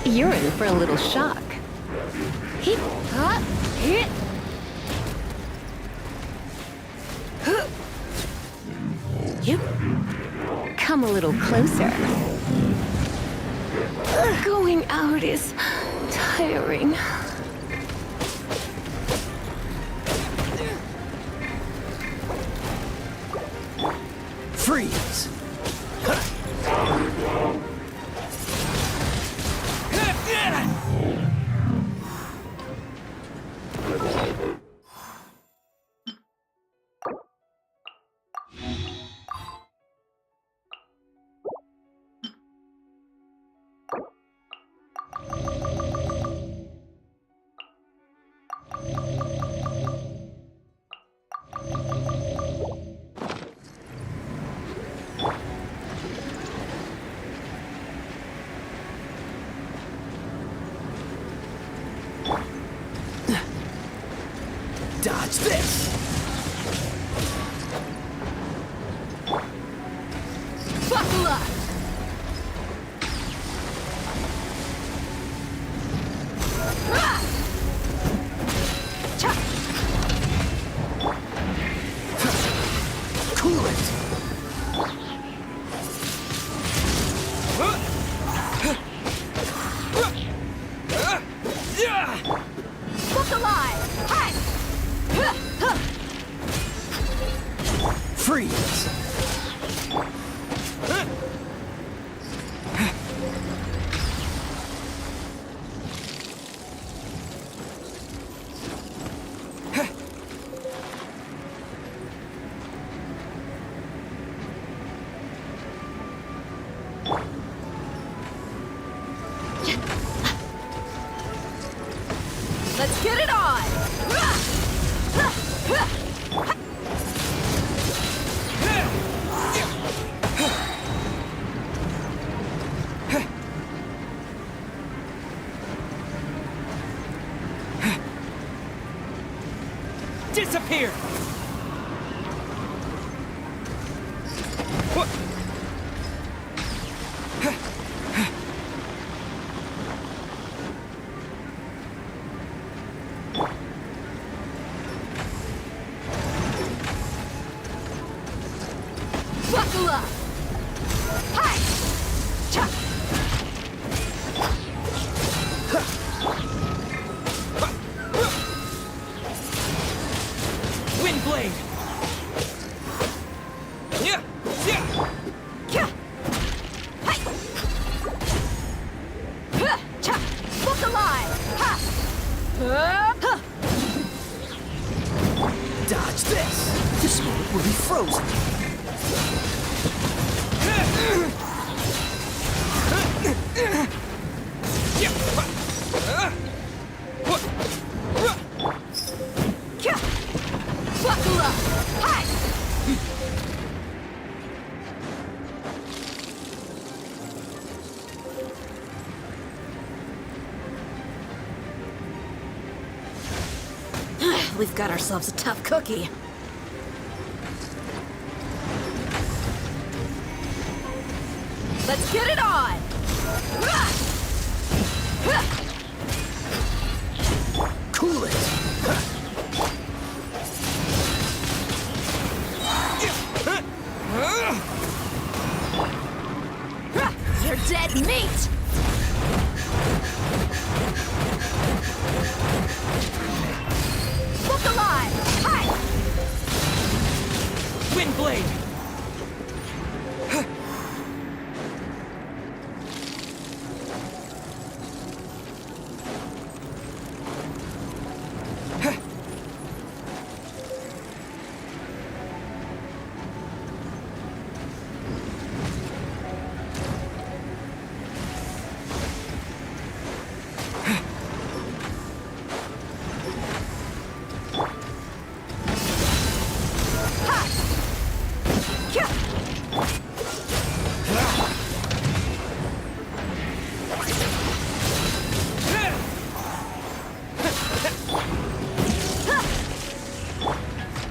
You're in for a little shock. Come a little closer. Going out is tiring. Freeze! Dodge this! Buckle up! Cool it! Look alive! Hi! Freeze! Let's get it on! Disappear! Buckle up! Hi! Cha! Wind blade! Yeah! Yeah! Kya! Hi! Huh! Cha! Look alive! Ha! Huh! Dodge this! This moment will be frozen! Kya! Buckle up! Hi! We've got ourselves a tough cookie. Let's get it on! Cool it! You're dead meat! Look alive! Hi!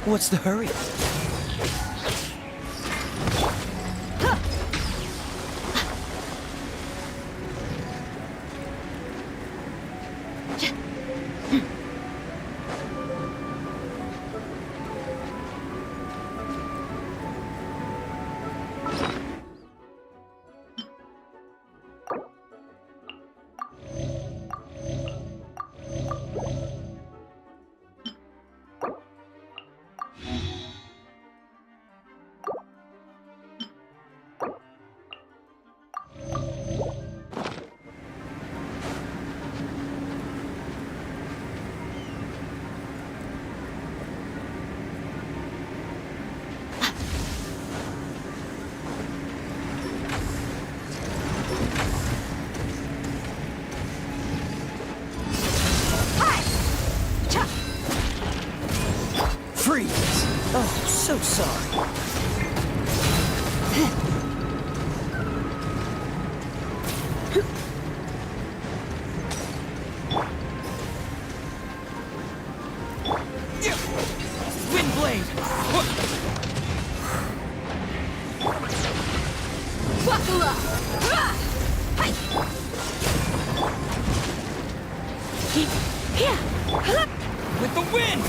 What's the hurry? Freeze! Oh, so sorry. Windblade! Buckle up! With the wind!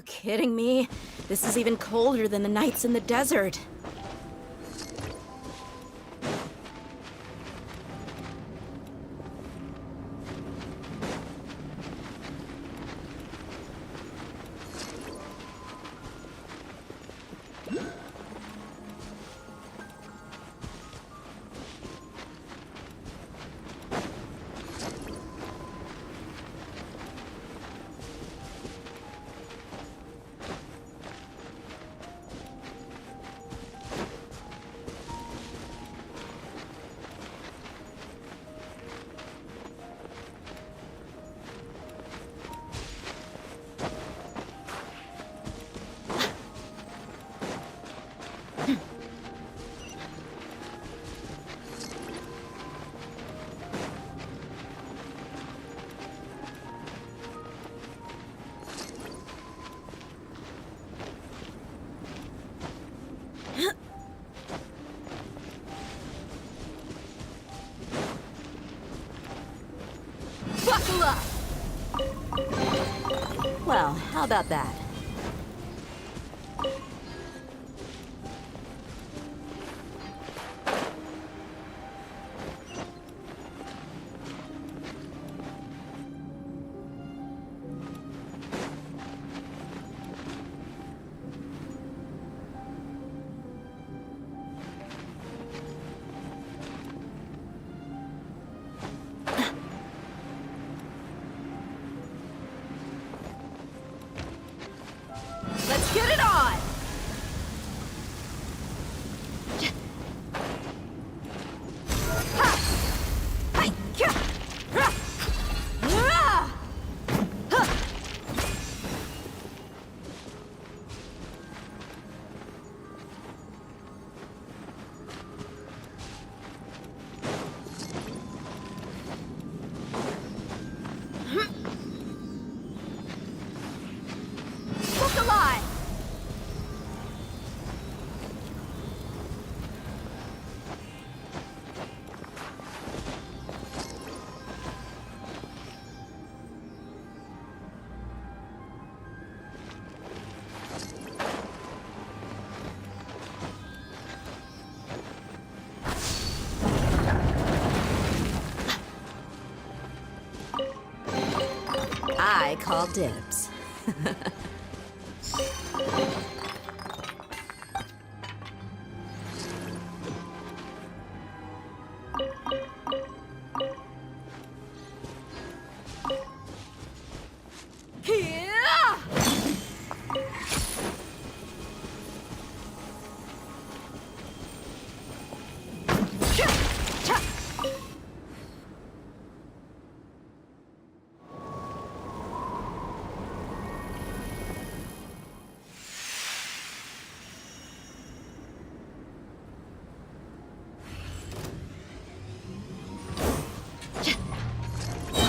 kidding me? This is even colder than the nights in the desert. Buckle up! Well, how about that? Let's get it on! Look alive! I call dibs.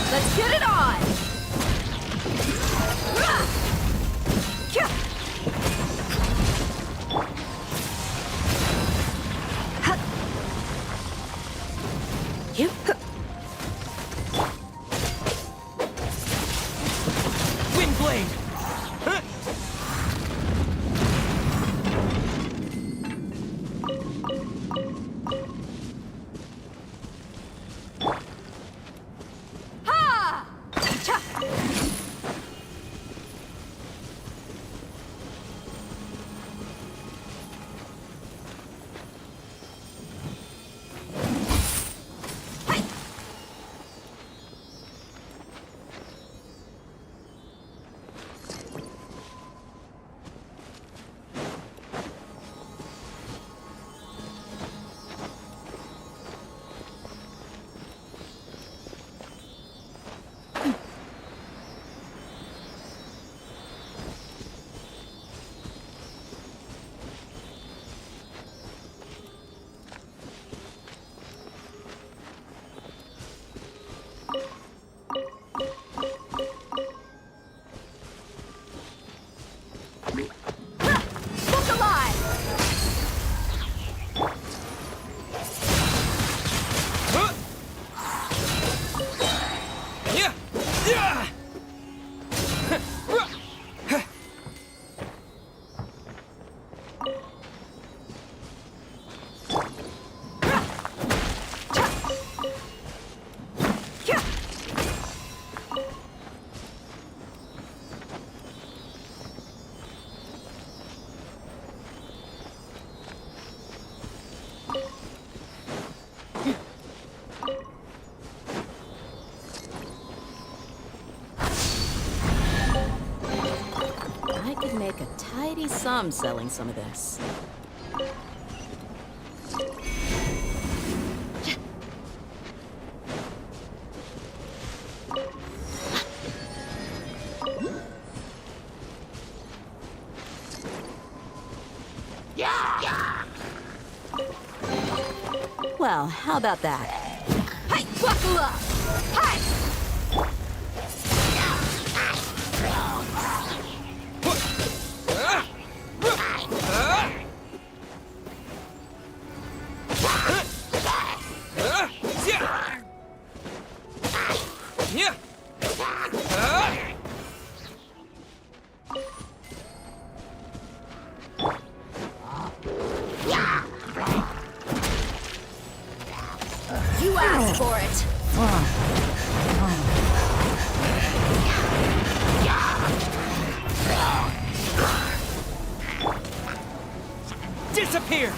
Let's get it on! You. Windblade! Ha! Cha! some selling some of this. Well, how about that? Hey, buckle up! Hey! You asked for it. Disappear!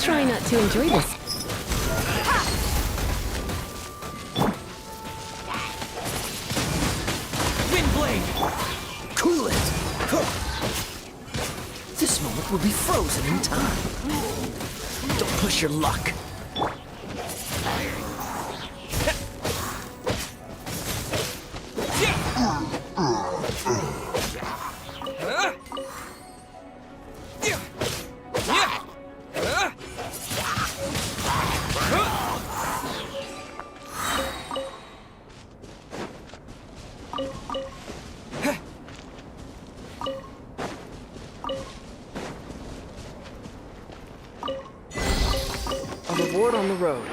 Try not to enjoy this. Windblade! Cool it! This moment will be frozen in time. Don't push your luck. A reward on the road.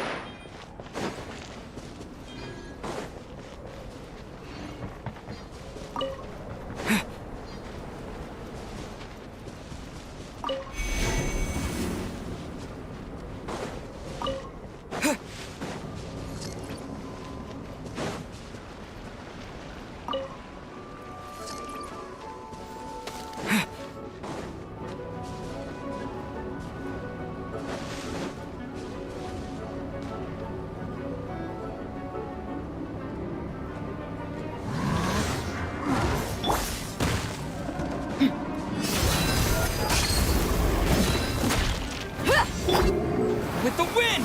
With the wind!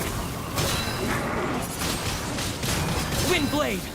Windblade!